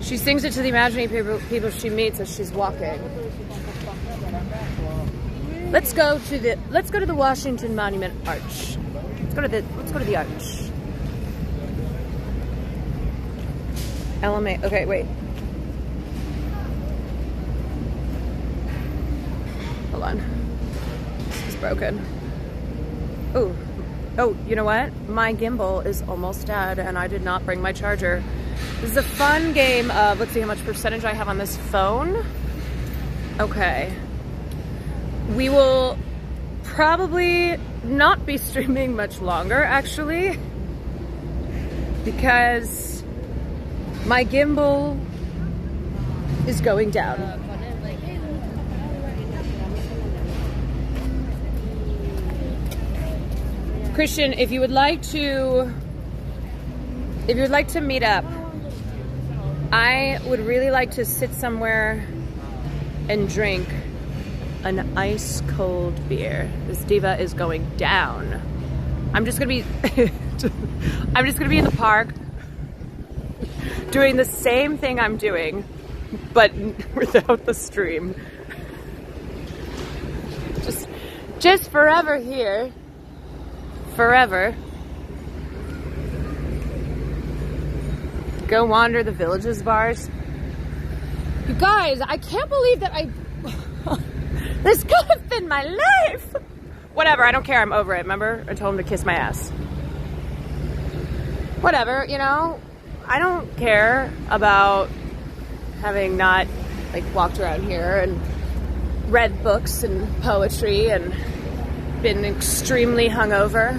A: She sings it to the imaginary people she meets as she's walking. Let's go to the Washington Monument Arch. Let's go to the arch. LMA. Okay, wait. Hold on. This is broken. Ooh. Oh, you know what? My gimbal is almost dead and I did not bring my charger. This is a fun game of, let's see how much percentage I have on this phone. Okay. We will probably not be streaming much longer, actually, because my gimbal is going down. Christian, if you would like to meet up, I would really like to sit somewhere and drink an ice cold beer. This diva is going down. I'm just gonna be in the park doing the same thing I'm doing, but without the stream. Just forever here. Forever. Go wander the Villages bars. You guys, I can't believe that this could have been my life. Whatever, I don't care, I'm over it, remember? I told him to kiss my ass. Whatever, you know? I don't care about having not, like, walked around here and read books and poetry and been extremely hungover.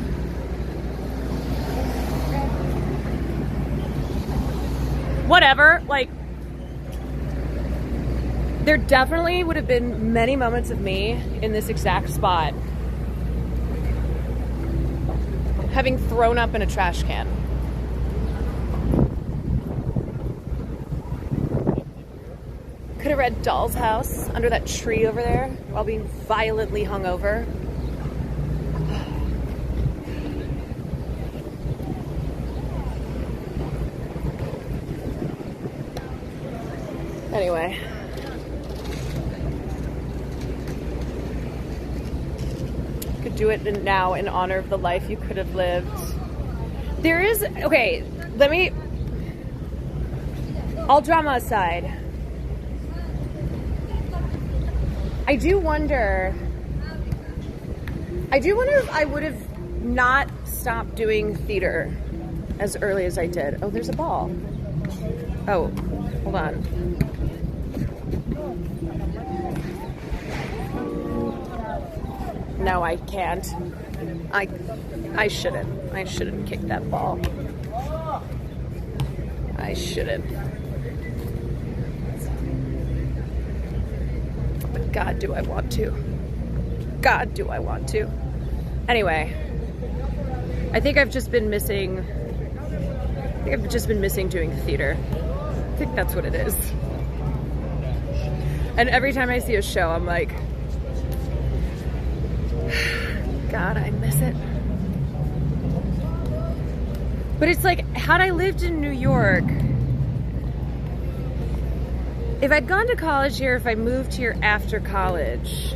A: Whatever, like, there definitely would have been many moments of me in this exact spot having thrown up in a trash can. Could have read Doll's House under that tree over there while being violently hungover. Anyway. Could do it now in honor of the life you could have lived. There is, okay, all drama aside, I do wonder if I would have not stopped doing theater as early as I did. Oh, there's a ball. Oh, hold on. No, I can't. I shouldn't kick that ball. I shouldn't. But God, do I want to. God, do I want to. Anyway, I think I've just been missing doing theater. I think that's what it is. And every time I see a show, I'm like, God, I miss it. But it's like, had I lived in New York, if I'd gone to college here, if I moved here after college,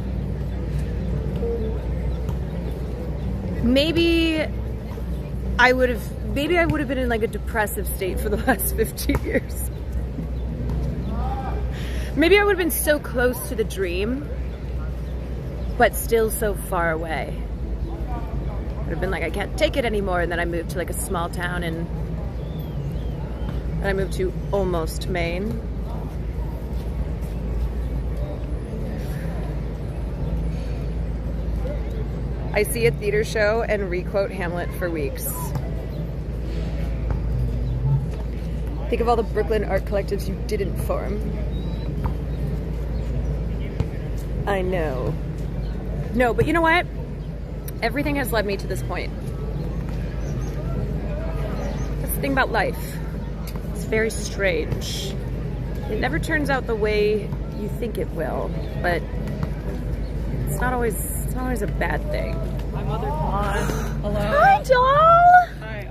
A: maybe I would have been in like a depressive state for the last 15 years. Maybe I would have been so close to the dream, but still so far away. I would have been like, I can't take it anymore. And then I moved to like a small town and I moved to almost Maine. I see a theater show and requote Hamlet for weeks. Think of all the Brooklyn art collectives you didn't form. I know. No, but you know what? Everything has led me to this point. That's the thing about life. It's very strange. It never turns out the way you think it will, but It's not always a bad thing.
F: My mother called. Hello.
A: Hi, doll.
F: Hi.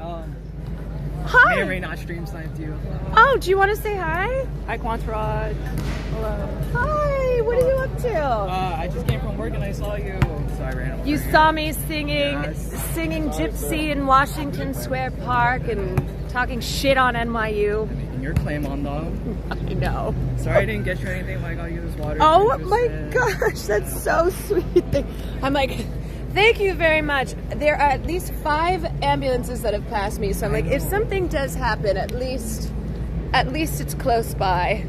A: Hi.
F: May or may not stream snipe you.
A: Oh, do you want to say hi?
F: Hi, Quantrod. Hello.
A: Hi. What are you up to?
F: I just came from work and I saw you. So I ran over
A: You
F: here.
A: saw me singing
F: Yes.
A: Gypsy in Washington Square Park and talking shit on NYU.
F: Making your claim on them.
A: I know.
F: Sorry I didn't get you anything, but I got you this water.
A: Oh
F: Just,
A: my gosh, that's so sweet. I'm like, thank you very much. There are at least 5 ambulances that have passed me, so I'm like, if something does happen, at least it's close by.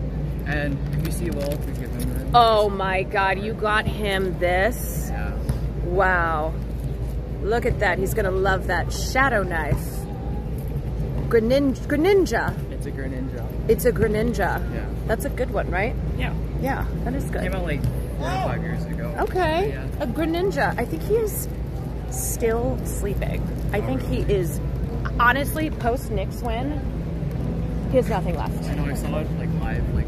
F: And if you see Will, please give him this.
A: Oh my God, you got him this?
F: Yeah.
A: Wow. Look at that. He's gonna love that shadow knife. Greninja.
F: It's a Greninja.
A: It's a Greninja.
F: Yeah.
A: That's a good one, right?
F: Yeah.
A: Yeah, that is good.
F: Came out like 4 or 5 years ago.
A: Okay.
F: Yeah.
A: A Greninja. I think he is still sleeping. I think he is, honestly, post Knicks win, he has nothing left.
F: I know, I saw it like live, like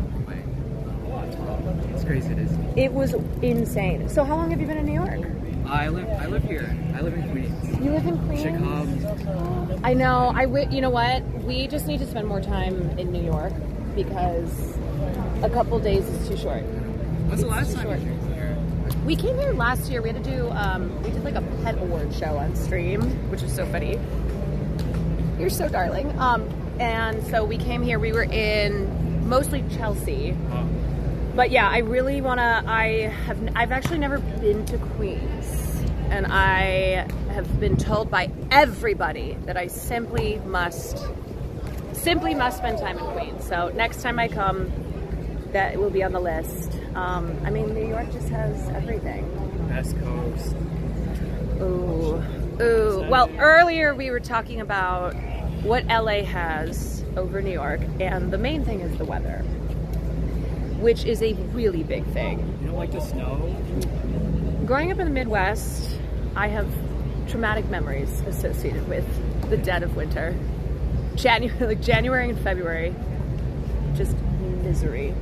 F: it's crazy it is.
A: It was insane. So how long have you been in New York?
F: I live here. I live in Queens.
A: You live in Queens?
F: Chicago.
A: I know. You know what? We just need to spend more time in New York because a couple days is too short.
F: When's the last
A: too
F: time
A: short.
F: you came here?
A: We came here last year. We had to do, we did like a pet award show on stream, which was so funny. You're so darling. And so we came here. We were in mostly Chelsea. But yeah, I really wanna, I've actually never been to Queens. And I have been told by everybody that I simply must spend time in Queens. So next time I come, that will be on the list. I mean, New York just has everything.
F: West Coast.
A: Ooh, ooh. Well, earlier we were talking about what LA has over New York, and the main thing is the weather, which is a really big thing.
F: You don't like the snow?
A: Growing up in the Midwest, I have traumatic memories associated with the dead of winter. January and February, just misery.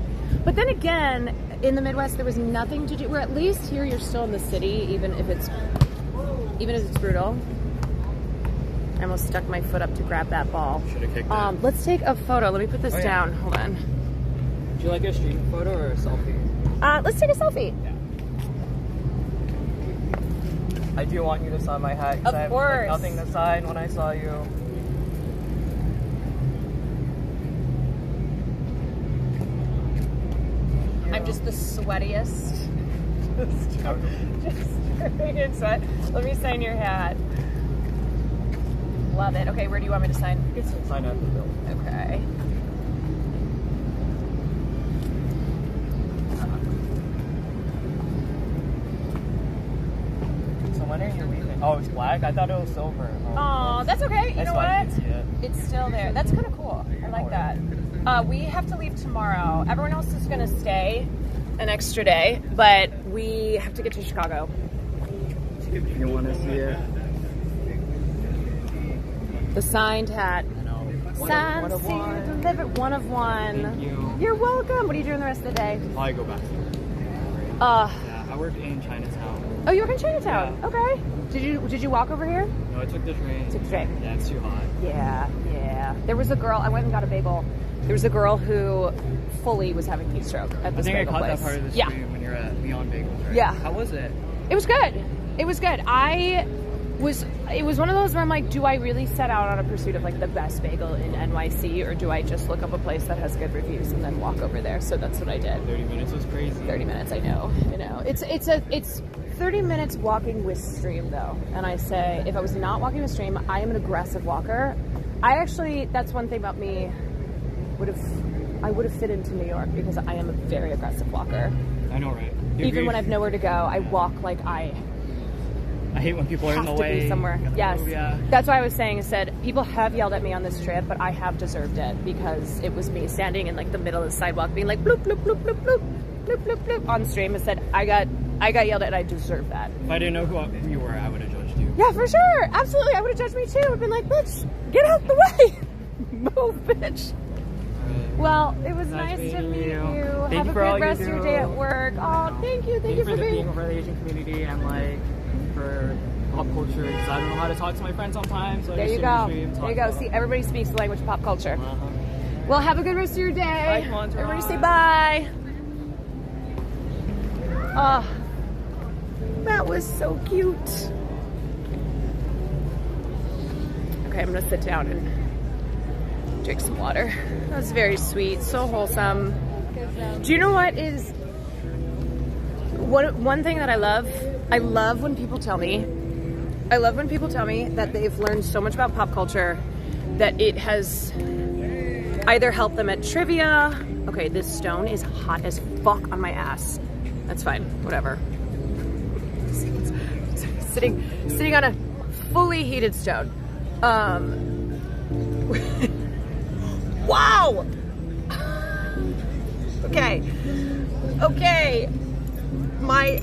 A: But then again, in the Midwest, there was nothing to do. Where at least here, you're still in the city, even if it's brutal. I almost stuck my foot up to grab that ball.
F: Should have kicked it.
A: Let's take a photo. Let me put this down. Hold on.
F: Do you like a street photo or a selfie?
A: Let's take a selfie.
F: Yeah. I do want you to sign my hat.
A: Of
F: I have
A: course.
F: Like, nothing to sign when I saw you.
A: I'm just the sweatiest. just dripping in sweat. Let me sign your hat. Love it. Okay, where do you want me to sign?
F: You can sign at the bill.
A: Okay.
F: So when are you leaving? Oh, it's black? I thought it was silver.
A: Oh, that's okay. You
F: That's
A: know
F: fine.
A: what?
F: You can see it.
A: It's still there. That's kind of cool. I like that. We have to leave tomorrow. Everyone else is going to stay an extra day, but we have to get to Chicago.
F: You want to see it?
A: The signed hat.
F: I know.
A: Signed,
F: One of
A: sealed,
F: one.
A: delivered, one of one.
F: Thank you.
A: You're welcome. What are you doing the rest of the day?
F: Probably go back.
A: Yeah,
F: I work in Chinatown.
A: oh, you work in Chinatown.
F: Yeah.
A: Okay. Did you walk over here?
F: No, I took the train.
A: Took the train.
F: Yeah, it's too hot.
A: Yeah. There was a girl. I went and got a bagel. There was a girl who fully was having heat stroke at
F: I
A: this
F: think I
A: bagel
F: caught
A: place.
F: that part of the
A: Yeah.
F: stream when you're at Leon Bagels, right?
A: Yeah.
F: How was it?
A: It was good. It was good. It was one of those where I'm like, do I really set out on a pursuit of like the best bagel in NYC, or do I just look up a place that has good reviews and then walk over there? So that's what I did.
F: 30 minutes was crazy.
A: 30 minutes, I know. It's 30 minutes walking with stream though. And I say, if I was not walking with stream, I am an aggressive walker. That's one thing about me, I would have fit into New York because I am a very aggressive walker.
F: I know, right?
A: Even when I've nowhere to go, I walk like I
F: hate when people are in the
A: have to
F: way.
A: be somewhere.
F: Gotta
A: Yes.
F: move, yeah.
A: That's why I was saying, people have yelled at me on this trip, but I have deserved it because it was me standing in like the middle of the sidewalk being like bloop, bloop, bloop, bloop, bloop, bloop, bloop, bloop on stream. I said, I got yelled at and I deserve that.
F: If I didn't know who you were, I would have judged you.
A: Yeah, for sure. Absolutely. I would have judged me too. I've been like, bitch, get out the way. Move, bitch. Well, it was nice to meet you. Have a good rest of your day at work. Oh, thank you for being
F: for the Asian community and like for pop culture because I don't know how to talk to my friends sometimes. So
A: there you go. There you go. See, everybody speaks the language of pop culture. Well, have a good rest of your day.
F: Bye,
A: everybody say bye. Oh, that was so cute. Okay, I'm gonna sit down and drink some water. That was very sweet, so wholesome. Do you know what is one thing that I love? I love when people tell me that they've learned so much about pop culture that it has either helped them at trivia. Okay, this stone is hot as fuck on my ass. That's fine, whatever. Sitting on a fully heated stone. Wow! Okay. My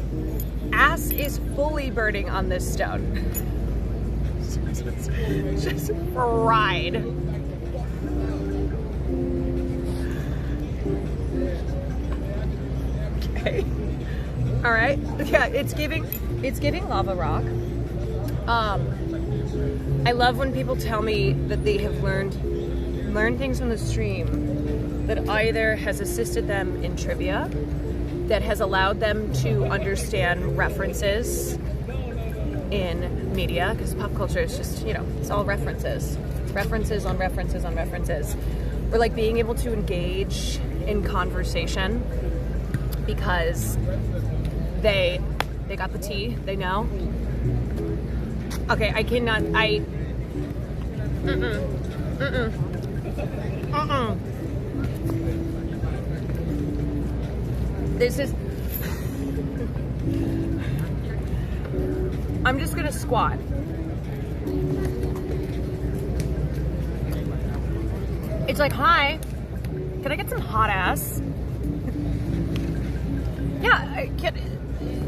A: ass is fully burning on this stone. Just fried. Okay. All right. Yeah, it's giving lava rock. I love when people tell me that they have learned things from the stream that either has assisted them in trivia, that has allowed them to understand references in media, because pop culture is just, you know, it's all references. References on references on references. Or like being able to engage in conversation because they got the tea, they know. Okay, I cannot, This is, I'm just gonna squat. It's like, hi, can I get some hot ass? Yeah,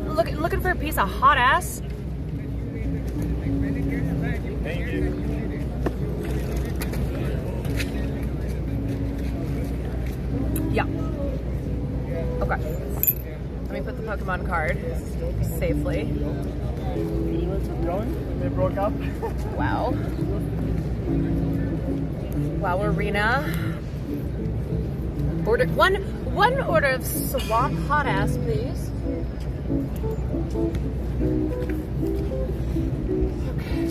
A: looking for a piece of hot ass.
F: Thank you.
A: Yeah. Okay. Let me put the Pokemon card safely.
F: They broke up.
A: Wow. Wow, Arena. Order one order of swamp hot ass, please. Okay.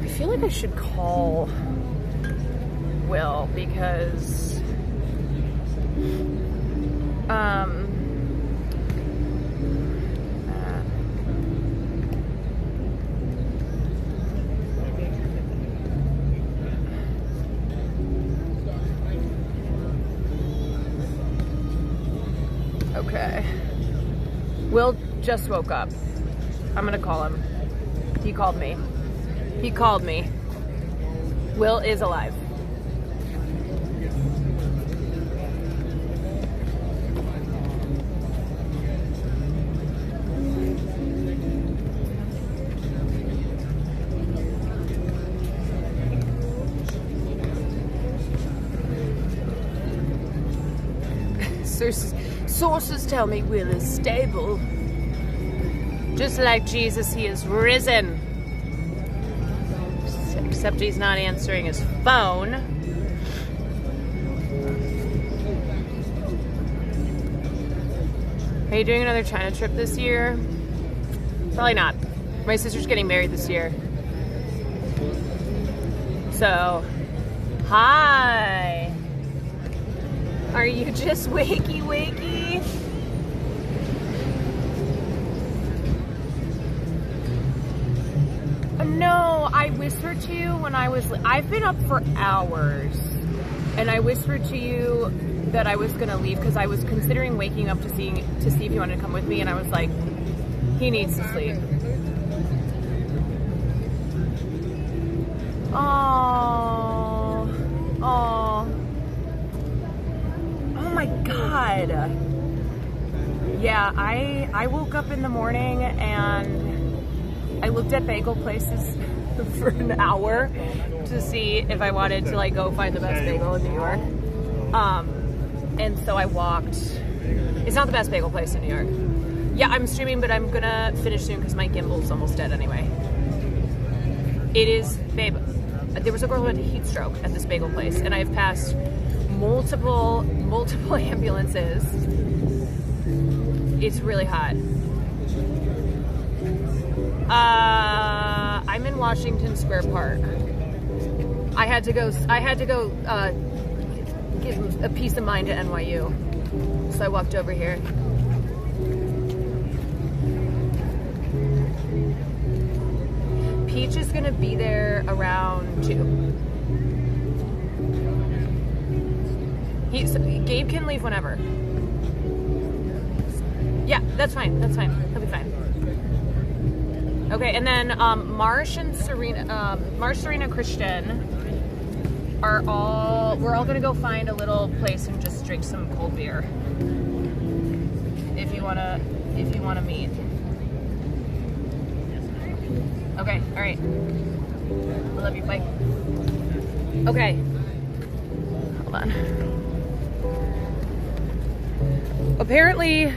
A: I feel like I should call Will because okay. Will just woke up. I'm gonna call him. He called me. He called me. Will is alive. Sources tell me Will is stable. Just like Jesus, he is risen. Except he's not answering his phone. Are you doing another China trip this year? Probably not. My sister's getting married this year. So, hi. Are you just wakey? No, I whispered to you when I've been up for hours, and I whispered to you that I was gonna leave because I was considering waking up to see if you wanted to come with me, and I was like, he needs to sleep. Oh my God. Yeah, I woke up in the morning and I looked at bagel places for an hour to see if I wanted to like go find the best bagel in New York. And so I walked. It's not the best bagel place in New York. Yeah, I'm streaming, but I'm gonna finish soon because my gimbal's almost dead anyway. It is, babe. There was a girl who had a heat stroke at this bagel place, and I've passed multiple ambulances. It's really hot. I'm in Washington Square Park. I had to go give a peace of mind to NYU. So I walked over here. Peach is gonna be there around 2. Gabe can leave whenever. Yeah, that's fine. That's fine. He'll be fine. Okay, and then Marsh, Serena, Christian we're all gonna go find a little place and just drink some cold beer. If you wanna meet. Okay, all right. I love you, bye. Okay. Hold on. Apparently,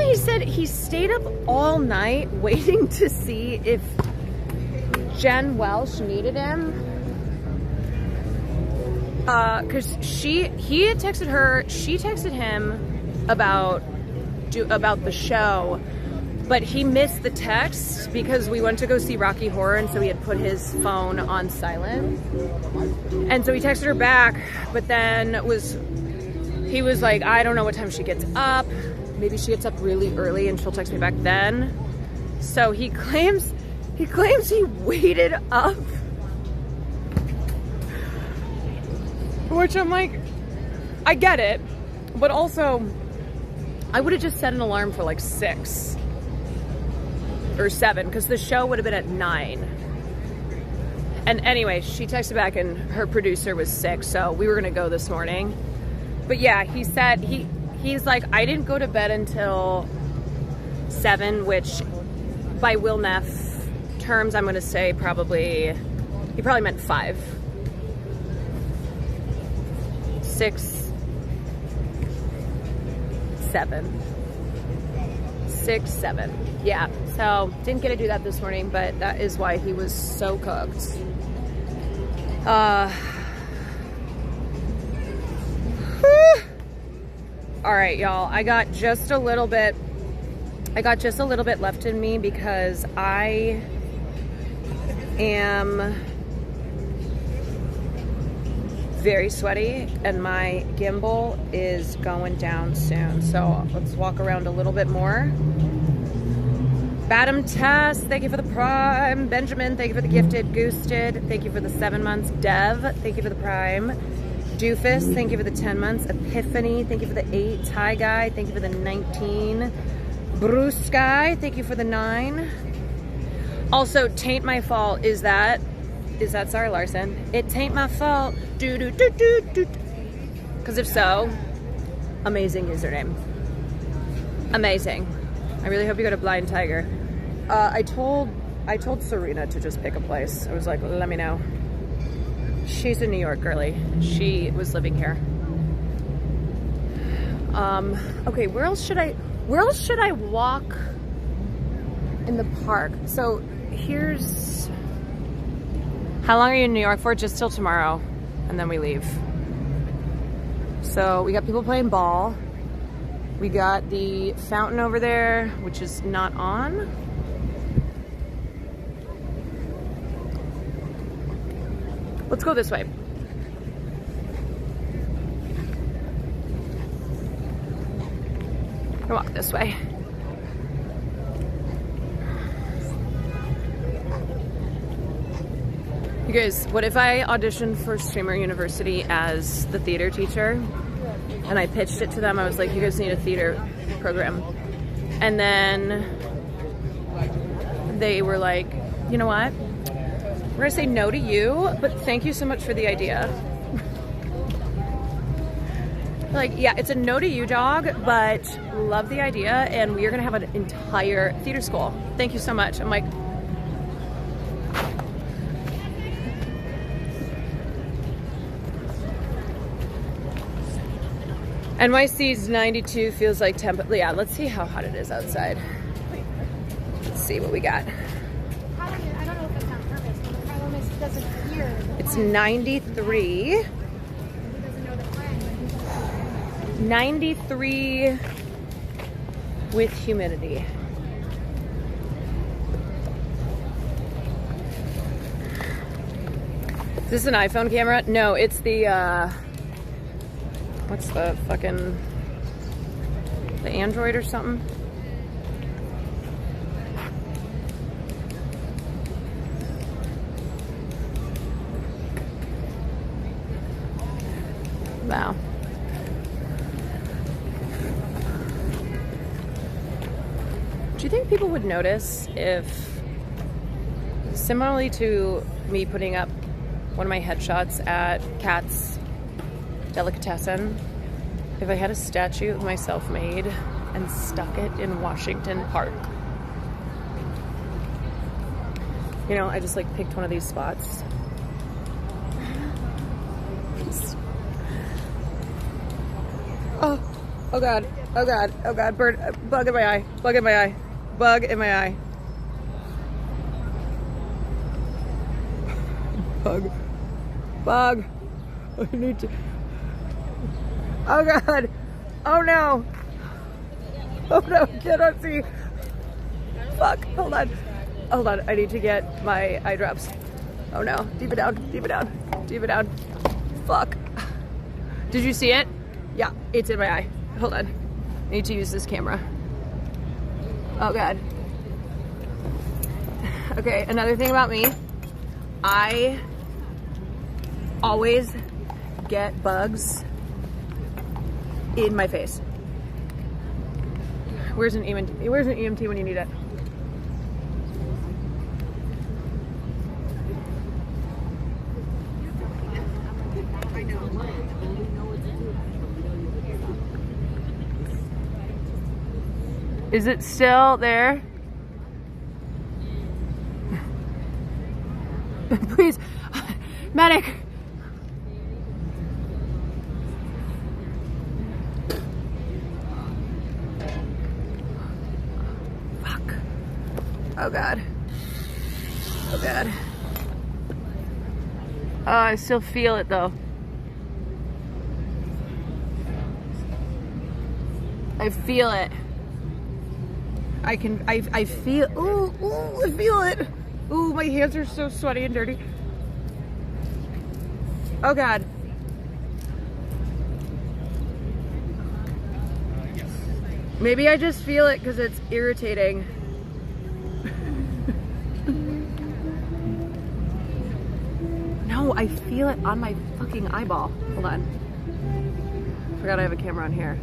A: he said he stayed up all night waiting to see if Jen Welsh needed him. Cause he had texted her, she texted him about the show, but he missed the text because we went to go see Rocky Horror, and so he had put his phone on silent. And so he texted her back, but then he was like, I don't know what time she gets up. Maybe she gets up really early and she'll text me back then. So he claims he waited up. Which I'm like, I get it, but also I would have just set an alarm for like 6 or 7 because the show would have been at 9. And anyway, she texted back and her producer was sick, so we were gonna go this morning. But yeah, he said he's like, I didn't go to bed until 7, which by Will Neff terms, I'm gonna say he probably meant 5. 6, 7. 6, 7. Yeah, so didn't get to do that this morning, but that is why he was so cooked. All right, y'all, I got just a little bit left in me because I am very sweaty and my gimbal is going down soon. So let's walk around a little bit more. Badam Tess, thank you for the Prime. Benjamin, thank you for the gifted. Goosted, thank you for the 7 months. Dev, thank you for the Prime. Doofus, thank you for the 10 months. Epiphany, thank you for the 8. Ty Guy, thank you for the 19. Bruce Sky, thank you for the 9. Also, Tain't My Fault, is that Sarah Larson? It tain't my fault. Do do do do do. Because if so, amazing username. Amazing. I really hope you go to Blind Tiger. I told Serena to just pick a place. I was like, let me know. She's a New York girly. She was living here. Okay, where else should I walk in the park? So here's, how long are you in New York for? Just till tomorrow, and then we leave. So we got people playing ball. We got the fountain over there, which is not on. Let's go this way. I'll walk this way. You guys, what if I auditioned for Streamer University as the theater teacher? And I pitched it to them. I was like, you guys need a theater program. And then they were like, you know what? We're gonna say no to you, but thank you so much for the idea. Like, yeah, it's a no to you dog, but love the idea, and we are gonna have an entire theater school. Thank you so much. I'm like, NYC's 92 feels like temp. Yeah, let's see how hot it is outside. Let's see what we got.
D: I don't know if it's on purpose, but the problem is he doesn't hear.
A: It's 93.
D: He doesn't know the plan.
A: 93 with humidity. Is this an iPhone camera? No, it's the, what's the fucking, the Android or something? Wow. Do you think people would notice if, similarly to me putting up one of my headshots at Kat's Delicatessen, if I had a statue of myself made and stuck it in Washington Park? You know, I just like picked one of these spots. Oh God, oh God, oh God, bird, bug in my eye, bug in my eye, bug in my eye. Bug, bug, I need to, oh God, oh no, cannot see, fuck, hold on, I need to get my eye drops. Oh no, deep it down, deep it down, deep it down, fuck. Did you see it? Yeah, it's in my eye. Hold on. I need to use this camera. Oh God. Okay, another thing about me. I always get bugs in my face. Where's an EMT when you need it? Is it still there? Please, medic. Fuck. Oh God. Oh God. Oh, I still feel it though. I feel it. I feel, ooh, I feel it. Ooh, my hands are so sweaty and dirty. Oh God. Maybe I just feel it because it's irritating. No, I feel it on my fucking eyeball. Hold on. Forgot I have a camera on here.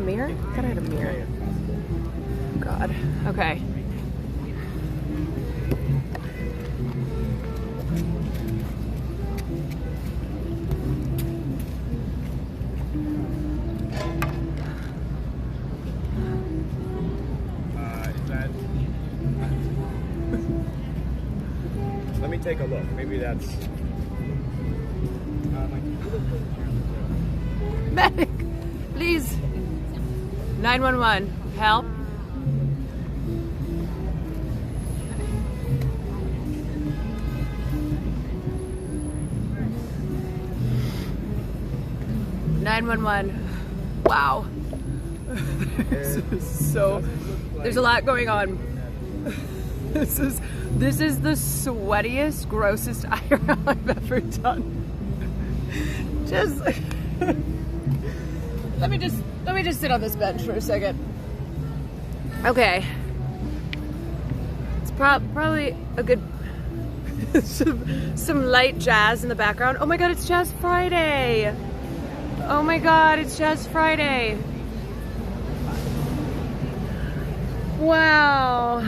A: Mirror? I thought I had a mirror. God. Okay.
G: Let me take a look. Maybe that's.
A: Medic, please. 911, help. Wow. There's a lot going on. This is the sweatiest, grossest IRL I've ever done. Just let me just sit on this bench for a second. Okay. It's probably a good some light jazz in the background. Oh my god, it's Jazz Friday. Oh my god, it's Jazz Friday. Wow.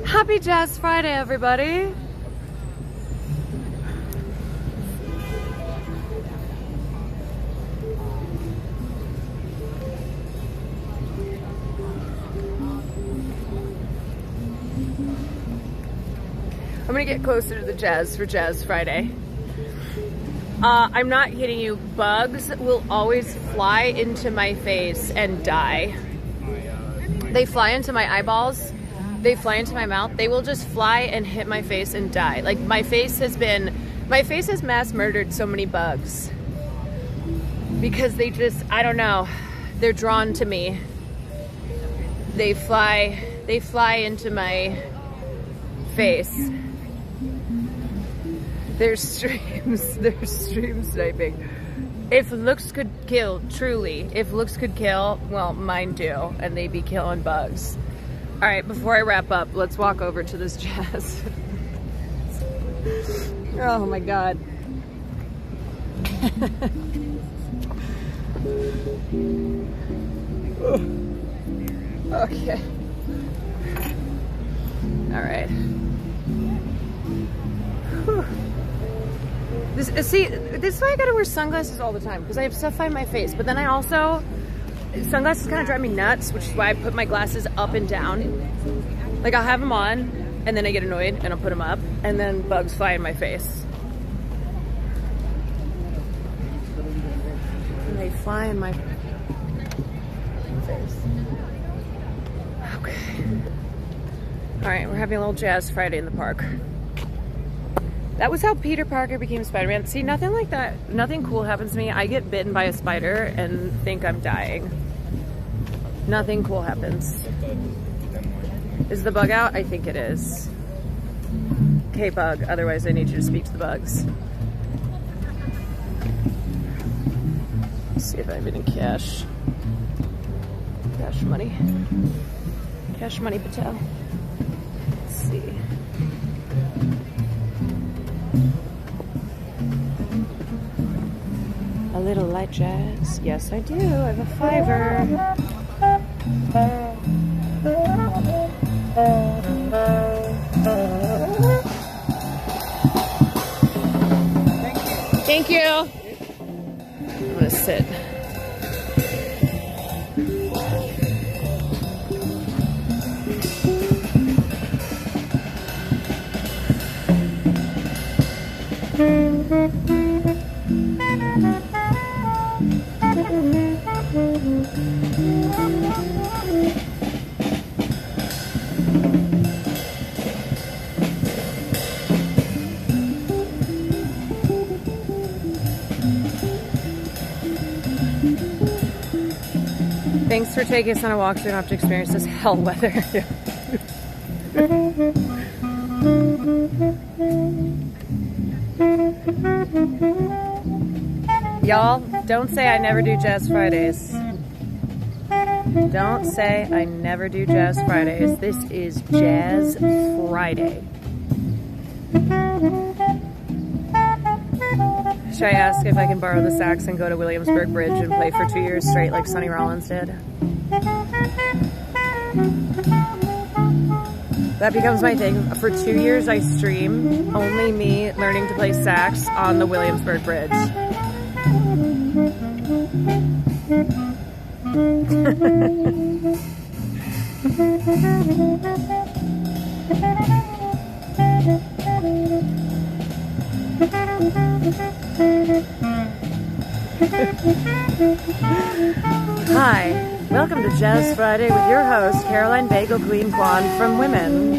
A: Happy Jazz Friday, everybody. I'm gonna get closer to the jazz for Jazz Friday. I'm not kidding you, bugs will always fly into my face and die. They fly into my eyeballs, they fly into my mouth, they will just fly and hit my face and die. Like my face has mass murdered so many bugs. Because they just, I don't know, they're drawn to me. They fly into my face. There's stream sniping. If looks could kill, truly, if looks could kill, well, mine do, and they be killing bugs. All right, before I wrap up, let's walk over to this jazz. Oh my God. Okay. All right. Whew. This is why I gotta wear sunglasses all the time, because I have stuff on my face, but then I also, sunglasses kind of drive me nuts, which is why I put my glasses up and down. Like I'll have them on, and then I get annoyed, and I'll put them up, and then bugs fly in my face. And they fly in my face. Okay. All right, we're having a little Jazz Friday in the park. That was how Peter Parker became Spider-Man. See, nothing like that, nothing cool happens to me. I get bitten by a spider and think I'm dying. Nothing cool happens. Is the bug out? I think it is. Okay, bug, otherwise I need you to speak to the bugs. Let's see if I have any cash. Cash money. Cash money, Patel. Let's see. A little light jazz. Yes, I do. I have a $5. Thank you. I'm gonna sit. Thanks for taking us on a walk so we don't have to experience this hell weather. Y'all, don't say I never do Jazz Fridays. Don't say I never do Jazz Fridays. This is Jazz Friday. Should I ask if I can borrow the sax and go to Williamsburg Bridge and play for 2 years straight like Sonny Rollins did? That becomes my thing. For 2 years I stream only me learning to play sax on the Williamsburg Bridge. Hi, welcome to Jazz Friday with your host, Caroline Bagel Queen Kwan from Women.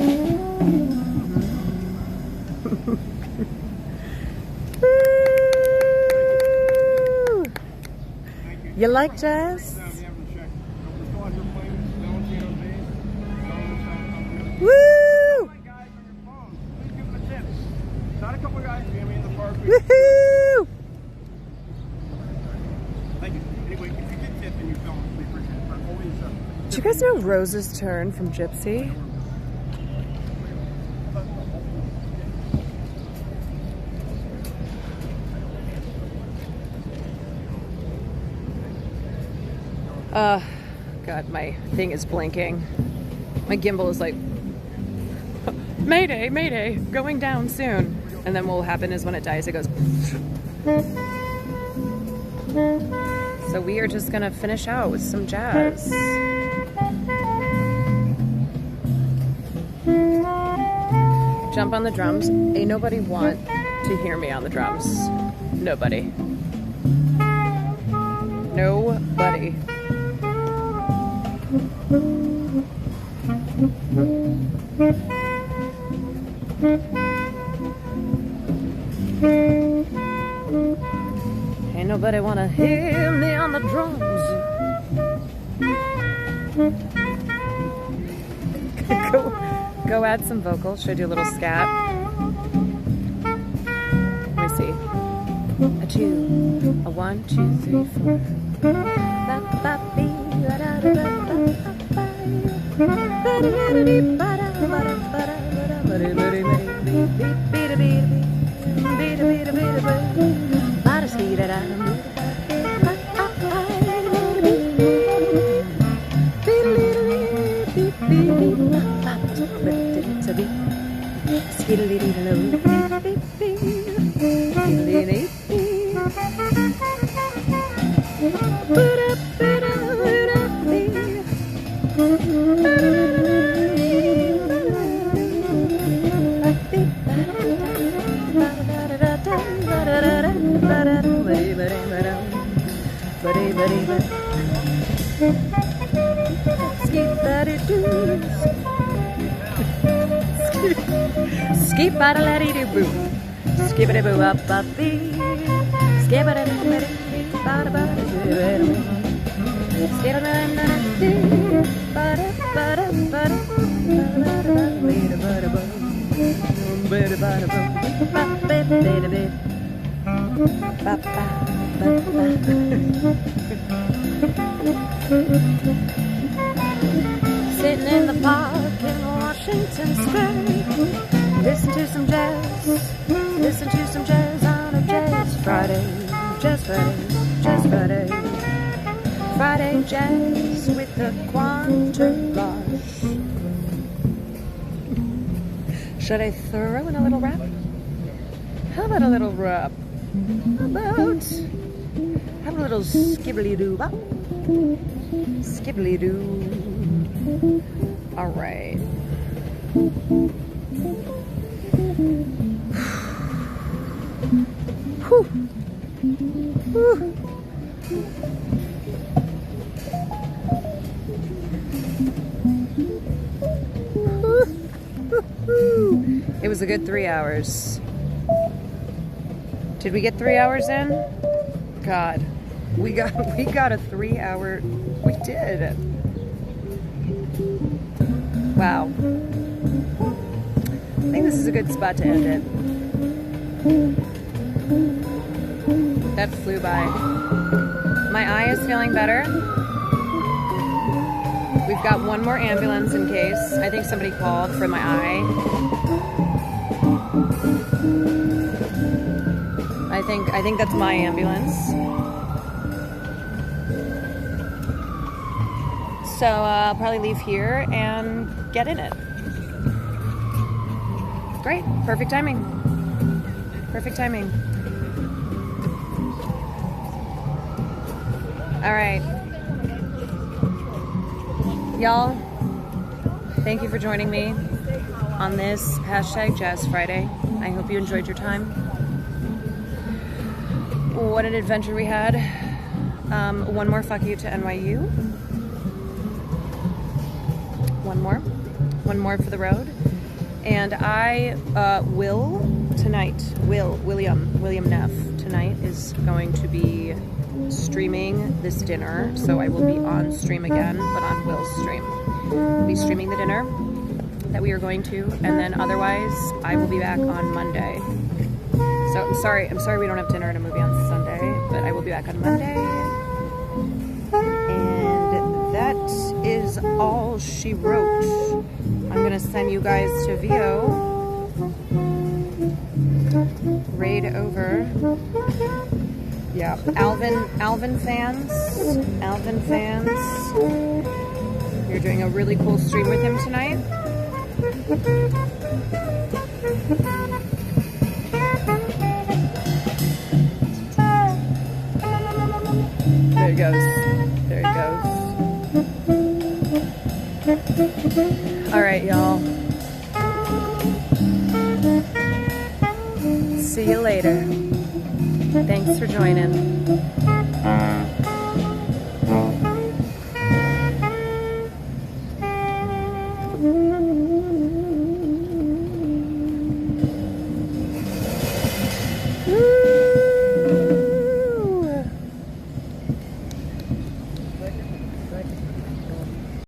A: You like jazz? Woo! Woohoo! Thank you. Anyway, if you get tipped and you film, we appreciate it. But always, did you guys know Rose's Turn from Gypsy? God, my thing is blinking. My gimbal is like, Mayday, Mayday, going down soon. And then what will happen is when it dies, it goes. So we are just gonna finish out with some jazz. Jump on the drums. Ain't nobody want to hear me on the drums. Nobody. Nobody. Ain't nobody wanna hear me on the drums. Go add some vocals. Should I do a little scat? Let me see. A 2, a 1, 2, 3, 4. Skip out a lady do boo. Skip it a boo up up bee. Skip it a bit bada bada skip it a bada bada bada sitting in the park in Washington Square. Listen to some jazz. Listen to some jazz on a Jazz Friday. Jazz Friday. Jazz Friday. Friday jazz with the Quantourage. Should I throw in a little rap? How about a little rap? How about a little skibbly-doo bop? Skibbly-doo. All right. Whew. Whew. It was a good 3 hours. Did we get 3 hours in? God, we got a 3 hour. We did. Wow. I think this is a good spot to end it. That flew by. My eye is feeling better. We've got one more ambulance in case. I think somebody called for my eye. I think that's my ambulance. So I'll probably leave here and get in it. Great, perfect timing. Perfect timing. All right. Y'all, thank you for joining me on this hashtag Jazz Friday. I hope you enjoyed your time. What an adventure we had. One more fuck you to NYU. One more for the road. And I William Neff tonight is going to be streaming this dinner, so I will be on stream again, but on Will's stream. I'll be streaming the dinner that we are going to, and then otherwise I will be back on Monday. So I'm sorry we don't have dinner and a movie on Sunday, but I will be back on Monday. And that is all she wrote. I'm gonna send you guys to VO. Raid over. Yeah, Alvin fans. You're doing a really cool stream with him tonight. There he goes. There he goes. All right, y'all. See you later. Thanks for joining.